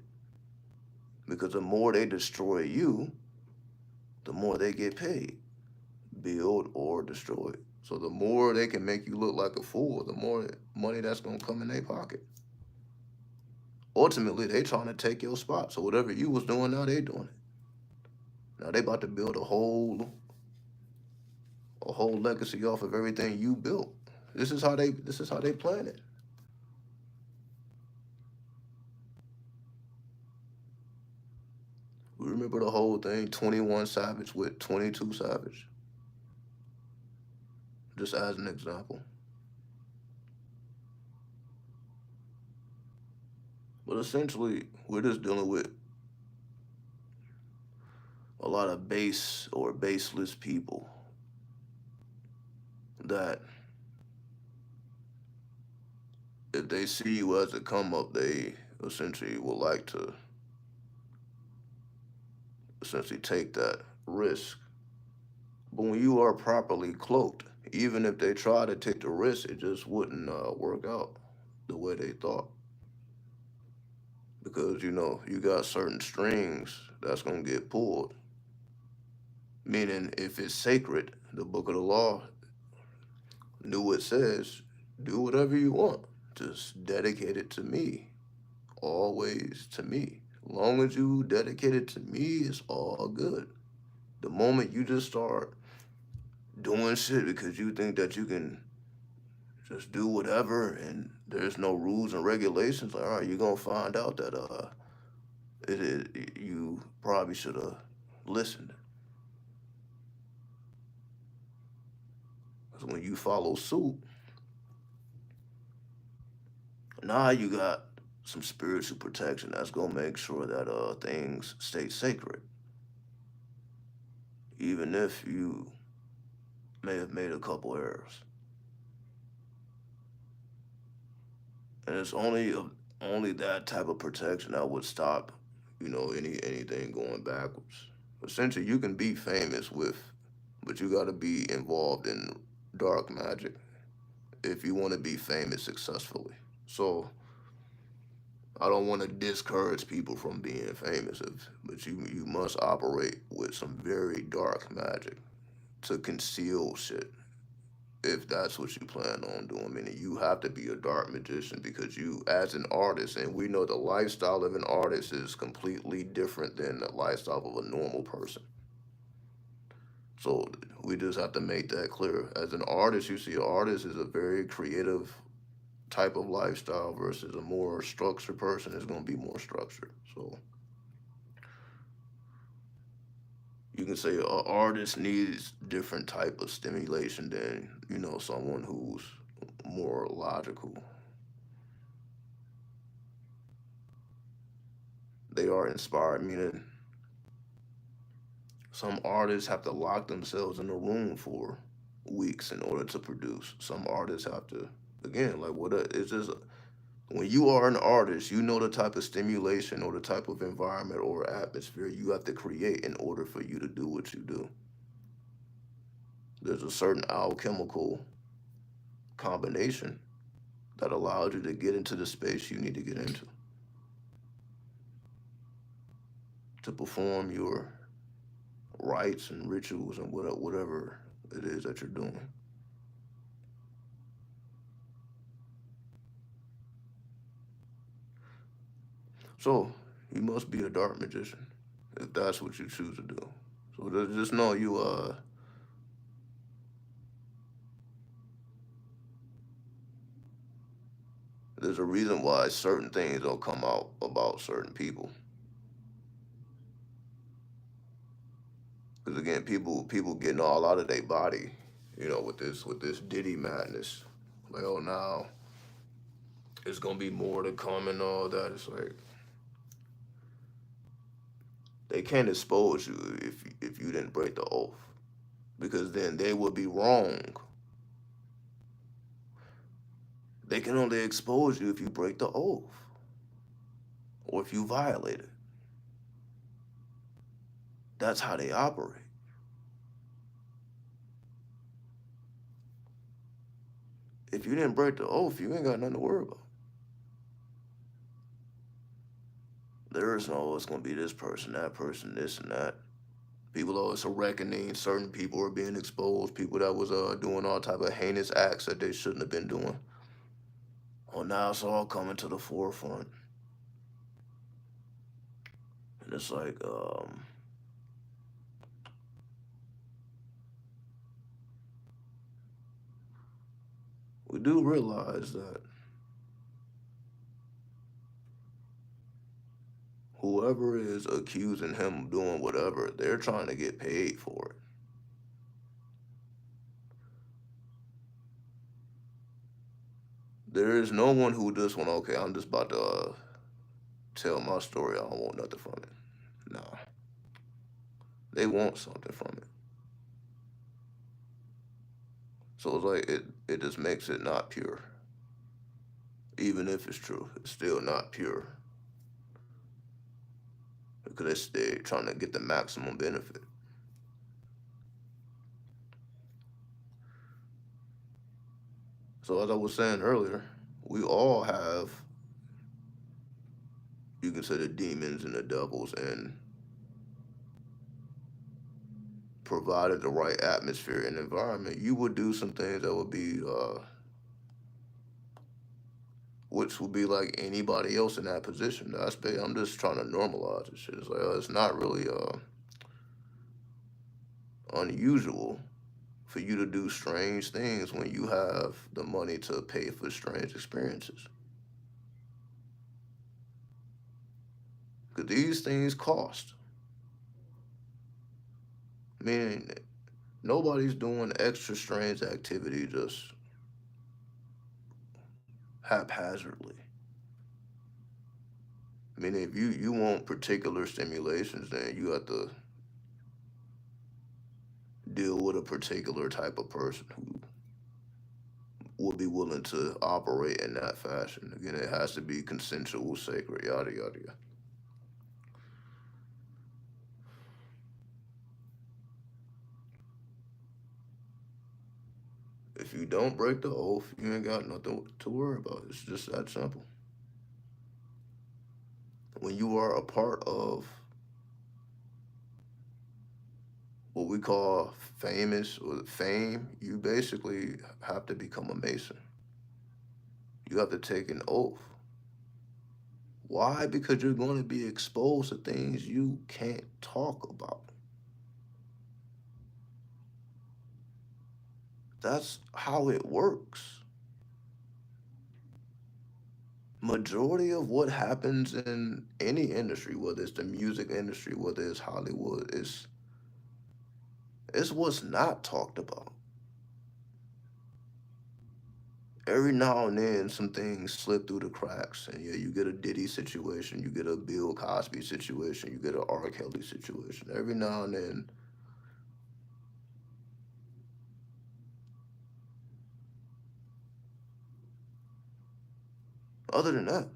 Because the more they destroy you, the more they get paid, build or destroy. So the more they can make you look like a fool, the more money that's gonna come in their pocket. Ultimately, they trying to take your spot. So whatever you was doing, now they doing it. Now they about to build a whole legacy off of everything you built. This is how they plan it. Remember the whole thing, 21 Savage with 22 Savage, just as an example. But essentially, we're just dealing with a lot of base or baseless people that if they see you as a come up, they essentially would like to essentially take that risk. But when you are properly cloaked, even if they try to take the risk, it just wouldn't work out the way they thought. Because you got certain strings that's gonna get pulled. Meaning, if it's sacred, the book of the law knew it says, do whatever you want, just dedicate it to me, always to me. Long as you dedicate it to me, it's all good. The moment you just start doing shit because you think that you can just do whatever and there's no rules and regulations, like, all right, you're gonna find out that you probably should have listened. Because when you follow suit, now you got some spiritual protection that's gonna make sure that things stay sacred, even if you may have made a couple errors. And it's only that type of protection that would stop, anything going backwards. Essentially, you can be famous but you got to be involved in dark magic if you want to be famous successfully. So I don't want to discourage people from being famous, but you must operate with some very dark magic to conceal shit if that's what you plan on doing. Meaning you have to be a dark magician because you, as an artist, and we know the lifestyle of an artist is completely different than the lifestyle of a normal person. So we just have to make that clear. As an artist, you see, an artist is a very creative type of lifestyle versus a more structured person is going to be more structured. So you can say an artist needs different type of stimulation than someone who's more logical. They are inspired, meaning some artists have to lock themselves in a room for weeks in order to produce. Some artists have to, again, like it's just when you are an artist, you know the type of stimulation or the type of environment or atmosphere you have to create in order for you to do what you do. There's a certain alchemical combination that allows you to get into the space you need to get into to perform your rites and rituals and whatever it is that you're doing. So you must be a dark magician if that's what you choose to do. So just know there's a reason why certain things don't come out about certain people. Because again, people getting all out of their body, with this Diddy madness. Like, oh, now it's gonna be more to come and all that. It's like they can't expose you if you didn't break the oath, because then they would be wrong. They can only expose you if you break the oath or if you violate it. That's how they operate. If you didn't break the oath, you ain't got nothing to worry about. There is no always going to be this person, that person, this and that. People always a reckoning. Certain people are being exposed. People that was doing all type of heinous acts that they shouldn't have been doing. Well, now it's all coming to the forefront, and it's like we do realize that whoever is accusing him of doing whatever, they're trying to get paid for it. There is no one who just went, okay, I'm just about to tell my story. I don't want nothing from it. No, they want something from it. So it's like it just makes it not pure. Even if it's true, it's still not pure because they're trying to get the maximum benefit. So as I was saying earlier, we all have, you can say, the demons and the devils, and provided the right atmosphere and environment, you would do some things that would be, which would be like anybody else in that position. I'm just trying to normalize this shit. It's like it's not really unusual for you to do strange things when you have the money to pay for strange experiences. Because these things cost. Meaning, nobody's doing extra strange activity just haphazardly. I mean, if you want particular stimulations, then you have to deal with a particular type of person who will be willing to operate in that fashion. Again, it has to be consensual, sacred, yada yada yada. If you don't break the oath, you ain't got nothing to worry about. It's just that simple. When you are a part of what we call famous or fame, you basically have to become a mason. You have to take an oath. Why? Because you're going to be exposed to things you can't talk about. That's how it works. Majority of what happens in any industry, whether it's the music industry, whether it's Hollywood, it's what's not talked about. Every now and then, some things slip through the cracks, and yeah, you get a Diddy situation, you get a Bill Cosby situation, you get an R. Kelly situation. Every now and then, other than that,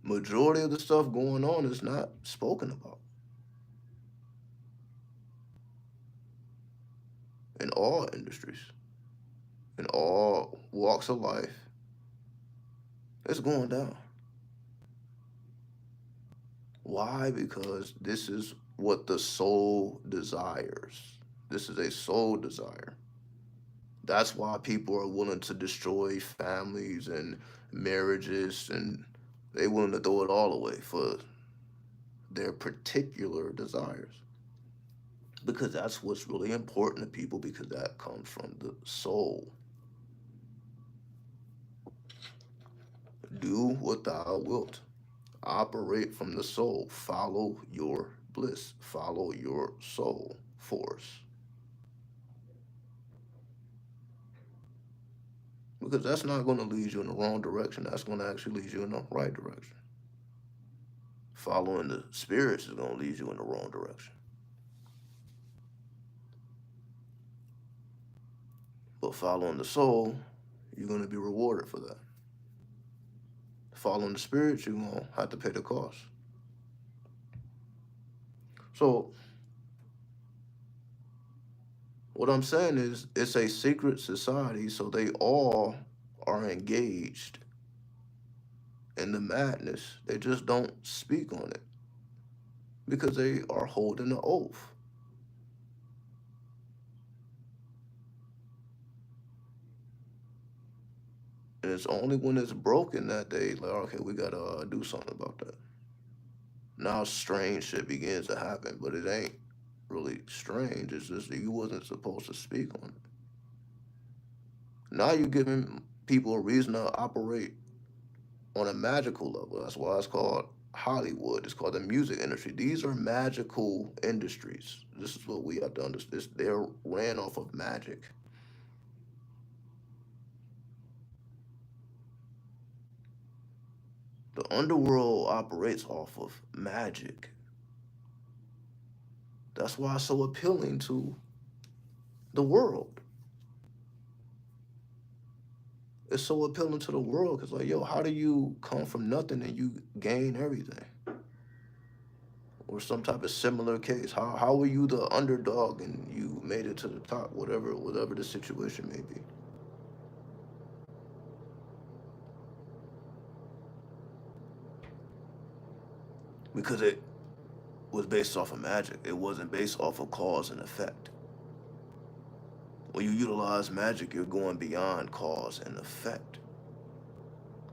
majority of the stuff going on is not spoken about in all industries, in all walks of life. It's going down. Why? Because this is what the soul desires. This is a soul desire. That's why people are willing to destroy families and marriages, and they willing to throw it all away for their particular desires. Because that's what's really important to people, because that comes from the soul. Do what thou wilt. Operate from the soul. Follow your bliss. Follow your soul force. Because that's not going to lead you in the wrong direction. That's going to actually lead you in the right direction. Following the spirits is going to lead you in the wrong direction. But following the soul, you're going to be rewarded for that. Following the spirits, you're going to have to pay the cost. So, what I'm saying is, it's a secret society, so they all are engaged and the madness, they just don't speak on it because they are holding an oath. And it's only when it's broken that they like, okay, we gotta do something about that. Now strange shit begins to happen, but it ain't really strange. It's just that you wasn't supposed to speak on it. Now you're giving people a reason to operate on a magical level. That's why it's called Hollywood. It's called the music industry. These are magical industries. This is what we have to understand. They're ran off of magic. The underworld operates off of magic. That's why it's so appealing to the world. It's so appealing to the world because, like, yo, how do you come from nothing and you gain everything? Or some type of similar case. How were you the underdog and you made it to the top? Whatever the situation may be. Because it was based off of magic. It wasn't based off of cause and effect. When you utilize magic, you're going beyond cause and effect.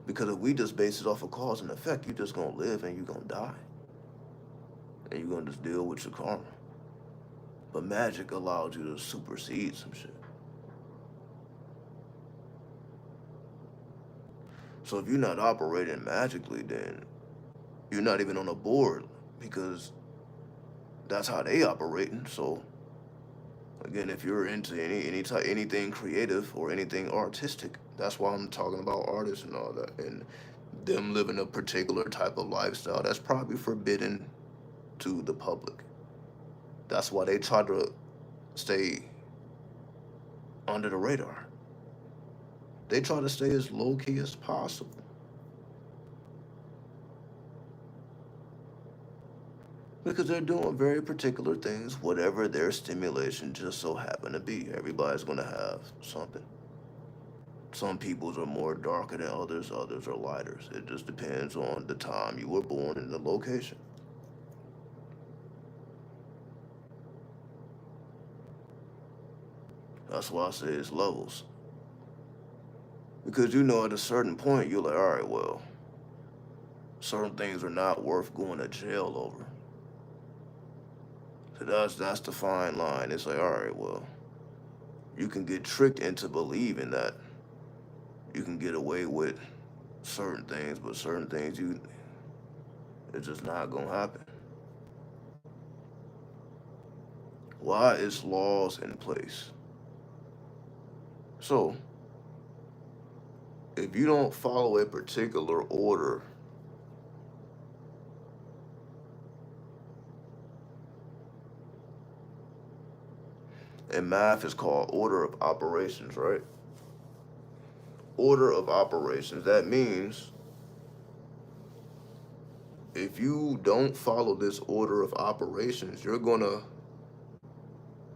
Because if we just base it off of cause and effect, you're just gonna live and you're gonna die. And you're gonna just deal with your karma. But magic allows you to supersede some shit. So if you're not operating magically, then you're not even on a board because that's how they operating. So again, if you're into any type anything creative or anything artistic, that's why I'm talking about artists and all that, and them living a particular type of lifestyle that's probably forbidden to the public. That's why they try to stay under the radar. They try to stay as low key as possible because they're doing very particular things, whatever their stimulation just so happen to be. Everybody's gonna have something. Some people's are more darker than others, others are lighter. It just depends on the time you were born and the location. That's why I say it's levels. Because you know at a certain point you're like, all right, well, certain things are not worth going to jail over. So that's the fine line. It's like, all right, well, you can get tricked into believing that you can get away with certain things, but certain things it's just not gonna happen. Why is laws in place? So if you don't follow a particular order, and math is called order of operations, right? Order of operations. That means if you don't follow this order of operations, you're gonna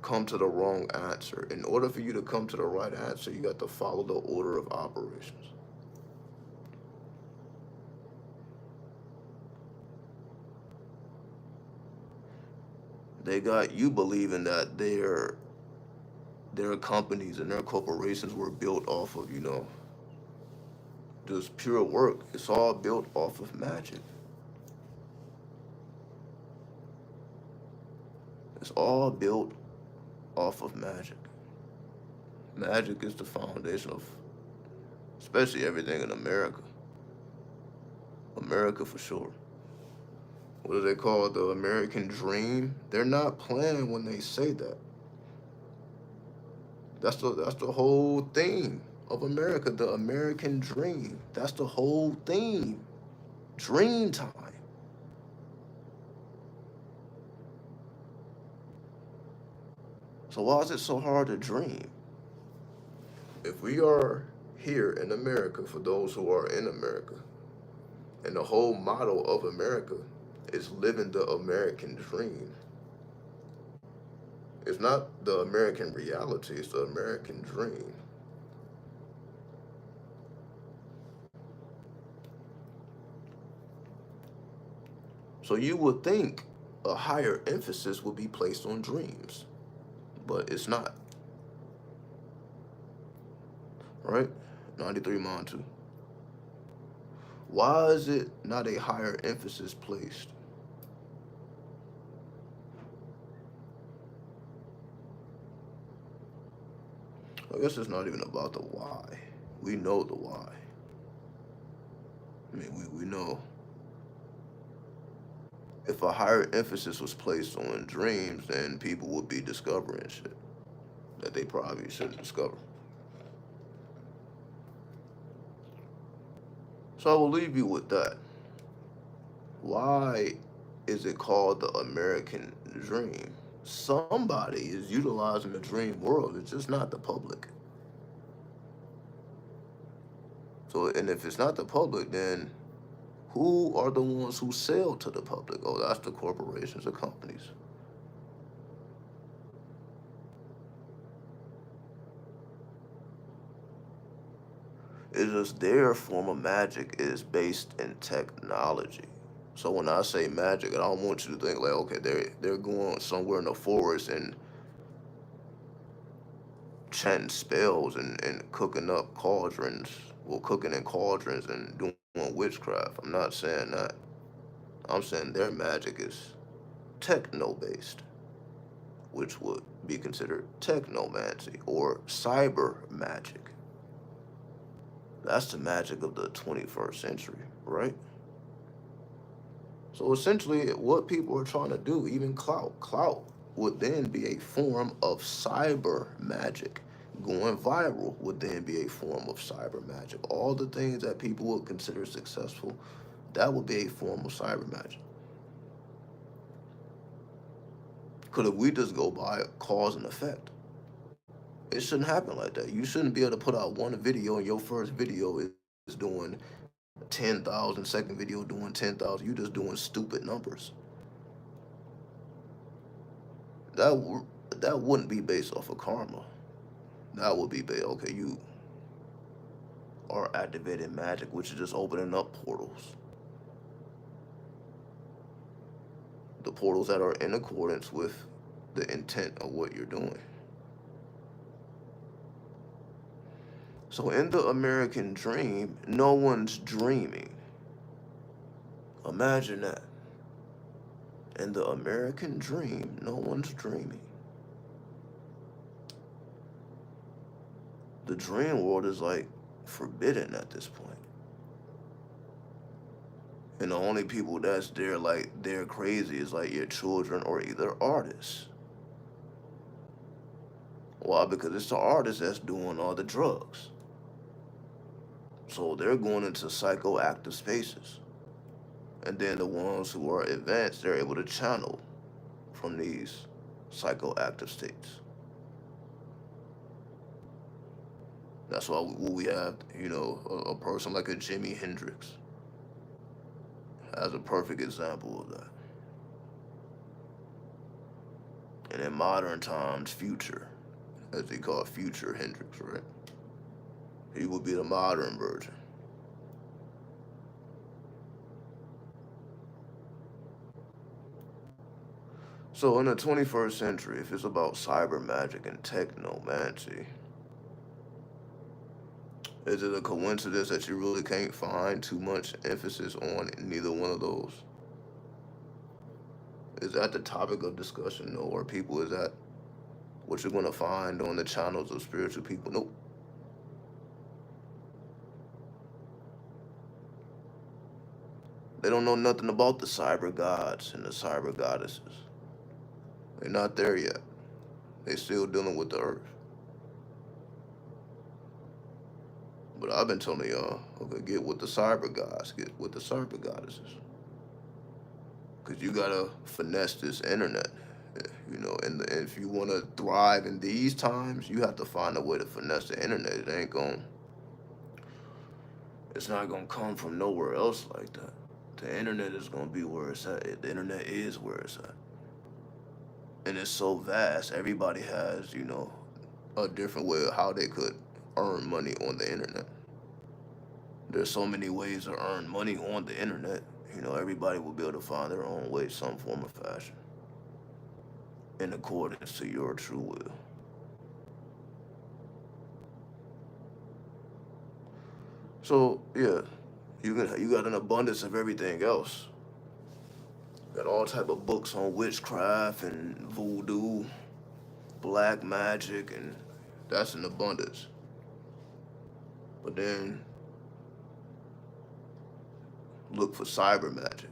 come to the wrong answer. In order for you to come to the right answer, you got to follow the order of operations. They got you believing that their companies and their corporations were built off of, just pure work. It's all built off of magic. It's all built off of magic. Magic is the foundation of especially everything in America. America for sure. What do they call it? The American dream? They're not playing when they say that. That's the whole theme of America, the American dream. That's the whole theme. Dream time. So why is it so hard to dream? If we are here in America, for those who are in America, and the whole motto of America is living the American dream. It's not the American reality, it's the American dream. So you would think a higher emphasis would be placed on dreams, but it's not, right? 93 Montu. Why is it not a higher emphasis placed? I guess it's not even about the why. We know the why. I mean, we know if a higher emphasis was placed on dreams, then people would be discovering shit that they probably shouldn't discover. So I will leave you with that. Why is it called the American dream? Somebody is utilizing the dream world. It's just not the public. So, and if it's not the public, then who are the ones who sell to the public? Oh, that's the corporations or companies. It's just their form of magic is based in technology. So when I say magic, I don't want you to think like, okay, they're going somewhere in the forest and chanting spells and cooking up cauldrons, well, cooking in cauldrons and doing witchcraft. I'm not saying that. I'm saying their magic is techno based, which would be considered technomancy or cyber magic. That's the magic of the 21st century, right? So essentially, what people are trying to do, even clout would then be a form of cyber magic. Going viral would then be a form of cyber magic. All the things that people would consider successful, that would be a form of cyber magic. Because if we just go by cause and effect, it shouldn't happen like that. You shouldn't be able to put out one video and your first video is doing 10,000, second video doing 10,000. You just doing stupid numbers. That that wouldn't be based off of karma. That would be based, okay, you are activating magic, which is just opening up portals. The portals that are in accordance with the intent of what you're doing. So in the American dream, no one's dreaming. Imagine that. In the American dream, no one's dreaming. The dream world is like forbidden at this point. And the only people that's there, like, they're crazy is like your children or either artists. Why? Because it's the artists that's doing all the drugs. So they're going into psychoactive spaces. And then the ones who are advanced, they're able to channel from these psychoactive states. That's why we have, a person like a Jimi Hendrix as a perfect example of that. And in modern times, Future, as they call Future Hendrix, right? He would be the modern version. So in the 21st century, if it's about cyber magic and technomancy, is it a coincidence that you really can't find too much emphasis on neither one of those? Is that the topic of discussion, though, or people? Is that what you're going to find on the channels of spiritual people? Nope. They don't know nothing about the cyber gods and the cyber goddesses. They're not there yet. They still dealing with the earth. But I've been telling y'all, okay, get with the cyber gods, get with the cyber goddesses. Because you got to finesse this internet. And if you want to thrive in these times, you have to find a way to finesse the internet. It's not going to come from nowhere else like that. The internet is going to be where it's at. The internet is where it's at. And it's so vast. Everybody has, a different way of how they could earn money on the internet. There's so many ways to earn money on the internet. You know, everybody will be able to find their own way, some form of fashion, in accordance to your true will. So yeah, you got an abundance of everything else. Got all type of books on witchcraft and voodoo, black magic, and that's an abundance. But then look for cyber magic,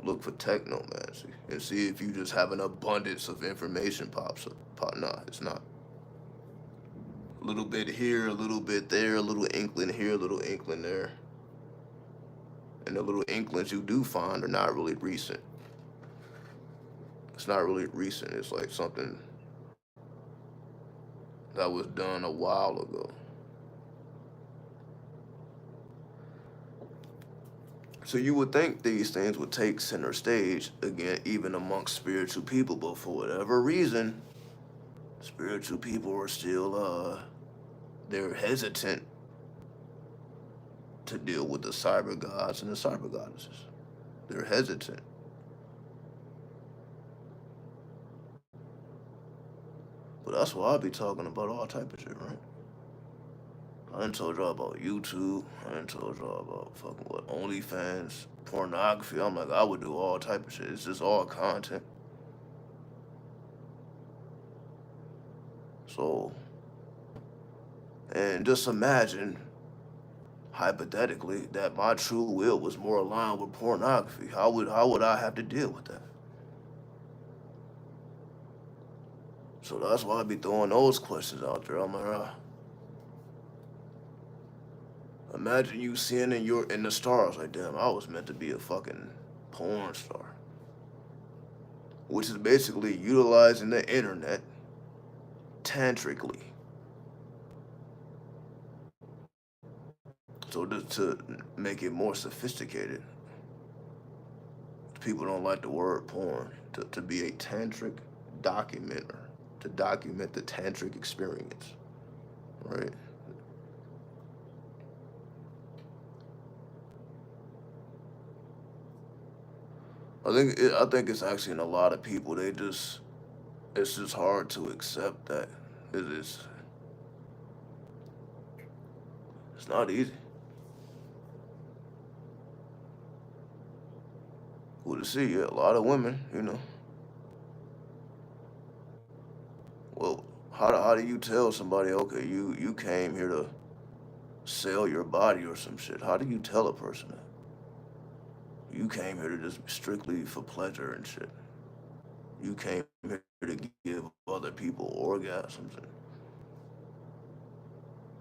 look for technomancy, and see if you just have an abundance of information pops up. Nah, it's not. A little bit here, a little bit there, a little inkling here, a little inkling there. And the little inklings you do find are not really recent. It's not really recent. It's like something that was done a while ago. So you would think these things would take center stage again, even amongst spiritual people, but for whatever reason, spiritual people are still they're hesitant to deal with the cyber gods and the cyber goddesses. They're hesitant. But that's why I be talking about all type of shit, right? I done told y'all about YouTube. I done told y'all about fucking what, OnlyFans, pornography. I'm like, I would do all type of shit. It's just all content. So, and just imagine, hypothetically, that my true will was more aligned with pornography. How would I have to deal with that? So that's why I be throwing those questions out there. I'm like, imagine you seeing in the stars like, damn, I was meant to be a fucking porn star. Which is basically utilizing the internet tantrically. So to make it more sophisticated, people don't like the word porn. To be a tantric documenter, to document the tantric experience, right? I think it's actually in a lot of people. It's just hard to accept that it is. It's not easy. Well, to see, yeah, a lot of women, you know. Well, how do you tell somebody, okay, you came here to sell your body or some shit? How do you tell a person that? You came here to just strictly for pleasure and shit. You came here to give other people orgasms. And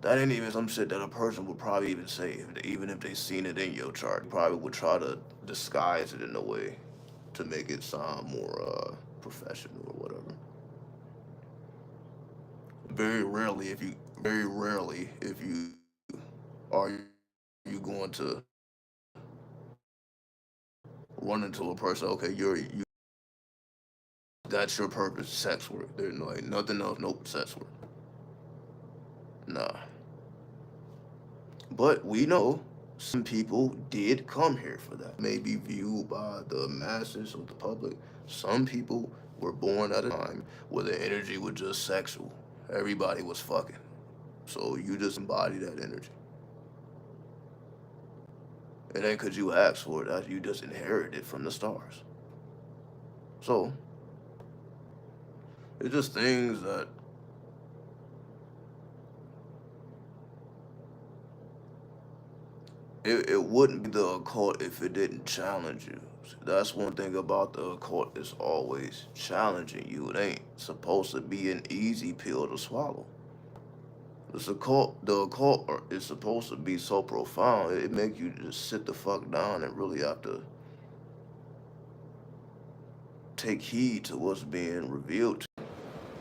that ain't even some shit that a person would probably even say, even if they seen it in your chart. You probably would try to disguise it in a way to make it sound more professional or whatever. Very rarely, if you are you going to run into a person, okay, you that's your purpose, sex work. There's no like nothing else, nope, sex work. Nah. But we know some people did come here for that. May be viewed by the masses or the public. Some people were born at a time where the energy was just sexual. Everybody was fucking. So you just embody that energy. It ain't cause you asked for it, you just inherited it from the stars. So it's just things that it wouldn't be the occult if it didn't challenge you. That's one thing about the occult, it's always challenging you. It ain't supposed to be an easy pill to swallow. The occult is supposed to be so profound. It make you just sit the fuck down and really have to take heed to what's being revealed to you.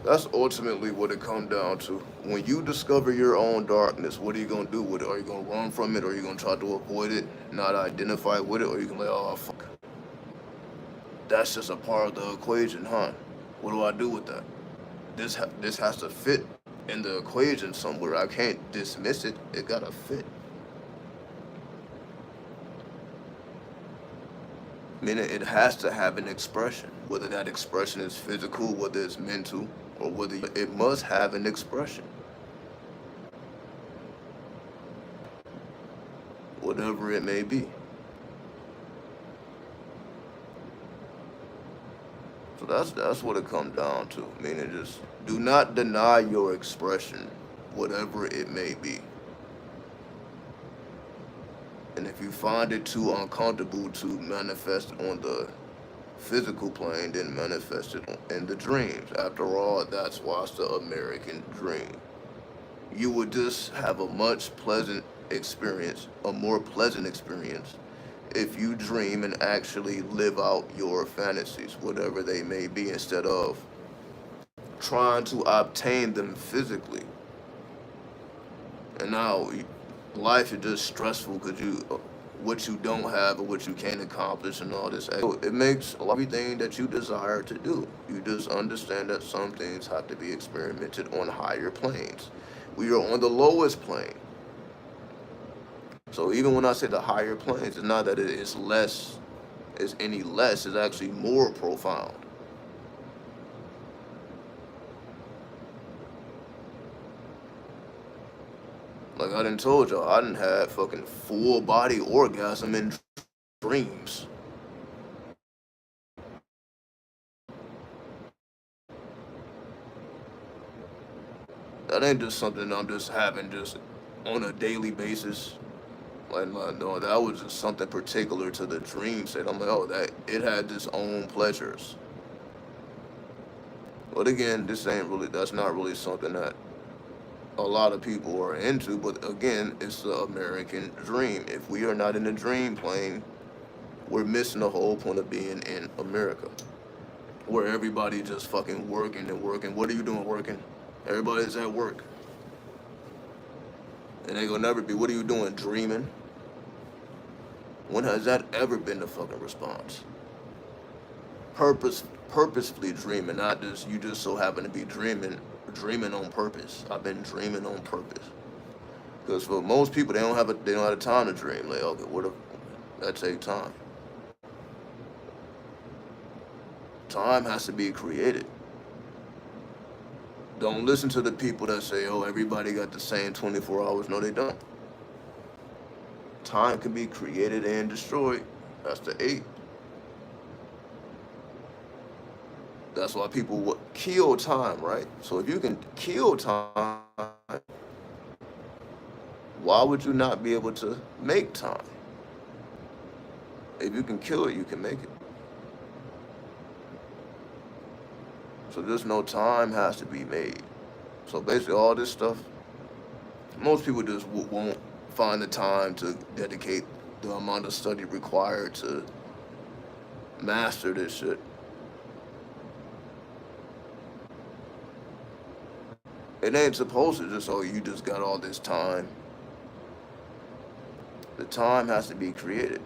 That's ultimately what it comes down to. When you discover your own darkness, what are you gonna do with it? Are you gonna run from it? Or are you gonna try to avoid it, not identify with it? Or you can like, oh fuck, that's just a part of the equation, huh? What do I do with that? This has to fit in the equation somewhere. I can't dismiss it. It gotta fit. Meaning it has to have an expression, whether that expression is physical, whether it's mental, or whether it must have an expression, whatever it may be. So that's what it comes down to. Meaning just do not deny your expression, whatever it may be. And if you find it too uncomfortable to manifest on the physical plane, then manifest it in the dreams. After all, that's why it's the American dream. You would just have a much pleasant experience, a more pleasant experience, if you dream and actually live out your fantasies, whatever they may be, instead of trying to obtain them physically. And now life is just stressful because what you don't have or what you can't accomplish and all this. So it makes everything that you desire to do. You just understand that some things have to be experimented on higher planes. We are on the lowest plane. So even when I say the higher planes, it's not that it is less, it's any less, it's actually more profound. Like I done told y'all, I done had fucking full body orgasm in dreams. That ain't just something I'm just having just on a daily basis. Like no, that was just something particular to the dream state. I'm like, oh, that it had its own pleasures. But again, that's not really something that a lot of people are into. But again, it's the American dream. If we are not in the dream plane, we're missing the whole point of being in America, where everybody just fucking working and working. What are you doing working? Everybody's at work. And they gonna never be, what are you doing, dreaming? When has that ever been the fucking response? Purposefully dreaming, not just you just so happen to be dreaming on purpose. I've been dreaming on purpose. Because for most people, they don't have the time to dream. Like, okay, what if that take time? Time has to be created. Don't listen to the people that say, oh, everybody got the same 24 hours. No, they don't. Time can be created and destroyed. That's the eight. That's why people would kill time, right? So if you can kill time, why would you not be able to make time? If you can kill it, you can make it. So there's no time has to be made. So basically, all this stuff, most people just won't find the time to dedicate the amount of study required to master this shit. It ain't supposed to just, oh, you just got all this time. The time has to be created.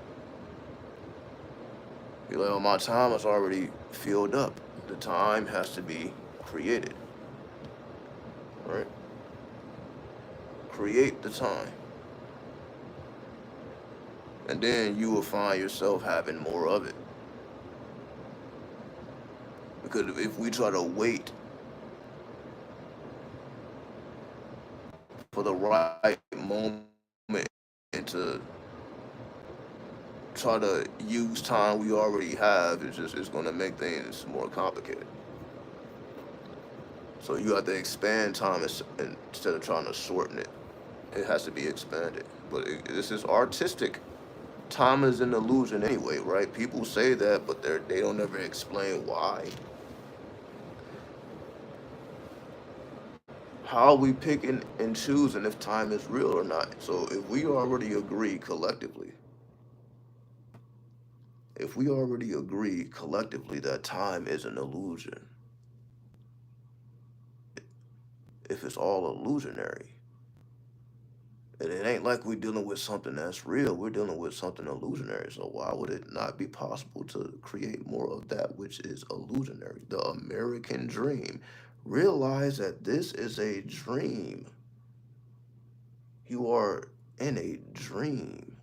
You're like, oh, my time is already filled up. The time has to be created. Right? Create the time. And then you will find yourself having more of it. Because if we try to wait for the right moment and to try to use time we already have, it's going to make things more complicated. So you have to expand time instead of trying to shorten it. It has to be expanded. But this is artistic. Time is an illusion anyway, right? People say that, but they don't ever explain why. How are we picking and choosing if time is real or not? So if we already agree collectively that time is an illusion, if it's all illusionary, and it ain't like we're dealing with something that's real, we're dealing with something illusionary. So why would it not be possible to create more of that which is illusionary? The American dream. Realize that this is a dream. You are in a dream.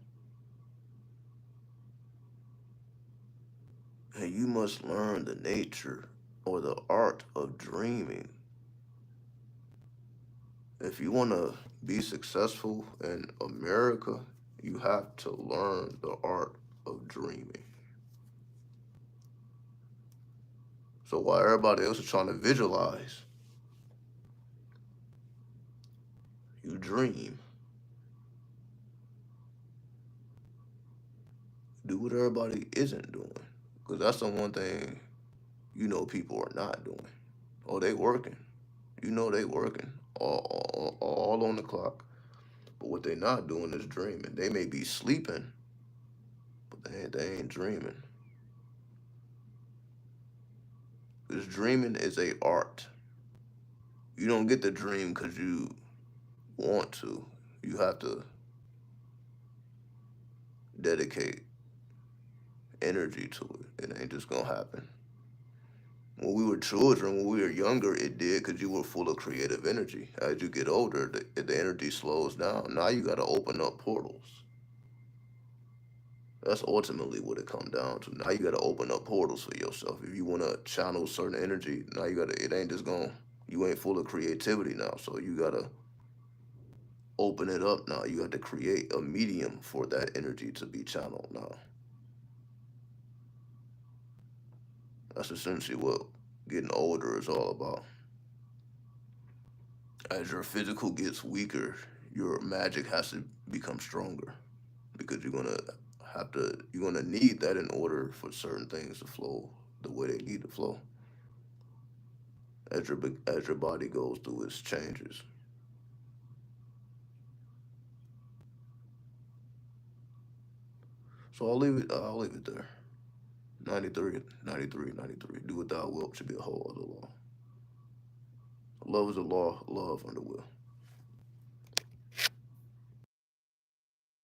And you must learn the nature or the art of dreaming. If you want to be successful in America, you have to learn the art of dreaming. So while everybody else is trying to visualize, you dream. Do what everybody isn't doing. Because that's the one thing people are not doing. Oh, they working. They working all on the clock. But what they not doing is dreaming. They may be sleeping, but they ain't dreaming. Because dreaming is a art. You don't get the dream because you want to. You have to dedicate energy to it. It ain't just gonna happen. When we were children, when we were younger, it did because you were full of creative energy. As you get older, the energy slows down. Now you got to open up portals. That's ultimately what it comes down to. Now you got to open up portals for yourself. If you want to channel certain energy, now you got to. It ain't just going. You ain't full of creativity now, so you got to open it up now. You have to create a medium for that energy to be channeled now. That's essentially what getting older is all about. As your physical gets weaker, your magic has to become stronger because you're gonna need that in order for certain things to flow the way they need to flow. As your body goes through its changes. So I'll leave it there. 93, 93, 93. Do what thou wilt should be a whole other law. Love is a law, love under will.